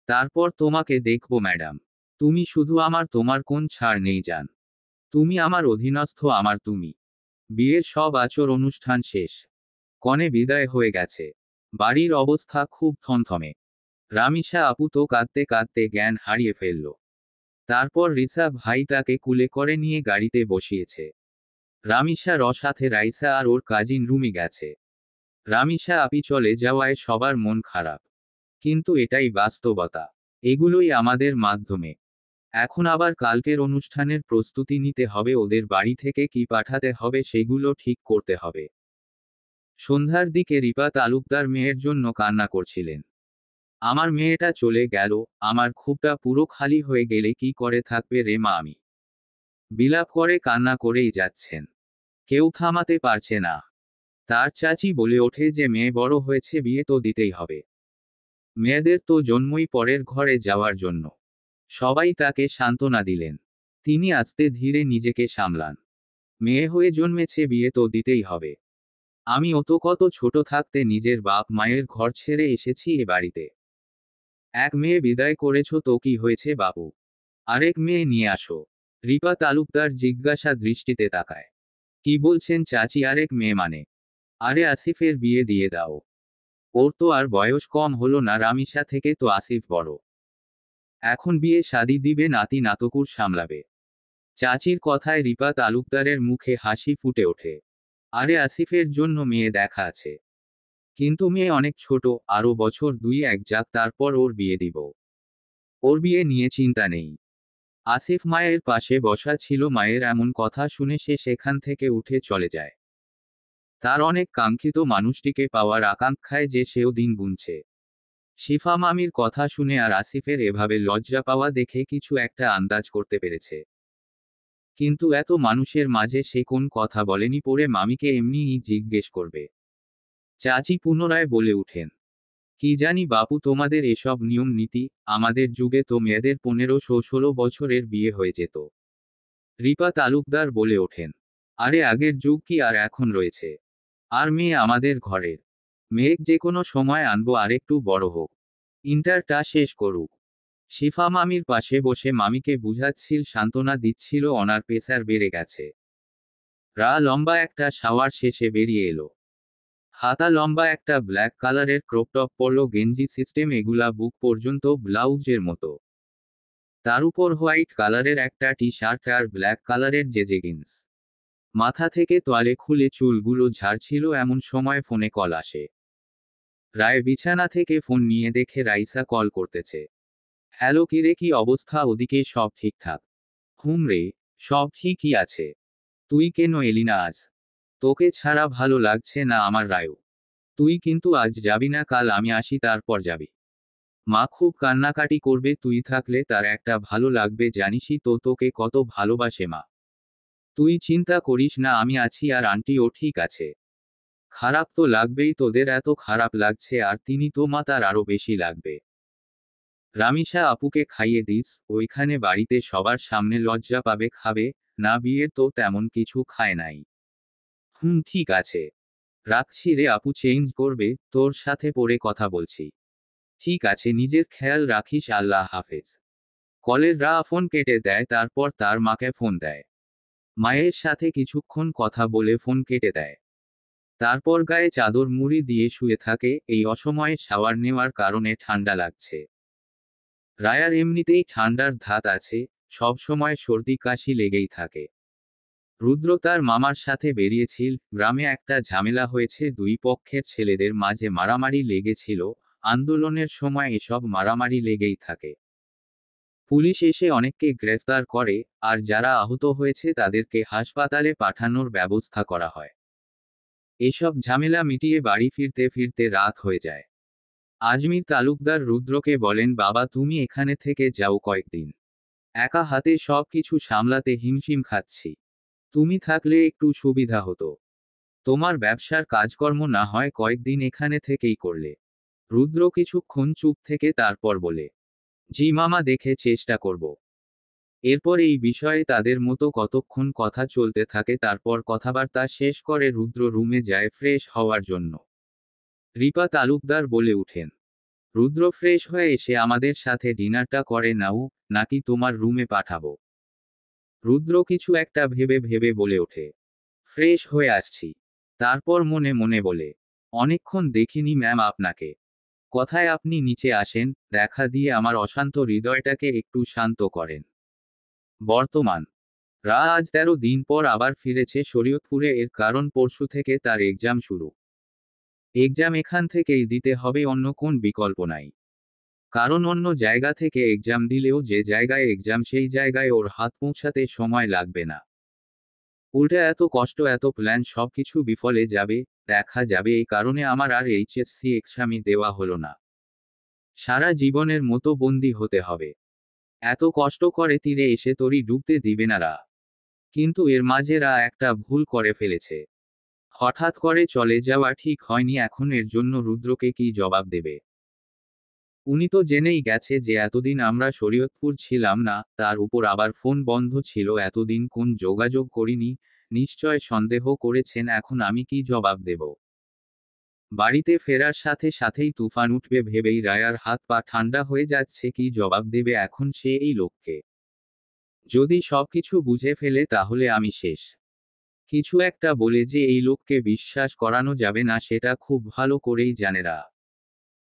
তারপর তোমাকে দেখব ম্যাডাম। তুমি শুধু আমার, তোমার কোন ছাড় নেই জান। তুমি আমার অধীনস্থ, আমার তুমি। বিয়ের সব আচর অনুষ্ঠান শেষ। কনে বিদায় হয়ে গেছে। বাড়ির অবস্থা খুব থমথমে। রামিসা আপু তো কাঁদতে কাঁদতে জ্ঞান হারিয়ে ফেলল। তারপর রিসা ভাই তাকে কুলে করে নিয়ে গাড়িতে বসিয়েছে। রামিসার সাথে রাইসা আর ওর কাজিন রুমে গেছে। রামিসা আপি চলে যাওয়ায় সবার মন খারাপ। কিন্তু এটাই বাস্তবতা। এগুলোই আমাদের মাধ্যমে। এখন আবার কালকের অনুষ্ঠানের প্রস্তুতি নিতে হবে, ওদের বাড়ি থেকে কি পাঠাতে হবে সেগুলো ঠিক করতে হবে। সন্ধ্যার দিকে রিপা তালুকদার মেয়ের জন্য কান্না করছিলেন। আমার মেয়েটা চলে গেল, আমার খুবটা পুরো খালি হয়ে গেলে কি করে থাকবে রে মা আমি। বিলাপ করে কান্না করেই যাচ্ছেন। কেউ থামাতে পারছে না। তার চাচি বলে ওঠে যে মেয়ে বড় হয়েছে, বিয়ে তো দিতেই হবে। মেয়েদের তো জন্মই পরের ঘরে যাওয়ার জন্য। সবাই তাকে সান্ত্বনা দিলেন। তিনি আস্তে ধীরে নিজেকে সামলান। মেয়ে হয়ে জন্মেছে, বিয়ে তো দিতেই হবে। আমি অত কত ছোট থাকতে নিজের বাপ মায়ের ঘর ছেড়ে এসেছি এ বাড়িতে। এক মেয়ে বিদায় করেছ তো কি হয়েছে বাবু? আরেক মেয়ে নিয়ে আসো। রিপা তালুকদার জিজ্ঞাসা দৃষ্টিতে তাকায়। কি বলছেন চাচি, আরেক মেয়ে মানে? আরে আসিফের বিয়ে দিয়ে দাও। ওর তো আর বয়স কম হলো না, রামিসা থেকে তো আসিফ বড়। এখন বিয়ে শাদি দিবে, নাতি নাতকুর সামলাবে। চাচির কথায় রিপা তালুকদারের মুখে হাসি ফুটে ওঠে। আরে আসিফের জন্য মেয়ে দেখা আছে, কিন্তু মেয়ে অনেক ছোট, আরো বছর দুই এক যাক তারপর ওর বিয়ে দিব। ওর বিয়ে নিয়ে চিন্তা নেই। আসিফ মায়ের পাশে বসা ছিল, মায়ের এমন কথা শুনে সে সেখান থেকে উঠে চলে যায়। তার অনেক কাঙ্ক্ষিত মানুষটিকে পাওয়ার আকাঙ্ক্ষায় যে সেও দিন গুনছে। শিফা মামির কথা শুনে আর আসিফের এভাবে লজ্জা পাওয়া দেখে কিছু একটা আন্দাজ করতে পেরেছে। কিন্তু এত মানুষের মাঝে সে কোন কথা বলেনি, পরে মামিকে এমনিই জিজ্ঞেস করবে। চাচি পুনরায় বলে উঠেন, কি জানি বাপু তোমাদের এসব নিয়ম নীতি, আমাদের যুগে তো মেয়েদের 15-16 বছরের বিয়ে হয়ে যেত। রিপা তালুকদার বলে ওঠেন, আরে আগের যুগ কি আর এখন রয়েছে? আর মেয়ে আমাদের ঘরের। মেয়েক যে কোনো সময় আনবো, আরেকটু বড় হোক, ইন্টারটা শেষ করুক। শিফা মামির পাশে বসে মামিকে বুঝাচ্ছিল, সান্ত্বনা দিচ্ছিল ওনার প্রেসার বেড়ে গেছে। লম্বা একটা শাওয়ার শেষে বেরিয়ে এলো। হাতা লম্বা একটা ব্ল্যাক কালারের ক্রপটপ পরল, গেঞ্জি সিস্টেম, এগুলা বুক পর্যন্ত ব্লাউজের মতো। তার উপর হোয়াইট কালারের একটা টি শার্ট আর ব্ল্যাক কালারের জেগিন্স। মাথা থেকে তোয়ালে খুলে চুলগুলো ঝাড়ছিল, এমন সময় ফোনে কল আসে। রায় বিছানা থেকে ফোন নিয়ে দেখে রাইসা কল করতেছে। হ্যালো কিরে, কি অবস্থা ওদিকে, সব ঠিকঠাক? রে, সব ঠিকই আছে। তুই কেন এলি না আজ? তোকে ছাড়া ভালো লাগছে না আমার রায়ু। তুই কিন্তু আজ যাবি না, কাল আমি আসি তারপর যাবি। মা খুব কান্নাকাটি করবে, তুই থাকলে তার একটা ভালো লাগবে, জানিসই তো তোকে কত ভালোবাসে মা। তুই চিন্তা করিস না, আমি আছি, আর আন্টিও ঠিক আছে। খারাপ তো লাগবেই, তোদের এত খারাপ লাগছে, আর তিনি তো মা, তার আরো বেশি লাগবে। রামিসা আপুকে খাইয়ে দিস, ওইখানে বাড়িতে সবার সামনে লজ্জা পাবে, খাবে না, বিয়ের তো তেমন কিছু খায় নাই। ঠিক আছে। রাখছি রে আপু, চেঞ্জ করবে, তোর সাথে পরে কথা বলছি। ঠিক আছে, নিজের খেয়াল রাখিস, আল্লাহ হাফেজ। কলের ফোন কেটে দেয়, তারপর তার মাকে ফোন দেয়। মায়ের সাথে কিছুক্ষণ কথা বলে ফোন কেটে দেয়। তারপর গায়ে চাদর মুড়ি দিয়ে শুয়ে থাকে, এই অসময়ে শাওয়ার নেওয়ার কারণে ঠান্ডা লাগছে। রায়ার এমনিতেই ঠান্ডার ধাত আছে, সব সময় সর্দি কাশি লেগেই থাকে। রুদ্র তার মামার সাথে বেরিয়েছিল, গ্রামে একটা ঝামেলা হয়েছে, দুই পক্ষের ছেলেদের মাঝে মারামারি লেগেছিল। আন্দোলনের সময় এসব মারামারি লেগেই থাকে। পুলিশ এসে অনেককে গ্রেফতার করে, আর যারা আহত হয়েছে তাদেরকে হাসপাতালে পাঠানোর ব্যবস্থা করা হয়। এসব ঝামেলা মিটিয়ে বাড়ি ফিরতে ফিরতে রাত হয়ে যায়। আজমির তালুকদার রুদ্রকে বলেন, বাবা তুমি এখানে থেকে যাও কয়েকদিন। একা হাতে সব কিছু সামলাতে হিমশিম খাচ্ছি। তুমি থাকলে একটু সুবিধা হতো। তোমার ব্যবসার কাজকর্ম না হয় কয়েকদিন এখানে থেকেই করলে। রুদ্র কিছুক্ষণ চুপ থেকে তারপর বলে, জি মামা, দেখে চেষ্টা করব। এরপর এই বিষয়ে তাদের মতো কতক্ষণ কথা চলতে থাকে, তারপর কথাবার্তা শেষ করে রুদ্র রুমে যায় ফ্রেশ হওয়ার জন্য। রিপা তালুকদার বলে উঠেন, রুদ্র ফ্রেশ হয়ে এসে আমাদের সাথে ডিনারটা করে নাও, নাকি তোমার রুমে পাঠাবো? রুদ্র কিছু একটা ভেবে ভেবে বলে ওঠে, ফ্রেশ হয়ে আসছি। তারপর মনে মনে বলে, অনেকক্ষণ দেখিনি ম্যাম আপনাকে। কথায় আপনি নিচে আসেন, দেখা দিয়ে আমার অশান্ত হৃদয়টাকে একটু শান্ত করেন। বর্তমান আজ 13 দিন পর আবার ফিরেছে শরীয়তপুরে, এর কারণ পরশু থেকে তার এক্সাম শুরু। এক্সাম এখান থেকেই দিতে হবে, অন্য কোন বিকল্প নাই। কারণ অন্য জায়গা থেকে এক্সাম দিলেও যে জায়গায় এক্সাম সেই জায়গায় ওর হাত পৌঁছাতে সময় লাগবে না। উল্টে এত কষ্ট, এত প্ল্যান সবকিছু বিফলে যাবে, দেখা যাবে। এই কারণে আমার আর এইচএসসি এক্সামই দেওয়া হলো না। সারা জীবনের মতো বন্দী হতে হবে। এত কষ্ট করে তীরে এসে তরি ডুবতে দিবে না কিন্তু এর মাঝে একটা ভুল করে ফেলেছে। হঠাৎ করে চলে যাওয়া ঠিক হয়নি, এখন এর জন্য রুদ্রকে কি জবাব দেবে? উনি তো জেনেই গেছে যে এতদিন আমরা শরীয়তপুর ছিলাম না, তার উপর আবার ফোন বন্ধ ছিল, এতদিন কোন যোগাযোগ করিনি। নিশ্চয় সন্দেহ করেছেন, এখন আমি কি জবাব দেব? বাড়িতে ফেরার সাথে সাথেই তুফান উঠবে ভেবেই রায়ার হাত পা ঠান্ডা হয়ে যাচ্ছে, কি জবাব দেবে এখন সে এই লোককে? যদি সবকিছু বুঝে ফেলে তাহলে আমি শেষ। কিছু একটা বলে যে এই লোককে বিশ্বাস করানো যাবে না, সেটা খুব ভালো করেই জানে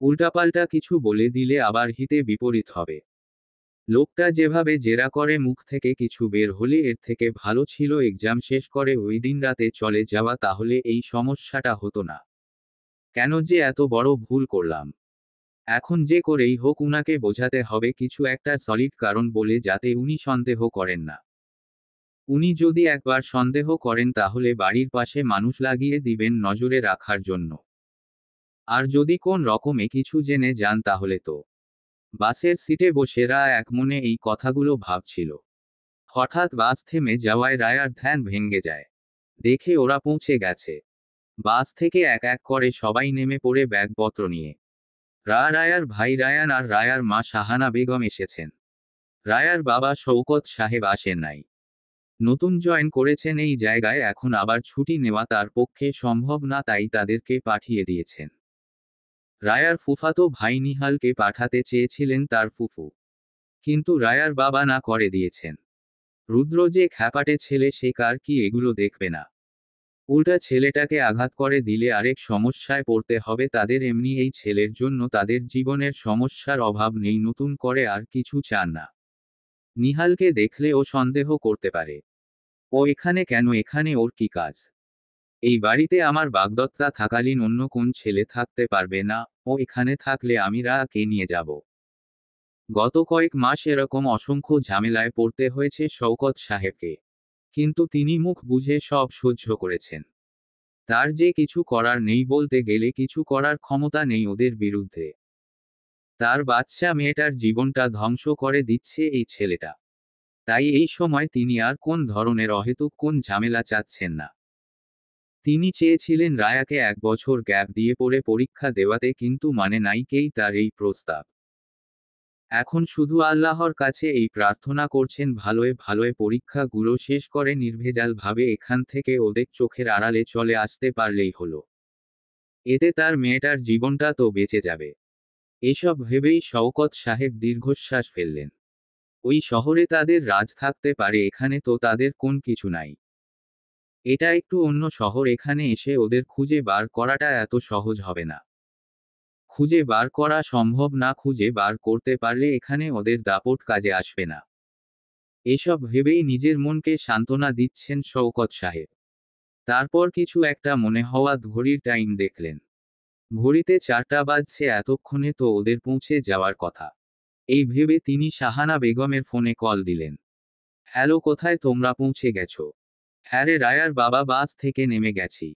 উল্টাপাল্টা কিছু বলে দিলে আবার হিতে বিপরীত হবে। লোকটা যেভাবে জেরা করে মুখ থেকে কিছু বের হলে এর থেকে ভালো ছিল এক্সাম শেষ করে ওই দিন রাতে চলে যাওয়া, তাহলে এই সমস্যাটা হতো না। কেন যে এত বড় ভুল করলাম। এখন যে করেই হোক উনাকে বোঝাতে হবে কিছু একটা সলিড কারণ বলে, যাতে উনি সন্দেহ করেন না। উনি যদি একবার সন্দেহ করেন তাহলে বাড়ির পাশে মানুষ লাগিয়ে দিবেন নজরে রাখার জন্য। আর যদি কোন রকমে কিছু জেনে যান তাহলে তো। বাসের সিটে বসে রায়া একমনে এই কথাগুলো ভাবছিল। হঠাৎ বাস থেমে যাওয়ায় রায়ার ধ্যান ভেঙে যায়। দেখে ওরা পৌঁছে গেছে। বাস থেকে এক এক করে সবাই নেমে পড়ে ব্যাগপত্র নিয়ে। রায়ার ভাই রায়ান আর রায়ার মা শাহানা বেগম এসেছেন। রায়ার বাবা শওকত সাহেব আসেন নাই। নতুন জয়েন করেছেন এই জায়গায়, এখন আবার ছুটি নেওয়া তার পক্ষে সম্ভব না, তাই তাদেরকে পাঠিয়ে দিয়েছেন। রায়ার ফুফাতো ভাই নিহালকে পাঠাতে চেয়েছিলেন তার ফুফু, কিন্তু রায়ার বাবা না করে দিয়েছেন। রুদ্র যে খ্যাপাটে ছেলে, সে কার কি এগুলো দেখবে না। উল্টা ছেলেটাকে আঘাত করে দিলে আরেক সমস্যায় পড়তে হবে তাদের। এমনি এই ছেলের জন্য তাদের জীবনের সমস্যার অভাব নেই, নতুন করে আর কিছু চান না। নিহালকে দেখলে ও সন্দেহ করতে পারে, ও এখানে কেন, এখানে ওর কি কাজ? এই বাড়িতে আমার বাগদত্তা থাকালীন অন্য কোন ছেলে থাকতে পারবে না, ও এখানে থাকলে আমি রায়াকে নিয়ে যাব। গত কয়েক মাস এরকম অসংখ্য ঝামেলায় পড়তে হয়েছে শওকত সাহেবকে, কিন্তু তিনি মুখ বুঝে সব সহ্য করেছেন। তার যে কিছু করার নেই, বলতে গেলে কিছু করার ক্ষমতা নেই ওদের বিরুদ্ধে। তার বাচ্চা মেয়েটার জীবনটা ধ্বংস করে দিচ্ছে এই ছেলেটা। তাই এই সময় তিনি আর কোন ধরনের অহেতুক কোন ঝামেলা চাচ্ছেন না। তিনি চেয়েছিলেন রায়াকে 1 বছর গ্যাপ দিয়ে পড়ে পরীক্ষা দেওয়াতে, কিন্তু মানে নাই কেই তার এই প্রস্তাব। এখন শুধু আল্লাহর কাছে এই প্রার্থনা করছেন ভালোয় ভালোয় পরীক্ষাগুলো শেষ করে নির্ভেজাল ভাবে এখান থেকে ওদের চোখের আড়ালে চলে আসতে পারলেই হলো। এতে তার মেয়েটার জীবনটা তো বেঁচে যাবে। এসব ভেবেই শওকত সাহেব দীর্ঘশ্বাস ফেললেন। ওই শহরে তাদের রাজ থাকতে পারে, এখানে তো তাদের কোন কিছু নাই। এটা একটু অন্য শহর, এখানে এসে ওদের খুঁজে বার করাটা এত সহজ হবে না। খুঁজে বার করা সম্ভব না, খুঁজে বার করতে পারলে এখানে ওদের দাপট কাজে আসবে না। এসব ভেবেই নিজের মনকে সান্ত্বনা দিচ্ছেন শওকত সাহেব। তারপর কিছু একটা মনে হওয়া ঘড়ির টাইম দেখলেন। ঘড়িতে 4টা বাজছে, এতক্ষণে তো ওদের পৌঁছে যাওয়ার কথা। এই ভেবে তিনি শাহানা বেগমের ফোনে কল দিলেন। হ্যালো, কোথায় তোমরা পৌঁছে গেছো? হ্যাঁ রে রায়ার বাবা, বাস থেকে নেমে গেছি।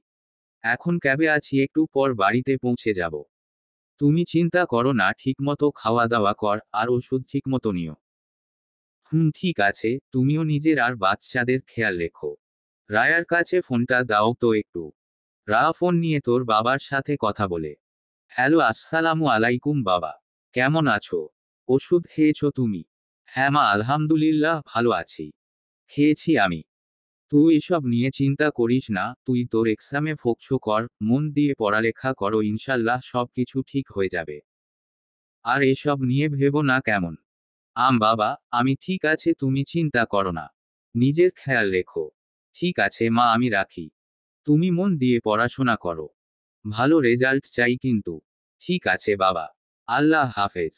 এখন ক্যাবে আছি, একটু পর বাড়িতে পৌঁছে যাব। তুমি চিন্তা করো না, ঠিকমতো খাওয়া দাওয়া কর আর ওষুধ ঠিকমতো নিও। ঠিক আছে, তুমিও নিজের আর বাচ্চাদের খেয়াল রেখো। রায়ার কাছে ফোনটা দাও তো একটু। রা ফোন নিয়ে তোর বাবার সাথে কথা বলে। হ্যালো, আসসালামু আলাইকুম বাবা। কেমন আছো? ওষুধ খেয়েছো তুমি? হ্যাঁ মা, আলহামদুলিল্লাহ ভালো আছি। খেয়েছি আমি। তুই এসব নিয়ে চিন্তা করিস না, তুই তোর এক্সামে ফোকাস কর, মন দিয়ে পড়ালেখা করো, ইনশাল্লাহ সব কিছু ঠিক হয়ে যাবে। আর এসব নিয়ে ভেবো না কেমন? বাবা, আমি ঠিক আছে, তুমি চিন্তা করো না। নিজের খেয়াল রেখো। ঠিক আছে মা, আমি রাখি। তুমি মন দিয়ে পড়াশোনা করো। ভালো রেজাল্ট চাই কিন্তু। ঠিক আছে বাবা। আল্লাহ হাফেজ।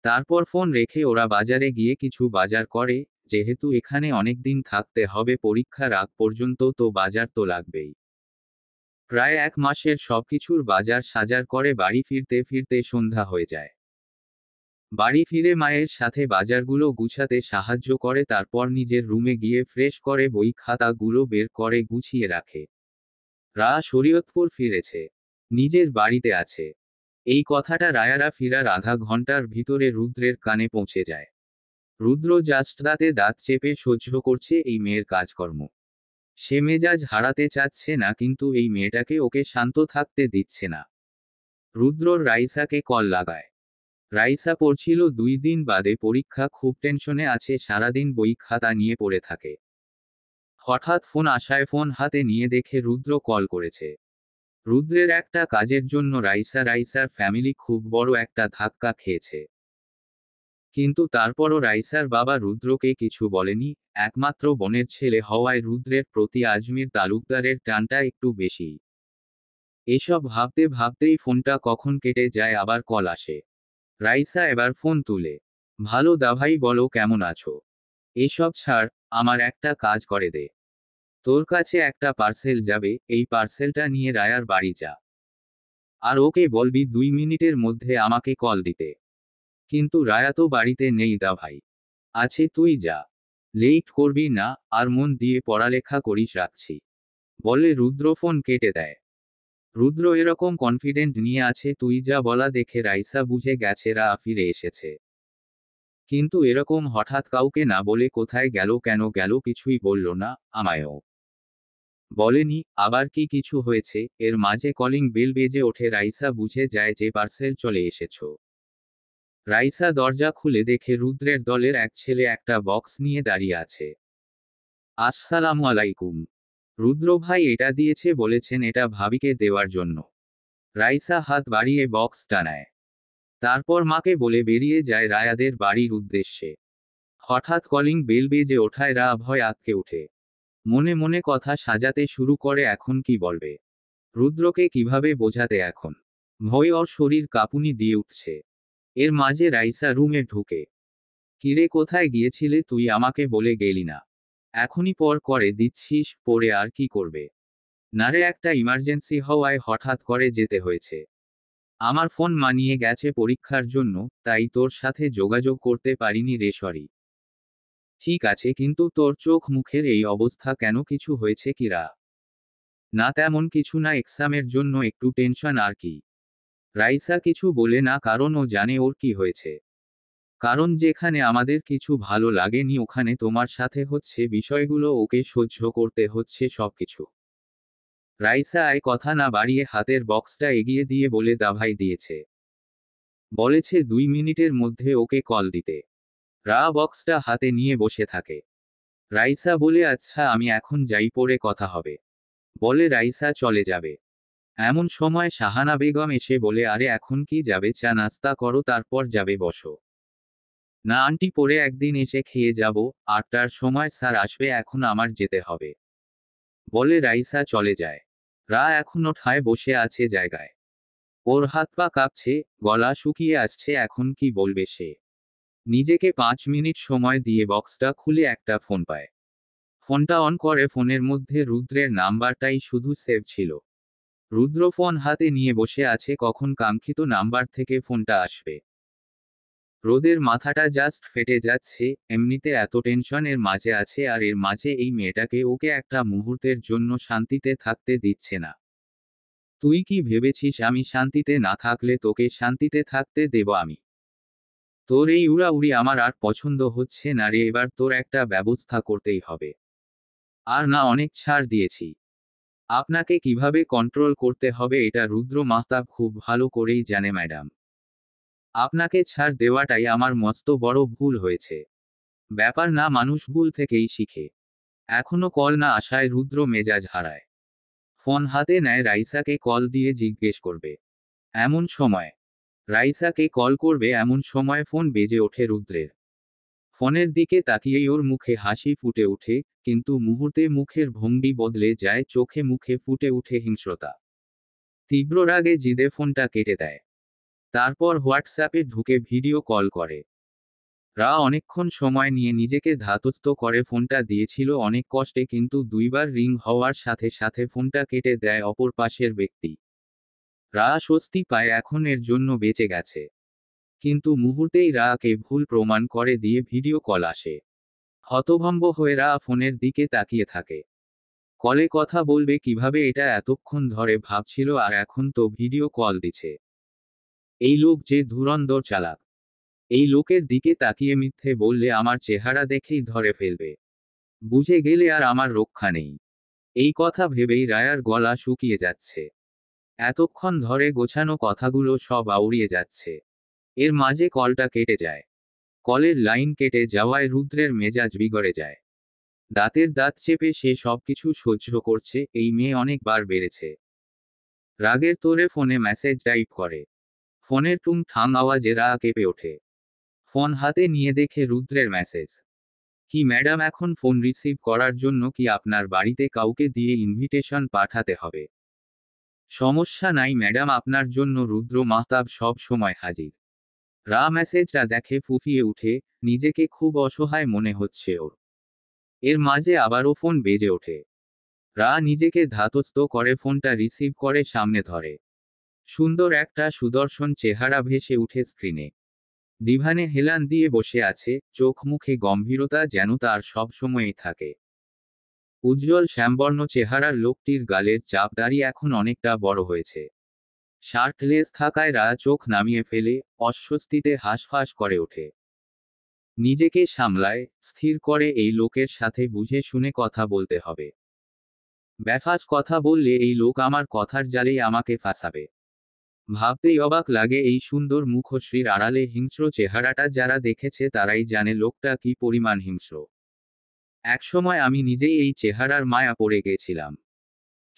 তারপর ফোন রেখে ওরা বাজারে গিয়ে কিছু বাজার করে। যেহেতু এখানে অনেক দিন থাকতে হবে পরীক্ষার আগ পর্যন্ত, তো বাজার তো লাগবেই। প্রায় 1 মাসের সবকিছুর বাজার সাজার করে বাড়ি ফিরতে ফিরতে সন্ধ্যা হয়ে যায়। বাড়ি ফিরে মায়ের সাথে বাজারগুলো গুছাতে সাহায্য করে, তারপর নিজের রুমে গিয়ে ফ্রেশ করে বই খাতাগুলো বের করে গুছিয়ে রাখে। শরীয়তপুর ফিরেছে। নিজের বাড়িতে আছে। এই কথাটা রায়ারা ফিরার আধা ঘন্টার ভিতরে রুদ্রের কানে পৌঁছে যায়। রুদ্র জাস্ট দাঁতে দাঁত চেপে সহ্য করছে এই মেয়ের কাজকর্ম। সে মেজাজ হারাতে চাচ্ছে না, কিন্তু এই মেয়েটাকে ওকে শান্ত থাকতে দিচ্ছে না। রুদ্রর রাইসাকে কল লাগায়। রাইসা পড়ছিল 2 দিন বাদে পরীক্ষা, খুব টেনশনে আছে, সারাদিন বই খাতা নিয়ে পড়ে থাকে। হঠাৎ ফোন আসায় ফোন হাতে নিয়ে দেখে রুদ্র কল করেছে। রুদ্রের একটা কাজের জন্য রাইসার ফ্যামিলি খুব বড় একটা ধাক্কা খেয়েছে। কিন্তু তারপরও রাইসার বাবা রুদ্রকে কিছু বলেনি। একমাত্র বোনের ছেলে হওয়ায় রুদ্রের প্রতি আজমির তালুকদারের টানটা একটু বেশি। এসব ভাবতে ভাবতেই ফোনটা কখন কেটে যায়, আবার কল আসে। রাইসা এবার ফোন তুলে ভালো দাভাই, বলো কেমন আছো? এসব ছাড়, আমার একটা কাজ করে দে। তোর কাছে একটা পার্সেল যাবে, এই পার্সেলটা নিয়ে রায়ার বাড়ি যা। আর ওকে বলবি 2 মিনিটের মধ্যে আমাকে কল দিতে। কিন্তু রায়া তো বাড়িতে নেই দাভাই। আছে, তুই যা। লেট করবি না, আর মন দিয়ে পড়ালেখা করিস, রাখছি। বলে রুদ্র ফোন কেটে দেয়। রুদ্র এরকম কনফিডেন্ট নিয়ে আছে তুই যা বলা দেখে রাইসা বুঝে গেছে রা ফিরে এসেছে। কিন্তু এরকম হঠাৎ কাউকে না বলে কোথায় গেল, কেন গেল কিছুই বলল না, আমায়ও বলেনি। আবার কি কিছু হয়েছে? এর মাঝে কলিং বেল বেজে ওঠে, রাইসা বুঝে যায় যে পার্সেল চলে এসেছো। রাইসা দরজা খুলে দেখে রুদ্রের দলের এক ছেলে একটা বক্স নিয়ে দাঁড়িয়ে আছে। আসসালামু আলাইকুম। রুদ্র ভাই এটা দিয়েছে, বলেছেন এটা ভাবিকে দেওয়ার জন্য। রাইসা হাত বাড়িয়ে বক্সটা নেয়। তারপর মাকে বলে বেরিয়ে যায় রায়াদের বাড়ির উদ্দেশ্যে। হঠাৎ কলিং বেল বেজে ওঠায় রা ভয় আঁতকে উঠে। মনে মনে কথা সাজাতে শুরু করে, এখন কি বলবে, রুদ্রকে কিভাবে বোঝাতে এখন। ভয় ওর শরীর কাঁপুনি দিয়ে উঠছে। এর মাঝে রাইসা রুমে ঢুকে। কিরে, কোথায় গিয়েছিলে তুই, আমাকে বলে গেলি না? এখনই পর করে দিচ্ছিস, পরে আর কি করবে? নারে, একটা ইমার্জেন্সি হওয়ায় হঠাৎ করে যেতে হয়েছে। আমার ফোন মানিয়ে গেছে পরীক্ষার জন্য, তাই তোর সাথে যোগাযোগ করতে পারিনি রে, সরি। ঠিক আছে, কিন্তু তোর চোখ মুখের এই অবস্থা কেন, কিছু হয়েছে কি রা? না তেমন কিছু না, এক্সামের জন্য একটু টেনশন আর কি। রাইসা কিছু বলে না, কারণ ও জানে ওর কি হয়েছে। কারণ যেখানে আমাদের কিছু ভালো লাগেনি ওখানে তোমার সাথে হচ্ছে বিষয়গুলো, ওকে সহ্য করতে হচ্ছে সবকিছু। রাইসা আয় কথা না বাড়িয়ে হাতের বক্সটা এগিয়ে দিয়ে বলে দাভাই দিয়েছে। বলেছে 2 মিনিটের মধ্যে ওকে কল দিতে। রা বক্সটা হাতে নিয়ে বসে থাকে। রাইসা বলে আচ্ছা আমি এখন যাই, পরে কথা হবে। বলে রাইসা চলে যাবে। এমন সময় শাহানা বেগম এসে বলে আরে এখন কি যাবে, চা নাস্তা করো তারপর যাবে, বসো। না আন্টি, পরে একদিন এসে খেয়ে যাব, 8টার সময় স্যার আসবে, এখন আমার যেতে হবে। বলে রাইসা চলে যায়। রা এখনো ঠায় বসে আছে জায়গায়। ওর হাত পা কাঁপছে, গলা শুকিয়ে আসছে, এখন কি বলবে সে। নিজেকে 5 মিনিট সময় দিয়ে বক্সটা খুলে একটা ফোন পায়। ফোনটা অন করে, ফোনের মধ্যে রুদ্রের নাম্বারটাই শুধু সেভ ছিল। রুদ্র ফোন হাতে নিয়ে বসে আছে, কখন কাঙ্ক্ষিত নাম্বার থেকে ফোনটা আসবে। রোদের মাথাটা জাস্ট ফেটে যাচ্ছে, এমনিতে এত টেনশন এর মাঝে আছে, আর এর মাঝে এই মেয়েটাকে ওকে একটা মুহূর্তের জন্য শান্তিতে থাকতে দিচ্ছে না। তুই কি ভেবেছিস আমি শান্তিতে না থাকলে তোকে শান্তিতে থাকতে দেব আমি? তোর এই উড়াউড়ি আমার আর পছন্দ হচ্ছে না রে, এবার তোর একটা ব্যবস্থা করতেই হবে। আর না, অনেক ছাড় দিয়েছি। আপনাকে কিভাবে কন্ট্রোল করতে হবে এটা রুদ্র মাহতাব খুব ভালো করেই জানে ম্যাডাম। আপনাকে ছাড় দেওয়াটাই আমার মস্ত বড় ভুল হয়েছে। ব্যাপার না, মানুষ ভুল থেকেই শিখে। এখনো কল না আসায় রুদ্র মেজাজ হারায়। ফোন হাতে নেয়, রাইসাকে কল দিয়ে জিজ্ঞেস করবে। এমন সময় রাইসাকে কল করবে এমন সময় ফোন বেজে ওঠে রুদ্রের। ফোনের দিকে তাকিয়েই ওর মুখে হাসি ফুটে ওঠে, কিন্তু মুহূর্তে মুখের ভঙ্গি বদলে যায়, চোখে মুখে ফুটে উঠে হিংস্রতা। তীব্র রাগে জিদে ফোনটা কেটে দেয়। তারপর হোয়াটসঅ্যাপে ঢুকে ভিডিও কল করে। রা অনেকক্ষণ সময় নিয়ে নিজেকে ধাতস্থ করে, ফোনটা দিয়েছিল অনেক কষ্টে, কিন্তু 2বার রিং হওয়ার সাথে সাথে ফোনটা কেটে দেয় অপর পাশের ব্যক্তি। রা স্বস্তি পায়, এখন এর জন্য বেঁচে গেছে। কিন্তু মুহূর্তেই রাকে ভুল প্রমাণ করে দিয়ে ভিডিও কল আসে। হতভম্ব হয়ে রা ফোনের দিকে তাকিয়ে থাকে। কলে কথা বলবে কিভাবে এটা এতক্ষণ ধরে ভাবছিল, আর এখন তো ভিডিও কল দিছে। এই লোক যে ধুরন্ধর চালাক। এই লোকের দিকে তাকিয়ে মিথ্যে বললে আমার চেহারা দেখেই ধরে ফেলবে। বুঝে গেলে আর আমার রক্ষা নেই। এই কথা ভেবেই রায়ার গলা শুকিয়ে যাচ্ছে। এতক্ষণ ধরে গোছানো কথাগুলো সব আউড়িয়ে যাচ্ছে। এর মাঝে কলটা কেটে যায়। কলের লাইন কেটে যাওয়ায় রুদ্রের মেজাজ বিগড়ে যায়। দাঁতের দাঁত চেপে সে সবকিছু সহ্য করছে, এই মেয়ে অনেকবার বেড়েছে। রাগের তোরে ফোনে মেসেজ টাইপ করে। ফোনের টুং ঠাং আওয়াজে রা কেঁপে ওঠে। ফোন হাতে নিয়ে দেখে রুদ্রের মেসেজ। কি ম্যাডাম, এখন ফোন রিসিভ করার জন্য কি আপনার বাড়িতে কাউকে দিয়ে ইনভিটেশন পাঠাতে হবে? সমস্যা নাই ম্যাডাম, আপনার জন্য রুদ্র মাহতাব সব সময় হাজির। রা মেসেজটা দেখে ফুঁপিয়ে উঠে, নিজেকে খুব অসহায় মনে হচ্ছে ওর। এর মাঝে আবারও ফোন বেজে ওঠে। রা নিজেকে ধাতস্থ করে ফোনটা রিসিভ করে সামনে ধরে। সুন্দর একটা সুদর্শন চেহারা ভেসে উঠে স্ক্রিনে। ডিভানে হেলান দিয়ে বসে আছে, চোখ মুখে গম্ভীরতা যেন তার সব সময়ই থাকে। উজ্জ্বল শ্যামবর্ণ চেহারার লোকটির গালের চাপদাড়ি এখন অনেকটা বড় হয়েছে। শার্টলেস থাকায় রা চোখ নামিয়ে ফেলে, অস্বস্তিতে হাঁসফাঁস করে ওঠে। নিজেকে সামলায়, স্থির করে এই লোকের সাথে বুঝে শুনে কথা বলতে হবে। বেফাস কথা বললে এই লোক আমার কথার জালেই আমাকে ফাঁসাবে। ভাবতেই অবাক লাগে এই সুন্দর মুখশ্রীর আড়ালে হিংস্র চেহারাটা যারা দেখেছে তারাই জানে লোকটা কি পরিমাণ হিংস্র। একসময় আমি নিজেই এই চেহারার মায়া পড়ে গেছিলাম।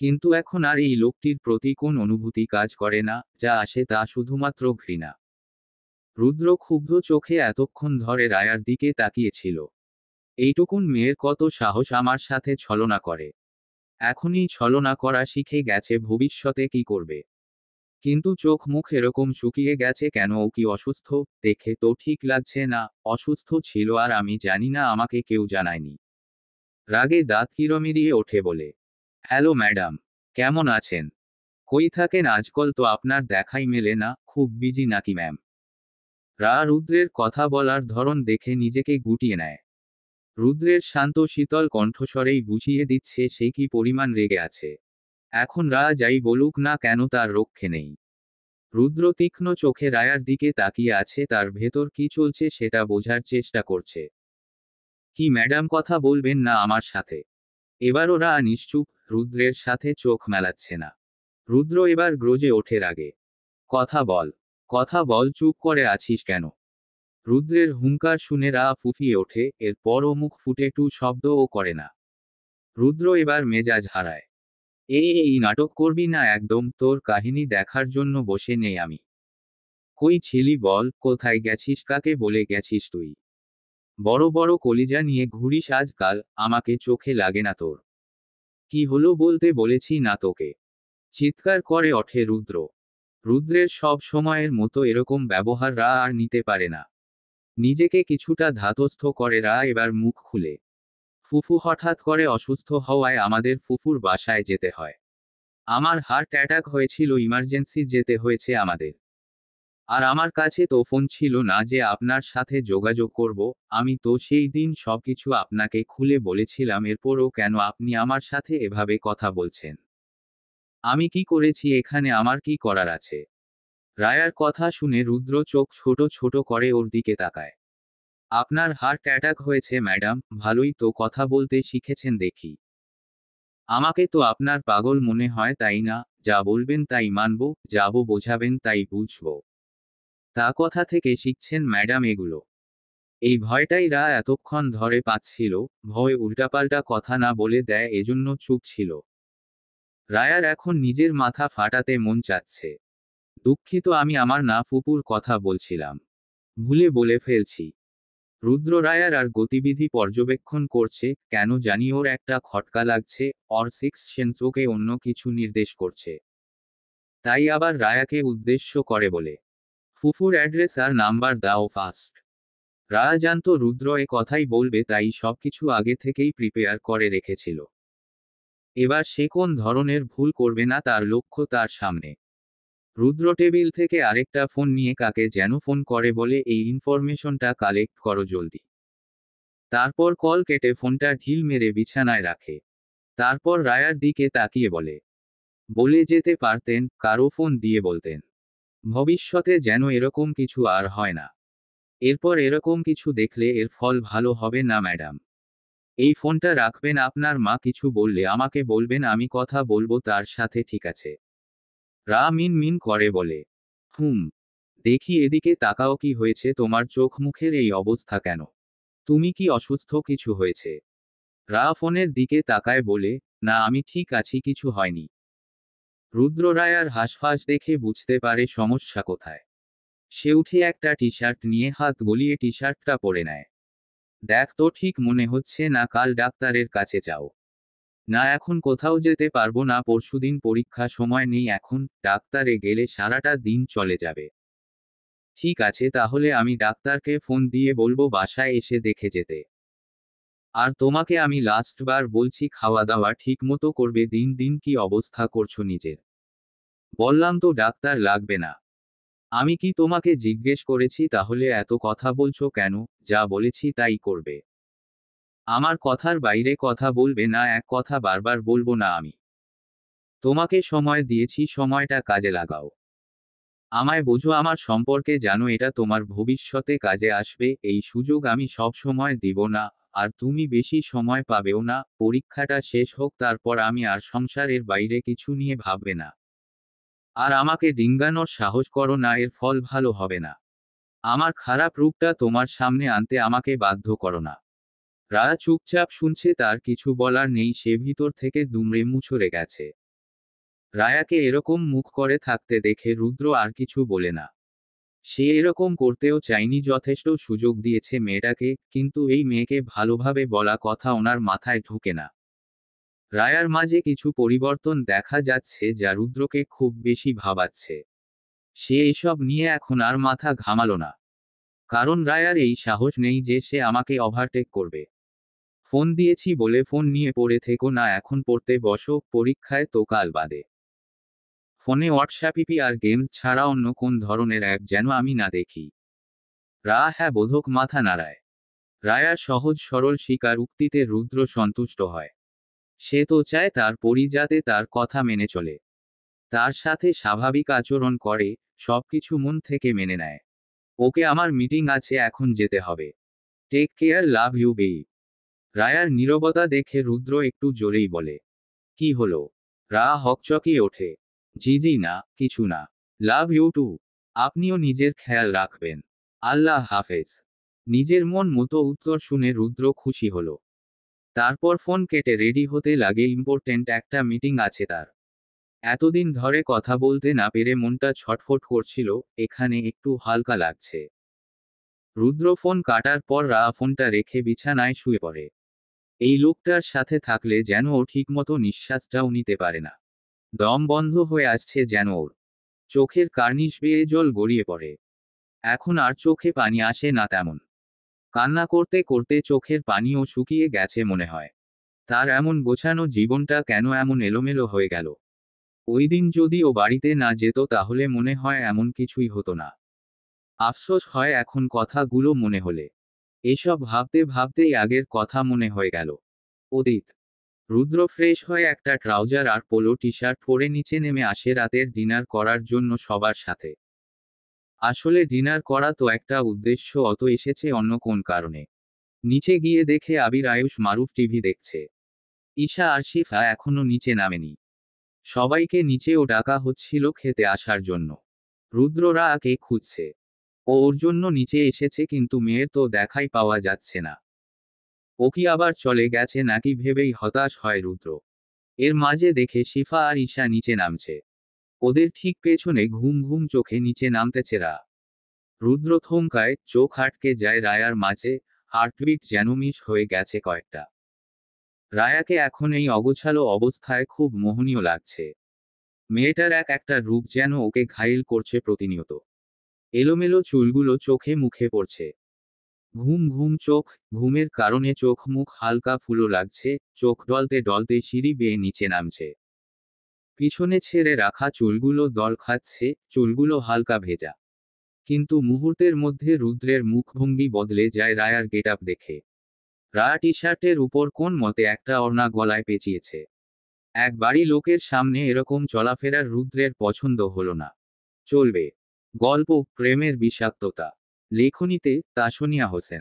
কিন্তু এখন আর এই লোকটির প্রতি কোন অনুভূতি কাজ করে না, যা আসে তা শুধুমাত্র ঘৃণা। রুদ্র ক্ষুব্ধ চোখে এতক্ষণ ধরে রায়ার দিকে তাকিয়েছিল। এইটুকুন মেয়ের কত সাহস আমার সাথে ছলনা করে। এখনই ছলনা করা শিখে গেছে, ভবিষ্যতে কি করবে। কিন্তু চোখ মুখ এরকম শুকিয়ে গেছে কেন? ও কি অসুস্থ? দেখে তো ঠিক লাগছে না। অসুস্থ ছিল আর আমি জানি না, আমাকে কেউ জানায়নি। রাগে দাঁত কিরমিরিয়ে ওঠে বলে, হ্যালো ম্যাডাম, কেমন আছেন? কই থাকেন আজকাল? তো আপনার দেখাই মেলে না, খুব বিজি নাকি ম্যাম? রুদ্রের কথা বলার ধরন দেখে নিজেকে গুটিয়ে নেয়। রুদ্রের শান্ত শীতল কণ্ঠস্বরেই বুঝিয়ে দিচ্ছে সে কি পরিমাণ রেগে আছে। এখন যাই বলুক না কেন তার রক্ষে নেই। রুদ্র তীক্ষ্ণ চোখে রায়ার দিকে তাকিয়ে আছে, তার ভেতর কি চলছে সেটা বোঝার চেষ্টা করছে। কি ম্যাডাম, কথা বলবেন না আমার সাথে? এবারও নিশ্চুপ, রুদ্রের সাথে চোখ মেলাচ্ছে না। রুদ্র এবার গ্রজে ওঠে রাগে। কথা বল, কথা বল, চুপ করে আছিস কেন? রুদ্রের হুঙ্কার শুনে ফুঁফিয়ে ওঠে, এরপরও মুখ ফুটে টু শব্দও করে না। রুদ্র এবার মেজাজ হারায়। এই নাটক করবি না একদম, তোর কাহিনী দেখার জন্য বসে নেই আমি। কই ছিলি বল, কোথায় গেছিস, কাকে বলে গেছিস তুই? বড় বড় কলিজা নিয়ে ঘুরিস আজকাল, আমাকে চোখে লাগে না তোর? কি হলো বলতে বলেছি না তোকে? চিৎকার করে ওঠে রুদ্র। রুদ্রের সব সময়ের মতো এরকম ব্যবহার আর নিতে পারে না। নিজেকে কিছুটা ধাতস্থ করে এবার মুখ খুলে। ফুফু হঠাৎ করে অসুস্থ হওয়ায় আমাদের ফুফুর বাসায় যেতে হয়। আমার হার্ট অ্যাটাক হয়েছিল, ইমার্জেন্সি যেতে হয়েছে আমাদের। আর আমার কাছে তো ফোন ছিল না যে আপনার সাথে যোগাযোগ করব। আমি তো সেই দিন সবকিছু আপনাকে খুলে বলেছিলাম, এরপরও কেন আপনি আমার সাথে এভাবে কথা বলছেন? আমি কি করেছি এখানে? আমার কি করার আছে? রায়ার কথা শুনে রুদ্র চোখ ছোট ছোট করে ওর দিকে তাকায়। আপনার হার্ট অ্যাটাক হয়েছে ম্যাডাম, ভালোই তো কথা বলতে শিখেছেন দেখি। আমাকে তো আপনার পাগল মনে হয় তাই না? যা বলবেন তাই মানব, যাব বোঝাবেন তাই বুঝব। তা কথা থেকে শিখছেন ম্যাডাম এগুলো? এই ভয়টাই এতক্ষণ ধরে পাচ্ছিল। ভয় উল্টাপাল্টা কথা না বলে দেয় এজন্য চুপ ছিল। রায়ার এখন নিজের মাথা ফাটাতে মন চাচ্ছে। দুঃখিত, আমি আমার না ফুপুর কথা বলছিলাম। ভুলে বলে ফেলছি। রুদ্র রায়ার আর গতিবিধি পর্যবেক্ষণ করছে, কেন জানি ওর একটা খটকা লাগছে। অর সিক্স সেন্স ওকে অন্য কিছু নির্দেশ করছে। তাই আবার রায়াকে উদ্দেশ্য করে বলে, ফুফুর অ্যাড্রেস আর নাম্বার দাও ফাস্ট। রায়া জানতো রুদ্র এ কথাই বলবে, তাই সবকিছু আগে থেকেই প্রিপেয়ার করে রেখেছিল। এবার সে কোন ধরনের ভুল করবে না তার লক্ষ্য তার সামনে। রুদ্র টেবিল থেকে আরেকটা ফোন নিয়ে কাকে যেন ফোন করে বলে, এই ইনফরমেশনটা কালেক্ট করো জলদি। তারপর কল কেটে ফোনটা ঢিল মেরে বিছানায় রাখে। তারপর রায়ার দিকে তাকিয়ে বলে, বলে যেতে পারতেন, কারো ফোন দিয়ে বলতেন। ভবিষ্যতে যেন এরকম কিছু আর হয় না। এরপর এরকম কিছু দেখলে এর ফল ভালো হবে না ম্যাডাম। এই ফোনটা রাখবেন, আপনার মা কিছু বললে আমাকে বলবেন, আমি কথা বলবো তার সাথে, ঠিক আছে? মিন মিন করে বলে, হুম। দেখি এদিকে তাকাও, কি হয়েছে তোমার? চোখ মুখের এই অবস্থা কেন? তুমি কি অসুস্থ? কিছু হয়েছে? ফোনের দিকে তাকায় বলে, না আমি ঠিক আছি, কিছু হয়নি। রুদ্র রায়ার হাঁসফাঁস দেখে বুঝতে পারে সমস্যা কোথায়। সে উঠে একটা টি শার্ট নিয়ে হাত গলিয়ে টি শার্টটা পরে নেয়। দেখ তো, ঠিক মনে হচ্ছে না কাল ডাক্তারের কাছে যাও? না এখন কোথাও যেতে পারবো না, পরশুদিন পরীক্ষা, সময় নেই এখন। ডাক্তারে গেলে সারাটা দিন চলে যাবে। ঠিক আছে, তাহলে আমি ডাক্তারকে ফোন দিয়ে বলবো বাসায় এসে দেখে যেতে। আর তোমাকে আমি লাস্ট বার বলছি, খাওয়া দাওয়া ঠিক মতো করবে। দিন দিন কি অবস্থা করছো নিজের। বললাম তো ডাক্তার লাগবে না। আমি কি তোমাকে জিজ্ঞেস করেছি তাহলে এত কথা বলছো কেন? যা বলেছি তাই করবে। আমার কথার বাইরে কথা বলবে না, এক কথা বারবার বলবো না আমি। তোমাকে সময় দিয়েছি, সময়টা কাজে লাগাও। আমায় বোঝো, আমার সম্পর্কে জানো এটা তোমার ভবিষ্যতে কাজে আসবে, এই সুযোগ আমি সব সময় দিব না। আর তুমি বেশি সময় পাবেও না, পরীক্ষাটা শেষ হোক তারপর আমি আর সংসারের বাইরে কিছু নিয়ে ভাববে না। আর আমাকে ডিঙ্গানোর সাহস করো না, এর ফল ভালো হবে না। আমার খারাপ রূপটা তোমার সামনে আনতে আমাকে বাধ্য করো না। রায়া চুপচাপ শুনছে, তার কিছু বলার নেই, সে ভিতর থেকে দুমড়ে মুচড়ে গেছে। রায়াকে এরকম মুখ করে থাকতে দেখে রুদ্র আর কিছু বলে না। সে এরকম করতেও চায়নি, যথেষ্ট সুযোগ দিয়েছে মেয়েটাকে, কিন্তু এই মেয়েকে ভালোভাবে বলা কথা ওনার মাথায় ঢুকে না। রায়ার মাঝে কিছু পরিবর্তন দেখা যাচ্ছে যা রুদ্রকে খুব বেশি ভাবাচ্ছে। সে এসব নিয়ে এখন আর মাথা ঘামালো না। কারণ রায়ার এই সাহস নেই যে সে আমাকে ওভারটেক করবে। ফোন দিয়েছি বলে ফোন নিয়ে পড়ে থেকো না, এখন পড়তে বসো, পরীক্ষায় তো কাল বাদে। ফোনে হোয়াটসঅ্যাপ আর গেমস ছাড়া অন্য কোন ধরনের অ্যাপ যেন আমি না দেখি। হ্যাঁ বোধক মাথা নাড়ায়। রায়ার সহজ সরল স্বীকার উক্তিতে রুদ্র সন্তুষ্ট হয়। সে তো চায় তার পরি যাতে তার কথা মেনে চলে, তার সাথে স্বাভাবিক আচরণ করে, সবকিছু মন থেকে মেনে নেয়। ওকে, আমার মিটিং আছে, এখন যেতে হবে। টেক কেয়ার, লাভ ইউ বেই। রায়ার নীরবতা দেখে রুদ্র একটু জোরেই বলে, কি হলো? হকচকিয়ে ওঠে। জি জি না, কিছু না। Love you too. আপনিও নিজের খেয়াল রাখবেন। আল্লাহ হাফেজ। নিজের মন মতো উত্তর শুনে রুদ্র খুশি হলো। তারপর ফোন কেটে রেডি হতে লাগে, ইম্পর্টেন্ট একটা মিটিং আছে তার। এতদিন ধরে কথা বলতে না পেরে মনটা ছটফট করছিল, এখানে একটু হালকা লাগছে। রুদ্র ফোন কাটার পর ফোনটা রেখে বিছানায় শুয়ে পড়ে। এই লোকটার সাথে থাকলে যেন ও ঠিকমতো নিঃশ্বাসটাও নিতে পারে না। দম বন্ধ হয়ে আসছে যেন ওর। চোখের কার্নিশ বেয়ে জল গড়িয়ে পড়ে। এখন আর চোখে পানি আসে না তেমন। কান্না করতে করতে চোখের পানিও শুকিয়ে গেছে মনে হয়। তার এমন গোছানো জীবনটা কেন এমন এলোমেলো হয়ে গেল? ওই দিন যদি ও বাড়িতে না যেত তাহলে মনে হয় এমন কিছুই হতো না। আফসোস হয় এখন কথাগুলো মনে হলে। এসব ভাবতে ভাবতেই আগের কথা মনে হয়ে গেল। অতীত। রুদ্র ফ্রেশ হয়ে একটা ট্রাউজার আর পোলো টি শার্ট পরে নিচে নেমে আসে রাতের ডিনার করার জন্য সবার সাথে। আসলে ডিনার করা তো একটা উদ্দেশ্য, অত এসেছে অন্য কোন কারণে। নিচে গিয়ে দেখে আবির, আয়ুষ, মারুফ টিভি দেখছে। ঈশা আর শিফা এখনো নিচে নামেনি। সবাইকে নিচেও ডাকা হচ্ছিল খেতে আসার জন্য। রুদ্ররা কে খুঁজছে। ও ওর জন্য নিচে এসেছে, কিন্তু মেয়ের তো দেখাই পাওয়া যাচ্ছে না। ও কি আবার চলে গেছে নাকি ভেবেই হতাশ হয় রুদ্র। এর মাঝে দেখে শিফা আর ঈশা নিচে নামছে। ওদের ঠিক পেছনে ঘুম ঘুম চোখে নিচে নামতেছে রুদ্র থমকায়, চোখ আটকে যায় রায়ার মাঝে। হার্টবিট যেন মিস হয়ে গেছে কয়েকটা। রায়াকে এখন এই অগোছালো অবস্থায় খুব মোহনীয় লাগছে। মেয়েটার এক একটা রূপ যেন ওকে ঘাইল করছে প্রতিনিয়ত। এলোমেলো চুলগুলো চোখে মুখে পড়ছে। ঘুম ঘুম চোখ, ঘুমের কারণে চোখ মুখ হালকা ফুলো লাগছে। চোখ ডলতে ডলতে সিঁড়ি বেয়ে নিচে নামছে। পিছনে ছেড়ে রাখা চুলগুলো দল খাচ্ছে, চুলগুলো হালকা ভেজা। কিন্তু মুহূর্তের মধ্যে রুদ্রের মুখভঙ্গি বদলে যায় রায়ার গেটআপ দেখে। টি শার্টের উপর কোন মতে একটা ওড়না গলায় পেঁচিয়েছে। এক বাড়ি লোকের সামনে এরকম চলাফেরার রুদ্রের পছন্দ হলো না। চলবে। গল্প প্রেমের বিষাক্ততা। লেখনীতে তাসনিয়া হোসেন।